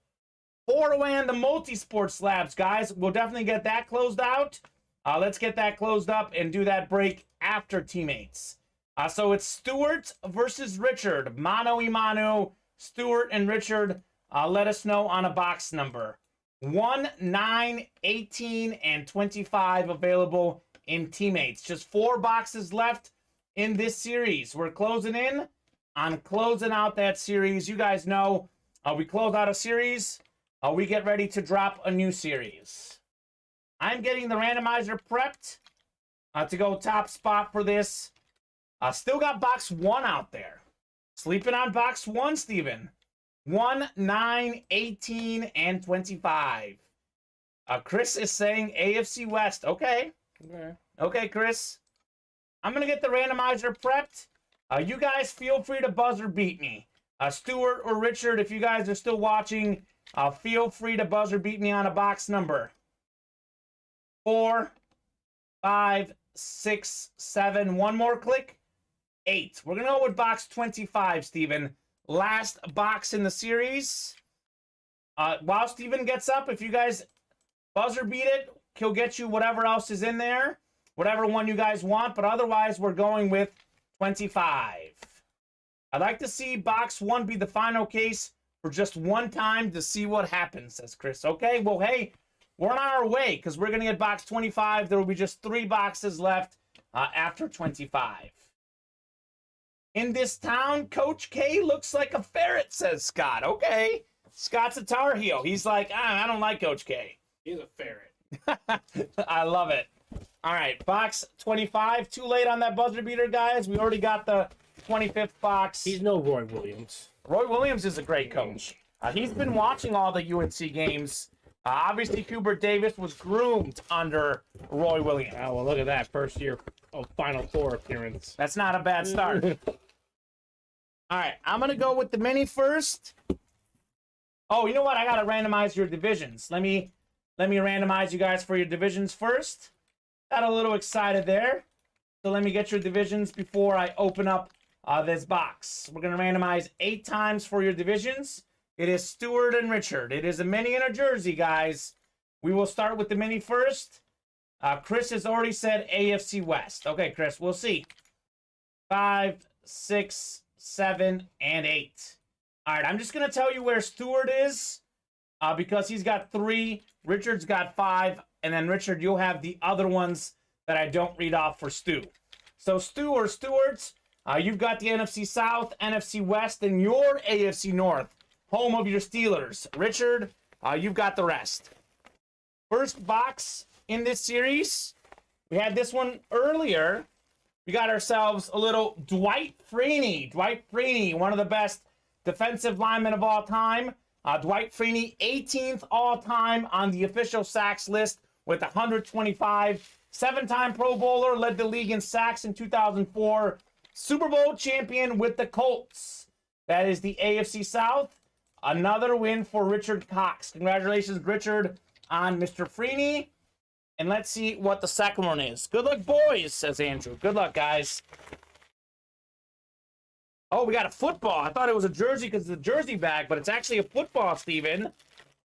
4 away on the multi-sport slabs, guys. We'll definitely get that closed out. Let's get that closed up and do that break after teammates. So it's Stewart versus Richard. Mano y mano. Stewart and Richard, let us know on a box number. 1, 9, 18, and 25 available in teammates. Just 4 boxes left in this series. We're closing in on closing out that series. You guys know we close out a series. We get ready to drop a new series. I'm getting the randomizer prepped to go top spot for this. Still got box 1 out there. Sleeping on box 1, Steven. 1, 9, 18, and 25. Chris is saying AFC West. Okay. Okay, Chris. I'm going to get the randomizer prepped. You guys feel free to buzzer beat me. Stuart or Richard, if you guys are still watching, feel free to buzzer beat me on a box number. 4, 5, 6, 7. One more click. 8. We're going to go with box 25, Steven. Last box in the series. While Steven gets up, if you guys buzzer beat it, he'll get you whatever else is in there. Whatever one you guys want. But otherwise, we're going with 25. I'd like to see box 1 be the final case for just one time to see what happens, says Chris. Okay, well, hey, we're on our way because we're going to get box 25. There will be just 3 boxes left after 25. In this town, Coach K looks like a ferret, says Scott. Okay, Scott's a Tar Heel. He's like, I don't like Coach K. He's a ferret. I love it. All right, box 25. Too late on that buzzer beater, guys. We already got the 25th box. He's no Roy Williams. Roy Williams is a great coach. He's been watching all the UNC games. Obviously, Hubert Davis was groomed under Roy Williams. Oh, well, look at that. First year Final Four appearance. That's not a bad start. All right, I'm going to go with the mini first. Oh, you know what? I got to randomize your divisions. Let me randomize you guys for your divisions first. Got a little excited there. So let me get your divisions before I open up this box. We're going to randomize 8 times for your divisions. It is Stewart and Richard. It is a mini and a jersey, guys. We will start with the mini first. Chris has already said AFC West. Okay, Chris, we'll see. 5, 6, 7, and 8. All right, I'm just going to tell you where Stewart is because he's got 3. Richard's got 5. And then, Richard, you'll have the other ones that I don't read off for Stu. So, Stu or Stewart's, you've got the NFC South, NFC West, and your AFC North, home of your Steelers. Richard, you've got the rest. First box in this series, we had this one earlier. We got ourselves a little Dwight Freeney. Dwight Freeney, one of the best defensive linemen of all time. Dwight Freeney, 18th all-time on the official sacks list with 125. 7-time Pro Bowler, led the league in sacks in 2004. Super Bowl champion with the Colts. That is the AFC South. Another win for Richard Cox. Congratulations, Richard, on Mr. Freeney. And let's see what the second one is. Good luck, boys, says Andrew. Good luck, guys. Oh, we got a football. I thought it was a jersey because it's a jersey bag, but it's actually a football, Steven.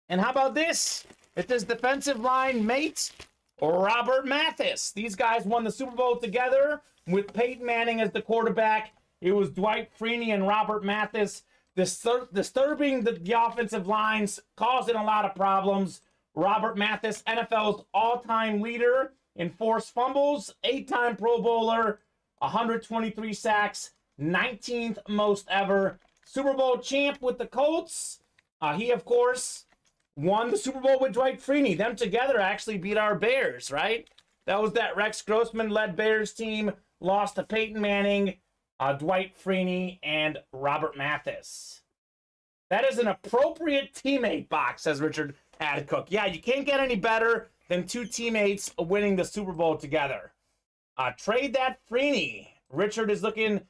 And how about this? It's his defensive line mate, Robert Mathis. These guys won the Super Bowl together with Peyton Manning as the quarterback. It was Dwight Freeney and Robert Mathis disturbing the offensive lines, causing a lot of problems. Robert Mathis, NFL's all-time leader in forced fumbles, 8-time Pro Bowler, 123 sacks, 19th most ever. Super Bowl champ with the Colts. He, of course, won the Super Bowl with Dwight Freeney. Them together actually beat our Bears, right? That was that Rex Grossman-led Bears team. Lost to Peyton Manning, Dwight Freeney, and Robert Mathis. That is an appropriate teammate box, says Richard Adcook. Yeah, you can't get any better than two teammates winning the Super Bowl together. Trade that Freeney. Richard is looking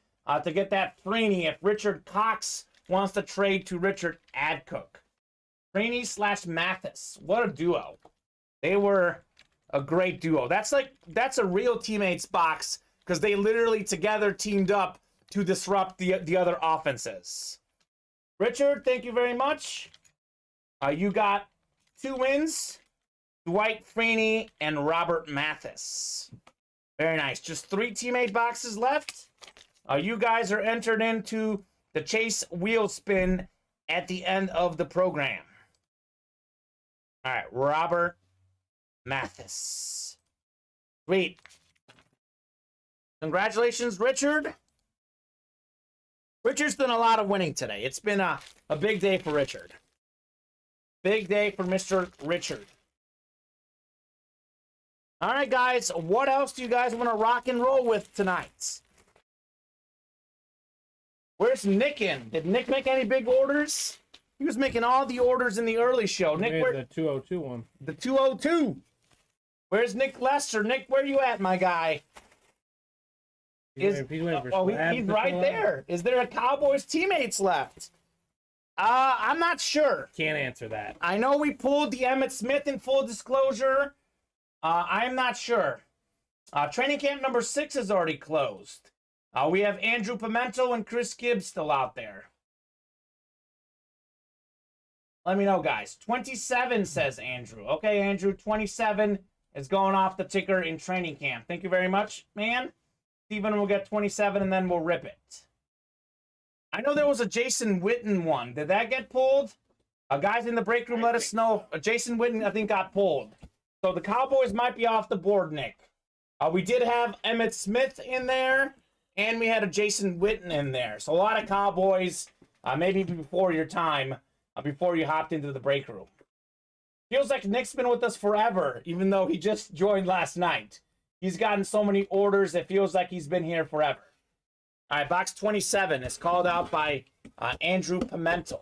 to get that Freeney if Richard Cox wants to trade to Richard Adcook. Freeney / Mathis. What a duo. They were a great duo. That's a real teammates box because they literally together teamed up to disrupt the other offenses. Richard, thank you very much. You got 2 wins. Dwight Freeney and Robert Mathis. Very nice. Just 3 teammate boxes left. You guys are entered into the Chase wheel spin at the end of the program. All right, Robert Mathis. Sweet. Congratulations, Richard. Richard's done a lot of winning today. It's been a big day for Richard. Big day for Mr. Richard. All right, guys. What else do you guys want to rock and roll with tonight? Where's Nick in? Did Nick make any big orders? He was making all the orders in the early show. Nick, Made where the 202 one. the 202? Where's Nick Lester? Nick, where you at, my guy? He's waiting for He's right there. Is there a Cowboys teammates left? I'm not sure. Can't answer that. I know we pulled the Emmitt Smith in full disclosure. I'm not sure. Training camp number 6 is already closed. We have Andrew Pimento and Chris Gibbs still out there. Let me know, guys. 27 says Andrew. Okay, Andrew, 27 is going off the ticker in training camp. Thank you very much, man. Steven will get 27 and then we'll rip it. I know there was a Jason Witten one. Did that get pulled? Guys in the break room, let us know. Jason Witten, I think, got pulled. So the Cowboys might be off the board, Nick. We did have Emmitt Smith in there, and we had a Jason Witten in there. So a lot of Cowboys, maybe before your time, before you hopped into the break room. Feels like Nick's been with us forever, even though he just joined last night. He's gotten so many orders, it feels like he's been here forever. All right, box 27 is called out by Andrew Pimento.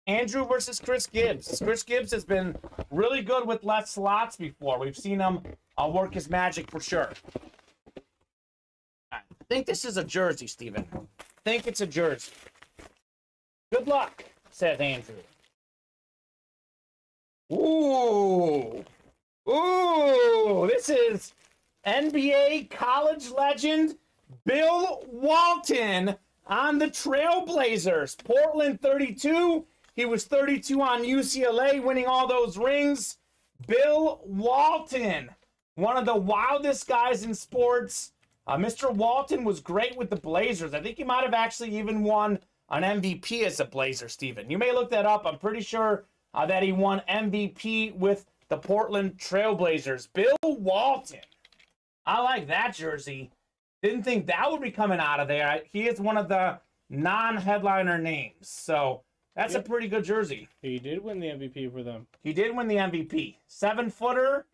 Andrew versus Chris Gibbs. Chris Gibbs has been really good with less slots before. We've seen him work his magic for sure. I think this is a jersey, Steven. I think it's a jersey. Good luck, says Andrew. Ooh. Ooh, this is NBA college legend Bill Walton on the Trailblazers. Portland 32. He was 32 on UCLA, winning all those rings. Bill Walton, one of the wildest guys in sports. Mr. Walton was great with the Blazers. I think he might have actually even won an MVP as a Blazer, Steven. You may look that up. I'm pretty sure that he won MVP with the Portland Trailblazers. Bill Walton. I like that jersey. Didn't think that would be coming out of there. He is one of the non-headliner names. So that's a pretty good jersey. He did win the MVP for them. He did win the MVP. 7-footer.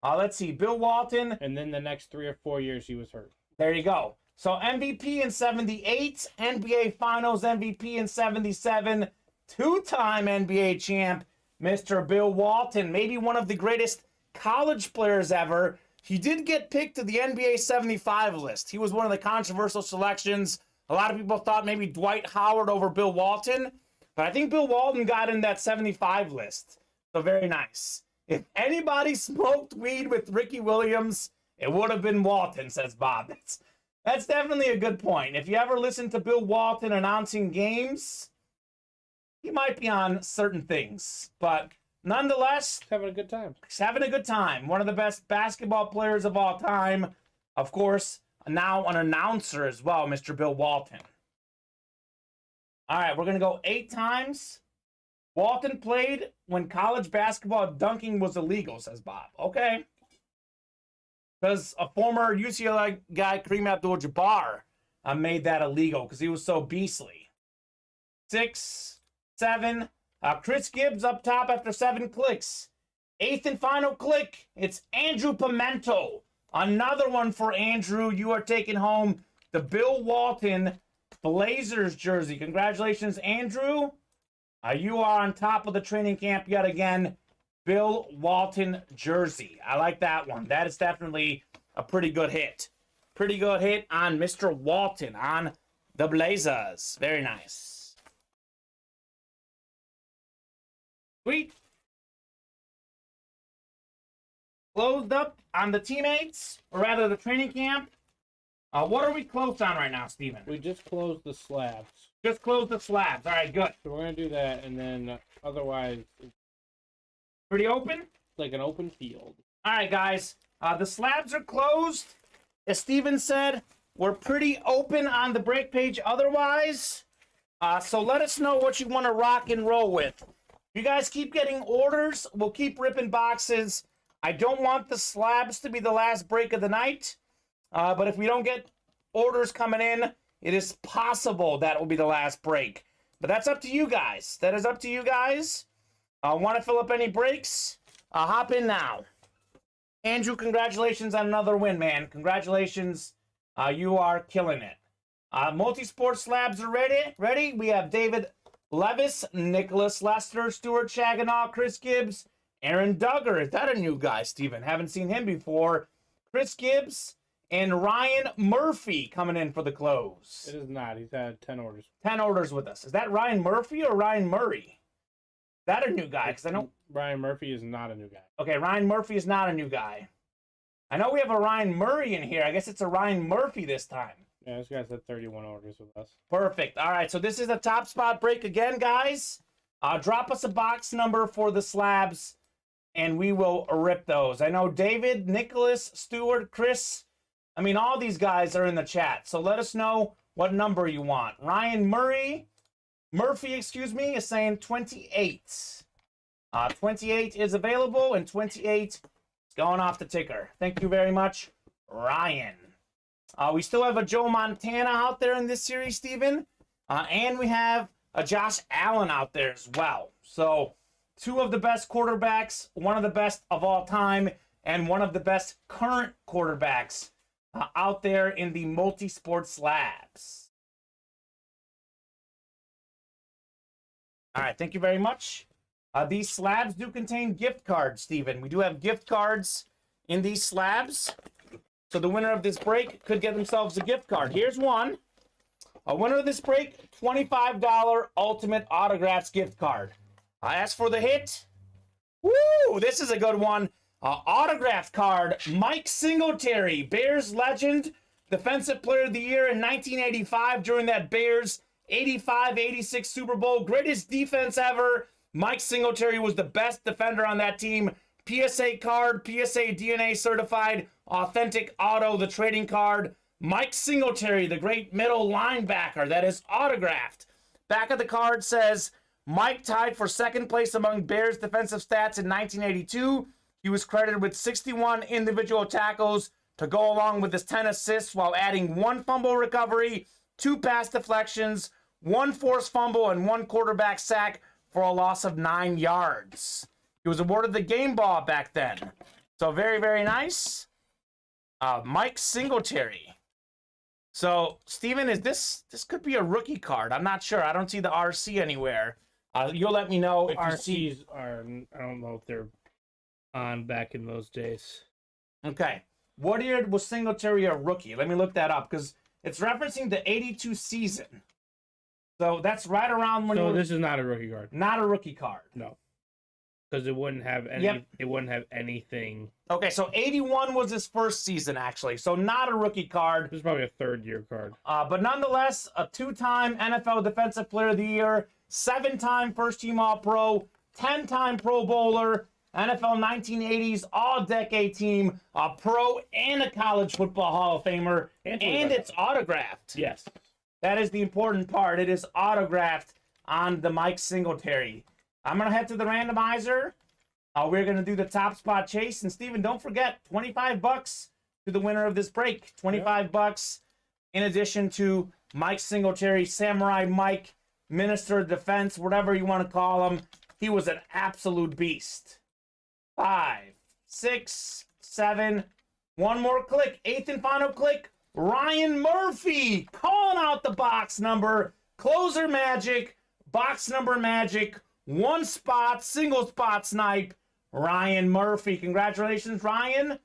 Let's see. Bill Walton. And then the next 3 or 4 years he was hurt. There you go. So MVP in 78. NBA Finals MVP in 77. 2-time NBA champ. Mr. Bill Walton, maybe one of the greatest college players ever. he did get picked to the NBA 75 list. He was one of the controversial selections. A lot of people thought maybe Dwight Howard over Bill Walton, but I think Bill Walton got in that 75 list. So very nice. If anybody smoked weed with Ricky Williams, it would have been Walton, says Bob. That's definitely a good point. If you ever listen to Bill Walton announcing games, he might be on certain things. But nonetheless, Having a good time. he's having a good time. One of the best basketball players of all time. Of course, now an announcer as well, Mr. Bill Walton. All right, we're going to go 8 times. Walton played when college basketball dunking was illegal, says Bob. Okay. Because a former UCLA guy, Kareem Abdul-Jabbar, made that illegal because he was so beastly. 6, 7. Chris Gibbs up top after 7 clicks. 8th and final click. It's Andrew Pimento. Another one for Andrew. You are taking home the Bill Walton Blazers jersey. Congratulations, Andrew. You are on top of the training camp yet again. Bill Walton jersey. I like that one. That is definitely a pretty good hit. Pretty good hit on Mr. Walton on the Blazers. Very nice. Sweet. Closed up on the teammates, or rather the training camp. What are we close on right now, Steven? We just closed the slabs. Just closed the slabs. All right, good. So we're going to do that, and then otherwise, it's Pretty open? like an open field. All right, guys. The slabs are closed. As Steven said, we're pretty open on the break page otherwise. So let us know what you want to rock and roll with. You guys keep getting orders. We'll keep ripping boxes. I don't want the slabs to be the last break of the night. But if we don't get orders coming in, it is possible that will be the last break. But that's up to you guys. That is up to you guys. Want to fill up any breaks? Hop in now. Andrew, congratulations on another win, man. Congratulations. You are killing it. Multi-sport slabs are ready. We have David Levis, Nicholas Lester, Stuart Shaganaw, Chris Gibbs, Aaron Duggar. Is that a new guy, Steven? Haven't seen him before. Chris Gibbs and Ryan Murphy coming in for the close. It is not. He's had 10 orders. 10 orders with us. Is that Ryan Murphy or Ryan Murray? Is that a new guy? Because I know... Ryan Murphy is not a new guy. Okay, Ryan Murphy is not a new guy. I know we have a Ryan Murray in here. I guess it's a Ryan Murphy this time. Yeah, this guy's had 31 orders with us. Perfect. All right, so this is a top spot break again, guys. Drop us a box number for the slabs, and we will rip those. I know David, Nicholas, Stuart, Chris. I mean, all these guys are in the chat, so let us know what number you want. Ryan Murphy, is saying 28. 28 is available, and 28 is going off the ticker. Thank you very much, Ryan. We still have a Joe Montana out there in this series, Steven. And we have a Josh Allen out there as well. So, 2 of the best quarterbacks, one of the best of all time, and one of the best current quarterbacks out there in the multi-sport slabs. All right, thank you very much. These slabs do contain gift cards, Steven. We do have gift cards in these slabs. So the winner of this break could get themselves a gift card. Here's one. A winner of this break, $25 Ultimate Autographs gift card. As for the hit, woo, this is a good one. Autograph card, Mike Singletary, Bears legend, Defensive Player of the Year in 1985 during that Bears 85-86 Super Bowl. Greatest defense ever. Mike Singletary was the best defender on that team. PSA card, PSA DNA certified, authentic auto, the trading card. Mike Singletary, the great middle linebacker, that is autographed. Back of the card says, Mike tied for second place among Bears defensive stats in 1982. He was credited with 61 individual tackles to go along with his 10 assists while adding 1 fumble recovery, 2 pass deflections, 1 forced fumble, and 1 quarterback sack for a loss of 9 yards. He was awarded the game ball back then. So very, very nice. Mike Singletary. So, Steven, is this could be a rookie card. I'm not sure. I don't see the RC anywhere. You'll let me know if you see. RCs are, I don't know if they're on back in those days. Okay. What year was Singletary a rookie? Let me look that up because it's referencing the 82 season. So that's right around when So this is not a rookie card. not a rookie card. No. Because it wouldn't have any. Yep. It wouldn't have anything. Okay, so 81 was his first season, actually. So not a rookie card. This is probably a third-year card. But nonetheless, a 2-time NFL Defensive Player of the Year, 7-time first-team All-Pro, 10-time Pro Bowler, NFL 1980s All-Decade Team, a Pro and a College Football Hall of Famer, and it's autographed. Yes. That is the important part. It is autographed on the Mike Singletary. I'm going to head to the randomizer. We're going to do the top spot chase. And Steven, don't forget, $25 to the winner of this break. $25 in addition to Mike Singletary, Samurai Mike, Minister of Defense, whatever you want to call him. He was an absolute beast. 5, 6, 7. One more click. 8th and final click. Ryan Murphy calling out the box number. Closer magic. Box number magic. One spot. Single spot snipe. Ryan Murphy. Congratulations, Ryan.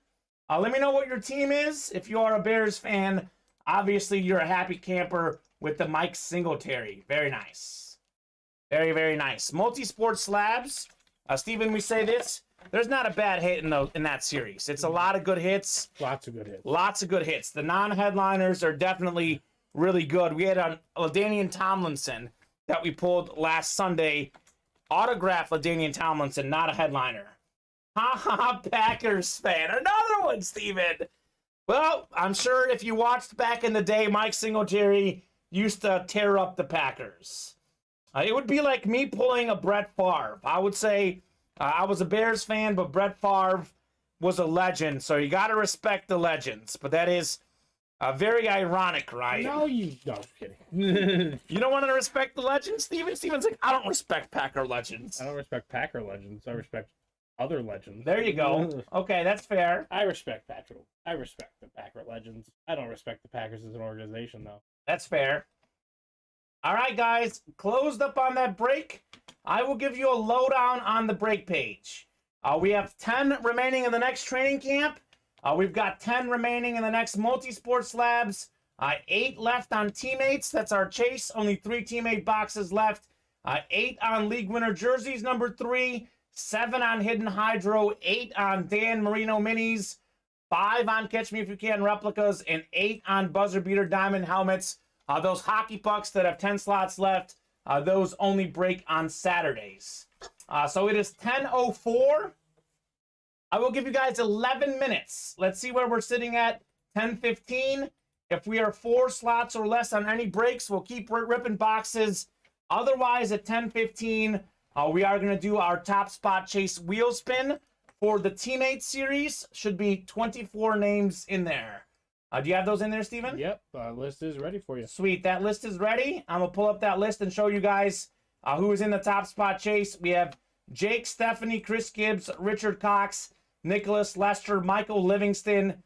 Let me know what your team is. If you are a Bears fan, obviously you're a happy camper with the Mike Singletary. Very nice. Very, very nice. Multi-sport slabs. Steven, we say this. There's not a bad hit in that series. It's a lot of good hits. Lots of good hits. Lots of good hits. The non-headliners are definitely really good. We had a LaDainian Tomlinson that we pulled last Sunday. Autograph LaDainian Tomlinson, not a headliner. Ha ha, Packers fan. Another one, Steven. Well, I'm sure if you watched back in the day, Mike Singletary used to tear up the Packers. It would be like me pulling a Brett Favre. I would say I was a Bears fan, but Brett Favre was a legend, so you got to respect the legends. But that is very ironic, right? No, I'm kidding. You don't want to respect the legends, Steven? Steven's like, I don't respect Packer legends. I don't respect Packer legends. I respect other legends. There you go. Okay, that's fair. I respect Packer. I respect the Packer legends. I don't respect the Packers as an organization, though. That's fair. All right, guys, closed up on that break. I will give you a lowdown on the break page. We have 10 remaining in the next training camp. We've got 10 remaining in the next multi-sport slabs. 8 left on teammates. That's our chase. Only 3 teammate boxes left. 8 on league winner jerseys, number 3. 7 on hidden hydro. 8 on Dan Marino minis. 5 on catch me if you can replicas. And 8 on buzzer beater diamond helmets. Those hockey pucks that have 10 slots left, those only break on Saturdays. So it is 10:04. I will give you guys 11 minutes. Let's see where we're sitting at 10:15. If we are 4 slots or less on any breaks, we'll keep ripping boxes. Otherwise, at 10:15, we are going to do our top spot chase wheel spin for the teammate series. Should be 24 names in there. Do you have those in there, Steven? Yep, list is ready for you. Sweet, that list is ready. I'm going to pull up that list and show you guys who is in the top spot chase. We have Jake, Stephanie, Chris Gibbs, Richard Cox, Nicholas Lester, Michael Livingston,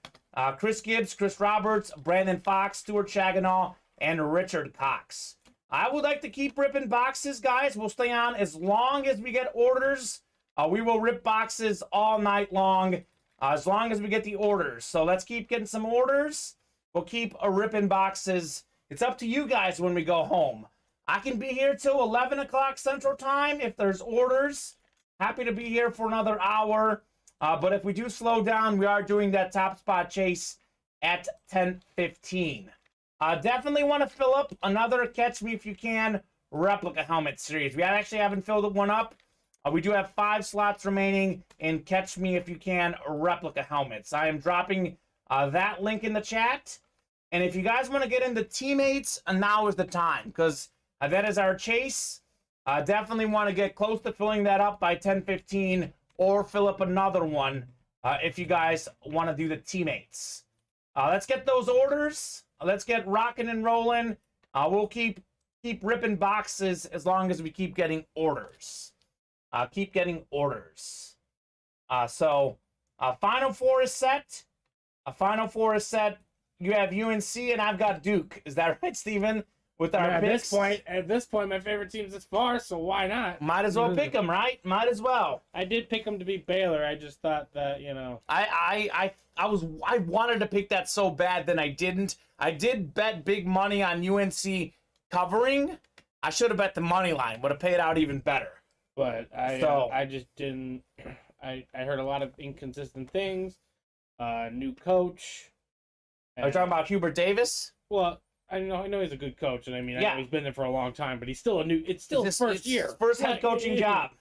Chris Gibbs, Chris Roberts, Brandon Fox, Stuart Chaginaw, and Richard Cox. I would like to keep ripping boxes, guys. We'll stay on as long as we get orders. We will rip boxes all night long. As long as we get the orders. So let's keep getting some orders. We'll keep ripping boxes. It's up to you guys when we go home. I can be here till 11 o'clock Central Time if there's orders. Happy to be here for another hour. But if we do slow down, we are doing that top spot chase at 10:15. Definitely want to fill up another Catch Me If You Can replica helmet series. We actually haven't filled one up. We do have 5 slots remaining in Catch Me If You Can replica helmets. I am dropping that link in the chat. And if you guys want to get into teammates, now is the time. Because that is our chase. Definitely want to get close to filling that up by 10:15. Or fill up another one if you guys want to do the teammates. Let's get those orders. Let's get rocking and rolling. We'll keep ripping boxes as long as we keep getting orders. Keep getting orders. So Final Four is set. Final Four is set. You have UNC and I've got Duke. Is that right, Steven? with our picks. At this point, my favorite team's this far, so why not? Might as well pick them, right? Might as well. I did pick them to beat Baylor. I just thought that, I wanted to pick that so bad, then I didn't. I did bet big money on UNC covering. I should have bet the money line. Would have paid out even better. But I just didn't. I heard a lot of inconsistent things. New coach. Are you talking about Hubert Davis? Well, I know he's a good coach, and I mean, I Yeah. know he's been there for a long time, but he's still it's still his first year. His first head coaching job.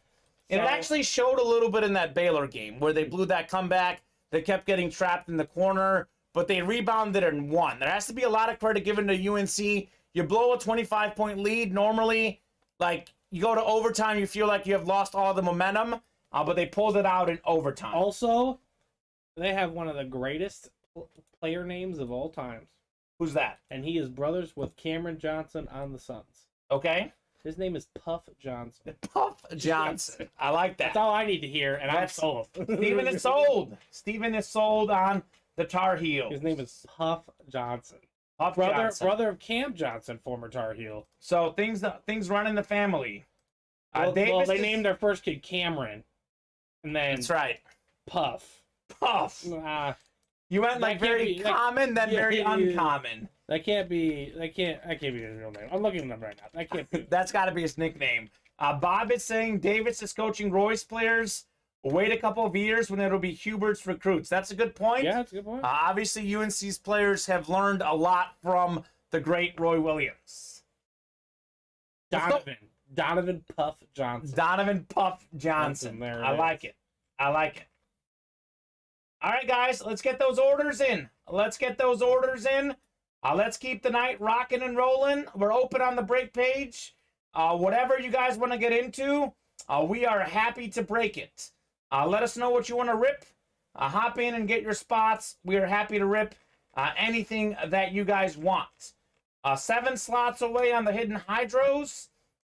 And it actually showed a little bit in that Baylor game where they blew that comeback. They kept getting trapped in the corner, but they rebounded and won. There has to be a lot of credit given to UNC. You blow a 25-point lead, normally, like, you go to overtime, you feel like you have lost all the momentum, but they pulled it out in overtime. Also, they have one of the greatest player names of all times. Who's that? And he is brothers with Cameron Johnson on the Suns. Okay. His name is Puff Johnson. Puff Johnson. I like that. That's all I need to hear, and I'm sold. Steven is sold. Steven is sold on the Tar Heels. His name is Puff Johnson. Puff Johnson. Brother of Cam Johnson, former Tar Heel. So things run in the family. Well, they named their first kid Cameron, and then that's right. Puff. You went like very common, then very uncommon. That can't be his real name. I'm looking at them right now. That can't be. That's got to be his nickname. Bob is saying Davis is coaching Roy's players. Wait a couple of years when it'll be Hubert's recruits. That's a good point. Yeah, that's a good point. Obviously, UNC's players have learned a lot from the great Roy Williams. Donovan Puff Johnson. Donovan Puff Johnson. I like it. All right, guys, let's get those orders in. Let's keep the night rocking and rolling. We're open on the break page. Whatever you guys want to get into, we are happy to break it. Let us know what you want to rip. Hop in and get your spots. We are happy to rip anything that you guys want. 7 slots away on the hidden hydros.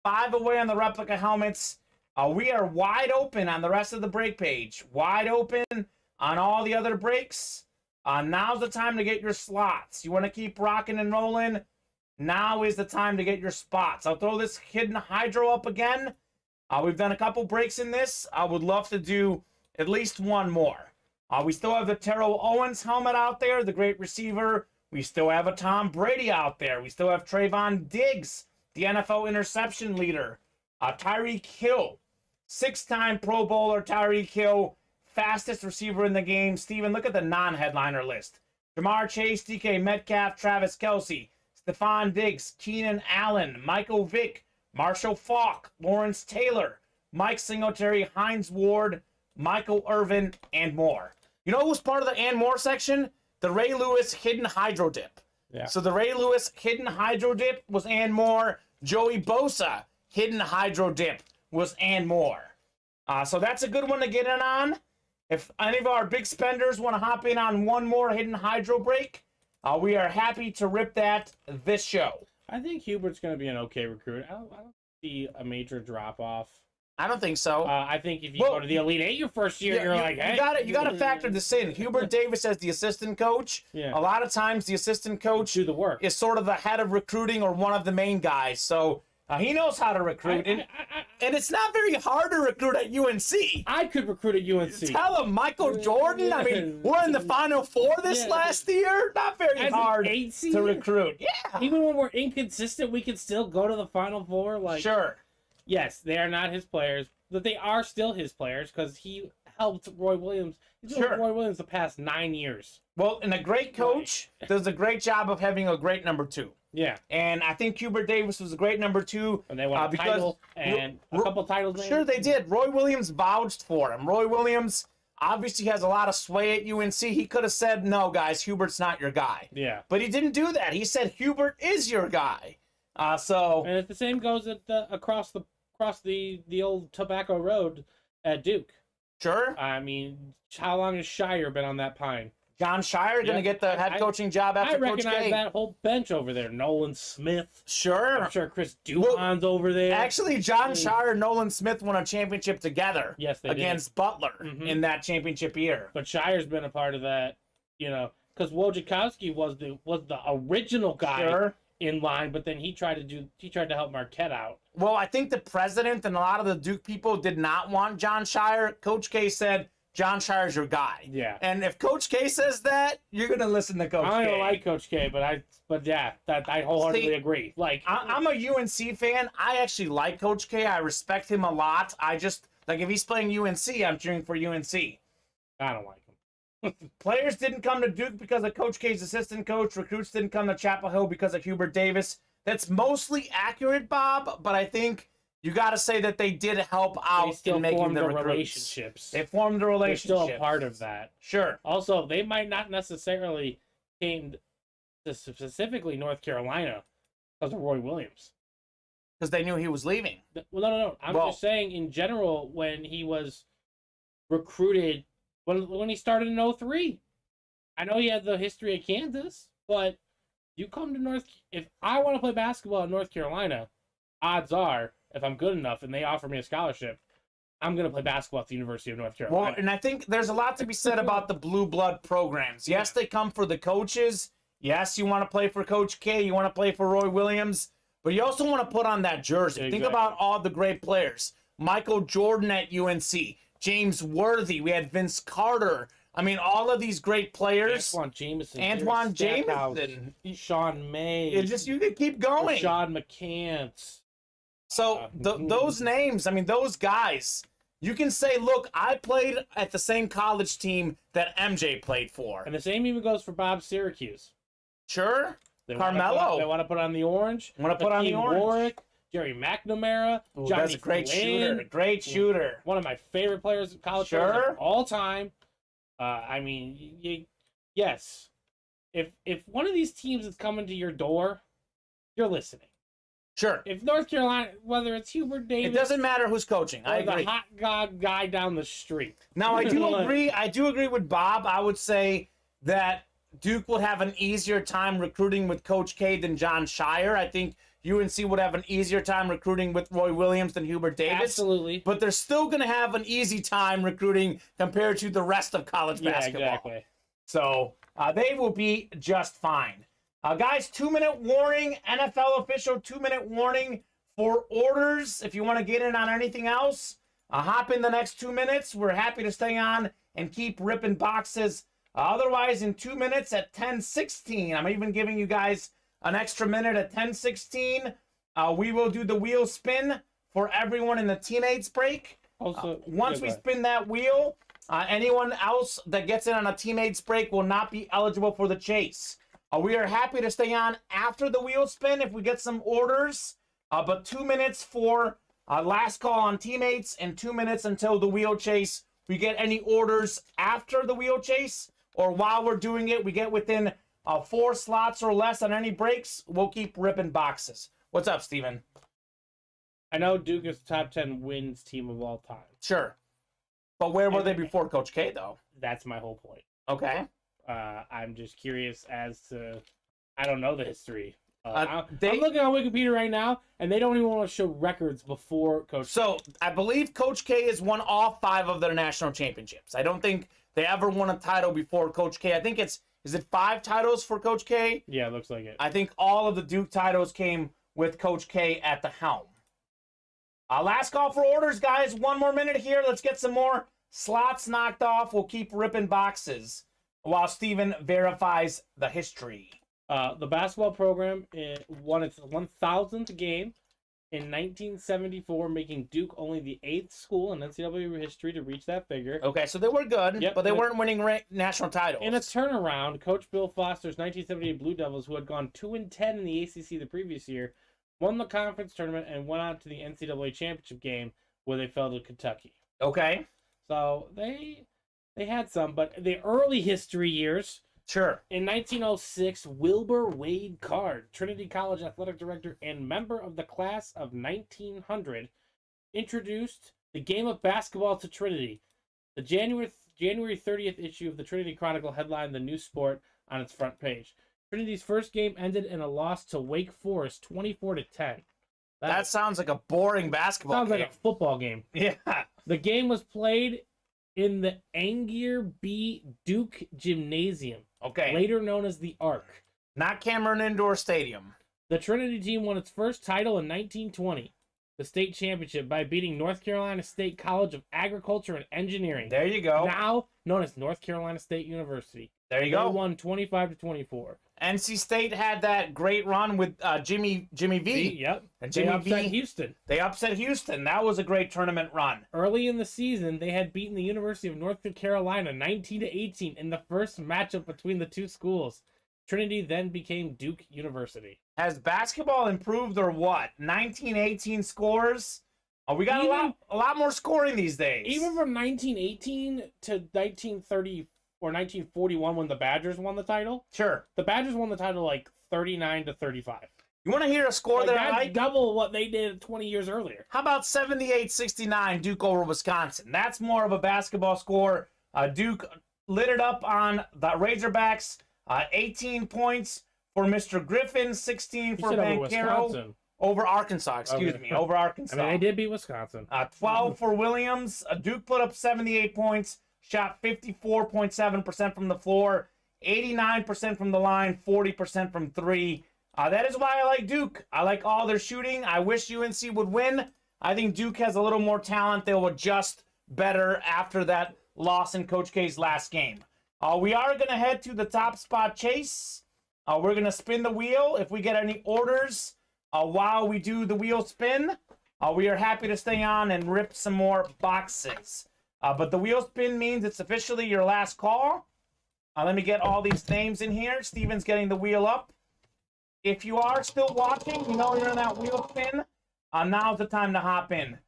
5 away on the replica helmets. We are wide open on the rest of the break page. Wide open on all the other breaks. Now's the time to get your slots. You want to keep rocking and rolling? Now is the time to get your spots. I'll throw this hidden hydro up again. We've done a couple breaks in this. I would love to do at least one more. We still have the Terrell Owens helmet out there, the great receiver. We still have a Tom Brady out there. We still have Trayvon Diggs, the NFL interception leader. Tyreek Hill, 6-time Pro Bowler Tyreek Hill, fastest receiver in the game. Steven, look at the non-headliner list. Jamar Chase, DK Metcalf, Travis Kelce, Stephon Diggs, Keenan Allen, Michael Vick, Marshall Faulk, Lawrence Taylor, Mike Singletary, Hines Ward, Michael Irvin, and more. You know who's part of the and more section? The Ray Lewis Hidden Hydro Dip. Yeah. So the Ray Lewis Hidden Hydro Dip was and more. Joey Bosa Hidden Hydro Dip was and more. So that's a good one to get in on. If any of our big spenders want to hop in on one more hidden hydro break, we are happy to rip that this show. I think Hubert's going to be an okay recruit. I don't see a major drop-off. I don't think so. I think if you go to the Elite Eight your first year, you're like, hey. You got to factor this in. Hubert Davis as the assistant coach. Yeah. A lot of times the assistant coach do the work. Is sort of the head of recruiting or one of the main guys. So he knows how to recruit. And it's not very hard to recruit at UNC. I could recruit at UNC. Tell him, Michael Jordan. I mean, we're in the Final Four this last year. Not very hard to recruit. Yeah. Even when we're inconsistent, we can still go to the Final Four. Sure. Yes, they are not his players, but they are still his players because he helped Roy Williams. He's been with Roy Williams the past 9 years. Well, and a great coach does a great job of having a great number 2. Yeah. And I think Hubert Davis was a great number 2. And they won a title and a couple titles. Maybe. Sure, they did. Roy Williams vouched for him. Roy Williams obviously has a lot of sway at UNC. He could have said, no, guys, Hubert's not your guy. Yeah. But he didn't do that. He said, Hubert is your guy. And the same goes at across the old Tobacco Road at Duke. Sure. I mean, how long has Shire been on that pine? John Shire going to get the head coaching job after Coach K. I recognize that whole bench over there. Nolan Smith. Sure. I'm sure Chris Duhon's over there. Actually, John Shire and Nolan Smith won a championship together. Yes, they against Butler in that championship year. But Shire's been a part of that, because Wojciechowski was the original guy in line, but then he tried to help Marquette out. Well, I think the president and a lot of the Duke people did not want John Shire. Coach K said, John Shire's your guy. Yeah. And if Coach K says that, you're going to listen to Coach K. I don't like Coach K, but I wholeheartedly agree. Like, I'm a UNC fan. I actually like Coach K. I respect him a lot. I just, like, if he's playing UNC, I'm cheering for UNC. I don't like him. Players didn't come to Duke because of Coach K's assistant coach. Recruits didn't come to Chapel Hill because of Hubert Davis. That's mostly accurate, Bob, but I think you got to say that they did help out in making the relationships. They formed the relationships. They're still a part of that. Sure. Also, they might not necessarily came to specifically North Carolina because of Roy Williams. Because they knew he was leaving. Well, no. I'm just saying in general when he was recruited, when he started in 03. I know he had the history of Kansas, but you come to if I want to play basketball in North Carolina, odds are, if I'm good enough and they offer me a scholarship, I'm going to play basketball at the University of North Carolina. Well, and I think there's a lot to be said about the blue blood programs. Yes, they come for the coaches. Yes, you want to play for Coach K. You want to play for Roy Williams. But you also want to put on that jersey. Exactly. Think about all the great players. Michael Jordan at UNC. James Worthy. We had Vince Carter. I mean, all of these great players. Antoine Jameson. Sean May. You could keep going. Sean McCants. So those names, I mean, those guys, you can say, look, I played at the same college team that MJ played for. And the same even goes for Bob Syracuse. Sure. Carmelo. They want to put on the orange. Warwick, Jerry McNamara, Ooh, Johnny that's a great Flynn. shooter. Great shooter. One of my favorite players, college players of all time. I mean, yes. If one of these teams is coming to your door, you're listening. Sure. If North Carolina, whether it's Hubert Davis, it doesn't matter who's coaching. I agree. The hot god guy down the street. Now I do agree. I do agree with Bob. I would say that Duke would have an easier time recruiting with Coach K than John Shire. I think UNC would have an easier time recruiting with Roy Williams than Hubert Davis. Absolutely. But they're still going to have an easy time recruiting compared to the rest of college basketball. Exactly. So they will be just fine. Guys, 2-minute warning, NFL official 2-minute warning for orders. If you want to get in on anything else, hop in the next 2 minutes. We're happy to stay on and keep ripping boxes. Otherwise, in 2 minutes at 10:16, I'm even giving you guys an extra minute at 10:16. We will do the wheel spin for everyone in the teammates break. Also, once we spin that wheel, anyone else that gets in on a teammates break will not be eligible for the chase. We are happy to stay on after the wheel spin if we get some orders. But 2 minutes for last call on teammates and 2 minutes until the wheel chase. We get any orders after the wheel chase or while we're doing it, we get within 4 slots or less on any breaks, we'll keep ripping boxes. What's up, Steven? I know Duke is the top 10 wins team of all time. Sure. But where were they before Coach K, though? That's my whole point. Okay. I'm just curious as to, I don't know the history. I'm They- looking on Wikipedia right now, and they don't even want to show records before Coach. So I believe Coach K has won all 5 of their national championships. I don't think they ever won a title before Coach K. I think is it 5 titles for Coach K? Yeah, it looks like it. I think all of the Duke titles came with Coach K at the helm. Last call for orders, guys. 1 more minute here. Let's get some more slots knocked off. We'll keep ripping boxes while Steven verifies the history. The basketball program won its 1,000th game in 1974, making Duke only the 8th school in NCAA history to reach that figure. Okay, so they were good, Yep, but they weren't winning national titles. In a turnaround, Coach Bill Foster's 1978 Blue Devils, who had gone 2-10 in the ACC the previous year, won the conference tournament and went on to the NCAA championship game where they fell to Kentucky. Okay. So they had some, but the early history years. Sure. In 1906, Wilbur Wade Card, Trinity College athletic director and member of the class of 1900, introduced the game of basketball to Trinity. The January 30th issue of the Trinity Chronicle headlined the new sport on its front page. Trinity's first game ended in a loss to Wake Forest, 24-10. That sounds like a boring basketball sounds game. like a football game. Yeah. The game was played in the Angier B. Duke Gymnasium, Okay. later known as the Arc. Not Cameron Indoor Stadium. The Trinity team won its first title in 1920, the state championship, by beating North Carolina State College of Agriculture and Engineering, There you go. now known as North Carolina State University. There you They go. won 25-24. NC State had that great run with Jimmy V. Yep. And They Jimmy upset V. Houston. They upset Houston. That was a great tournament run. Early in the season, they had beaten the University of North Carolina 19-18 in the first matchup between the two schools. Trinity then became Duke University. Has basketball improved or what? 1918 scores. We got a lot more scoring these days. Even from 1918 to 1930 or 1941, when the Badgers won the title, Sure. the Badgers won the title like 39-35. You want to hear a score Like, that I that's like? double what they did 20 years earlier. How about 78-69 Duke over Wisconsin? That's more of a basketball score. Duke lit it up on the Razorbacks. 18 points for Mr. Griffin, 16 You for said over Bancaro. Wisconsin. Over Arkansas, excuse Okay. me, over I Arkansas. mean, they did beat Wisconsin. 12 for Williams. Duke put up 78 points, shot 54.7% from the floor, 89% from the line, 40% from three. That is why I like Duke. I like all their shooting. I wish UNC would win. I think Duke has a little more talent. They'll adjust better after that loss in Coach K's last game. We are going to head to the top spot chase. We're going to spin the wheel. If we get any orders while we do the wheel spin, we are happy to stay on and rip some more boxes. But the wheel spin means it's officially your last call. Let me get all these names in here. Steven's getting the wheel up. If you are still watching, you know you're in that wheel spin. Now's the time to hop in.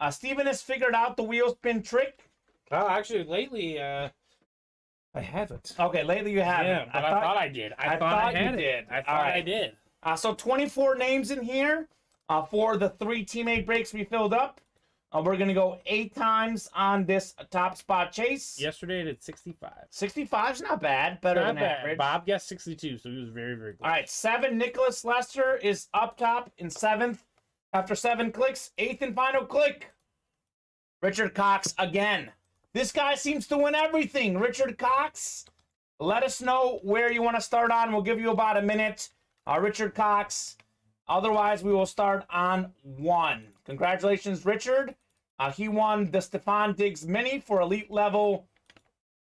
Steven has figured out the wheel spin trick. Oh, actually, lately, I haven't. Okay, lately you haven't. Yeah, but I thought I did. I thought you I had it. did. I All thought I right. did. So 24 names in here for the 3 teammate breaks we filled up. We're going to go 8 times on this top spot chase. Yesterday I did 65. 65's not bad. Better Not than bad. average. Bob guessed 62, so he was very, very good. All right, 7, Nicholas Lester is up top in 7th. After 7 clicks, 8th and final click. Richard Cox again. This guy seems to win everything. Richard Cox, let us know where you want to start on. We'll give you about a minute. Richard Cox. Otherwise, we will start on 1. Congratulations, Richard. He won the Stephon Diggs Mini for Elite Level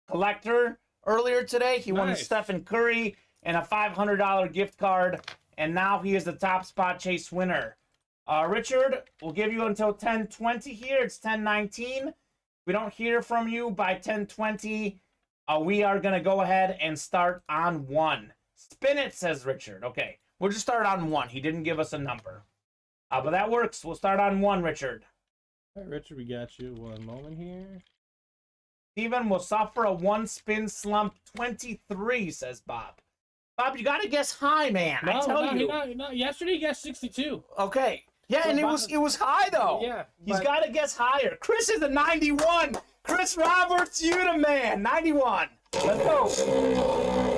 Collector earlier today. He won a Nice. Stephen Curry and a $500 gift card. And now he is the top spot chase winner. Richard, we'll give you until 10:20 here. It's 10:19. If we don't hear from you by 10:20, we are going to go ahead and start on 1. Spin it, says Richard. Okay, we'll just start on 1. He didn't give us a number. But that works. We'll start on 1, Richard. All right, Richard, we got you. One moment here. Steven will suffer a 1-spin slump. 23, says Bob. Bob, you got to guess high, man. I tell you. No, yesterday he guessed 62. Okay. Yeah, and Well, it was high, though. Yeah, He's but- got to guess higher. Chris is a 91. Chris Roberts, you the man. 91. Let's go.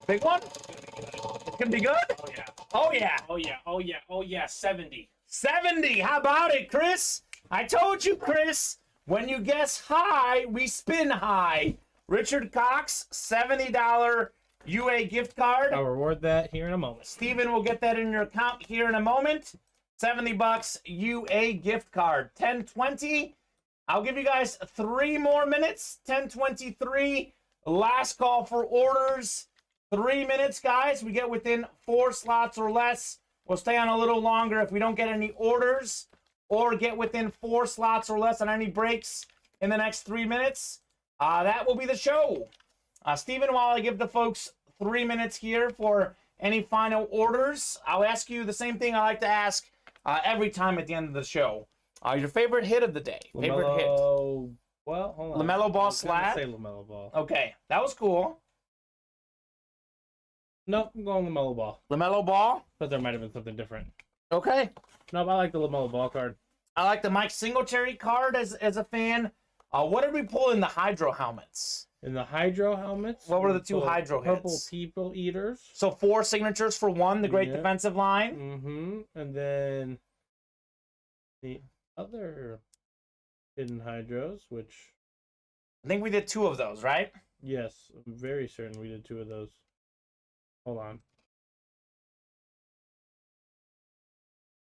Big one? It's going to be good? Oh, yeah. Oh, yeah. Oh, yeah. Oh, yeah. Oh, yeah. 70. 70. How about it, Chris? I told you, Chris. When you guess high, we spin high. Richard Cox, $70 UA gift card. I'll reward that here in a moment. Steven will get that in your account here in a moment. $70 UA gift card. 10:20. I'll give you guys 3 more minutes. 10:23. Last call for orders. 3 minutes, guys. We get within 4 slots or less. We'll stay on a little longer if we don't get any orders or get within 4 slots or less on any breaks in the next 3 minutes. That will be the show. Steven, while I give the folks 3 minutes here for any final orders, I'll ask you the same thing I like to ask every time at the end of the show. Your favorite hit of the day. Favorite hit. LaMelo, well, hold on. LaMelo Ball I was gonna slap? say LaMelo Ball. Okay, that was cool. Nope, I'm going LaMelo Ball. LaMelo Ball. But there might have been something different. Okay. Nope, I like the LaMelo Ball card. I like the Mike Singletary card as a fan. What did we pull in the Hydro helmets? In the Hydro helmets. What were the we 2 pulled Hydro Purple hits? People Eaters. So 4 signatures for 1, the great Yeah. defensive line. Mm-hmm. And then The other hidden hydros, which, I think we did 2 of those, right? yes, I'm very certain we did 2 of those. Hold on.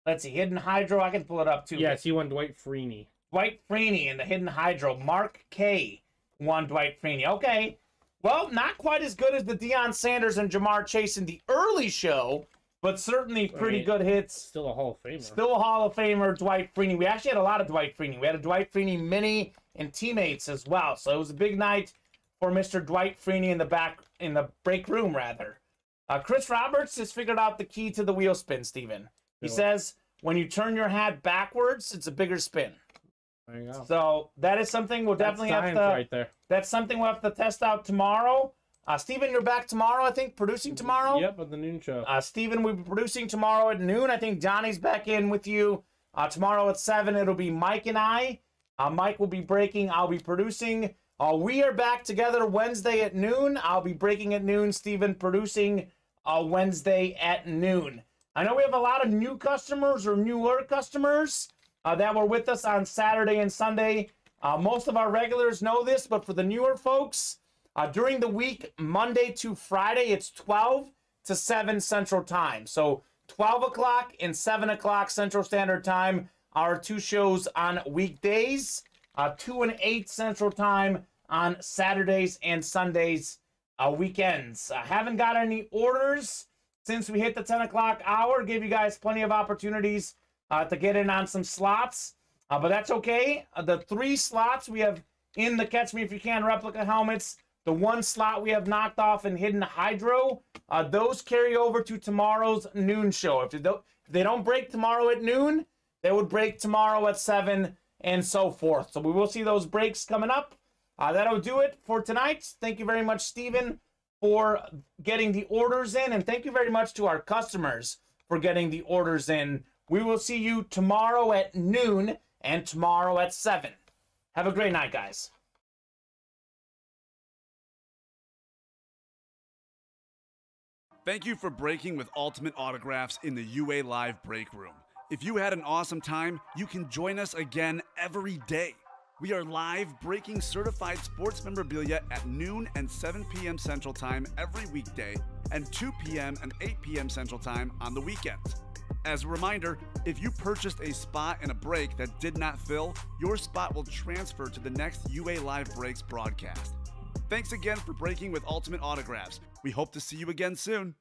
Let's see. Hidden Hydro. I can pull it up too. Yes, he won Dwight Freeney. Dwight Freeney in the Hidden Hydro. Mark K won Dwight Freeney. Okay. Well, not quite as good as the Deion Sanders and Jamar Chase in the early show, but certainly pretty good hits. Still a Hall of Famer. Still a Hall of Famer, Dwight Freeney. We actually had a lot of Dwight Freeney. We had a Dwight Freeney mini and teammates as well. So it was a big night for Mr. Dwight Freeney in the break room, rather. Chris Roberts has figured out the key to the wheel spin, Steven. He says when you turn your hat backwards, it's a bigger spin. There you go. So that is something we'll definitely have to. Right there. That's something we'll have to test out tomorrow. Steven, you're back tomorrow, I think, producing tomorrow. Yep, at the noon show. Steven will be producing tomorrow at noon. I think Johnny's back in with you tomorrow at 7. It'll be Mike and I. Mike will be breaking. I'll be producing. We are back together Wednesday at noon. I'll be breaking at noon. Steven producing Wednesday at noon. I know we have a lot of new customers or newer customers that were with us on Saturday and Sunday. Most of our regulars know this, but for the newer folks, during the week, Monday to Friday, it's 12 to 7 Central Time. So 12 o'clock and 7 o'clock Central Standard Time are 2 shows on weekdays. 2 and 8 Central Time on Saturdays and Sundays weekends. Haven't got any orders since we hit the 10 o'clock hour. Give you guys plenty of opportunities to get in on some slots. But that's okay. The 3 slots we have in the Catch Me If You Can replica helmets, the 1 slot we have knocked off in Hidden Hydro, those carry over to tomorrow's noon show. If they don't break tomorrow at noon, they would break tomorrow at 7 and so forth. So we will see those breaks coming up. That'll do it for tonight. Thank you very much, Steven, for getting the orders in. And thank you very much to our customers for getting the orders in. We will see you tomorrow at noon and tomorrow at 7. Have a great night, guys. Thank you for breaking with Ultimate Autographs in the UA Live Break Room. If you had an awesome time, you can join us again every day. We are live breaking certified sports memorabilia at noon and 7 p.m. Central Time every weekday and 2 p.m. and 8 p.m. Central Time on the weekends. As a reminder, if you purchased a spot in a break that did not fill, your spot will transfer to the next UA Live Breaks broadcast. Thanks again for breaking with Ultimate Autographs. We hope to see you again soon.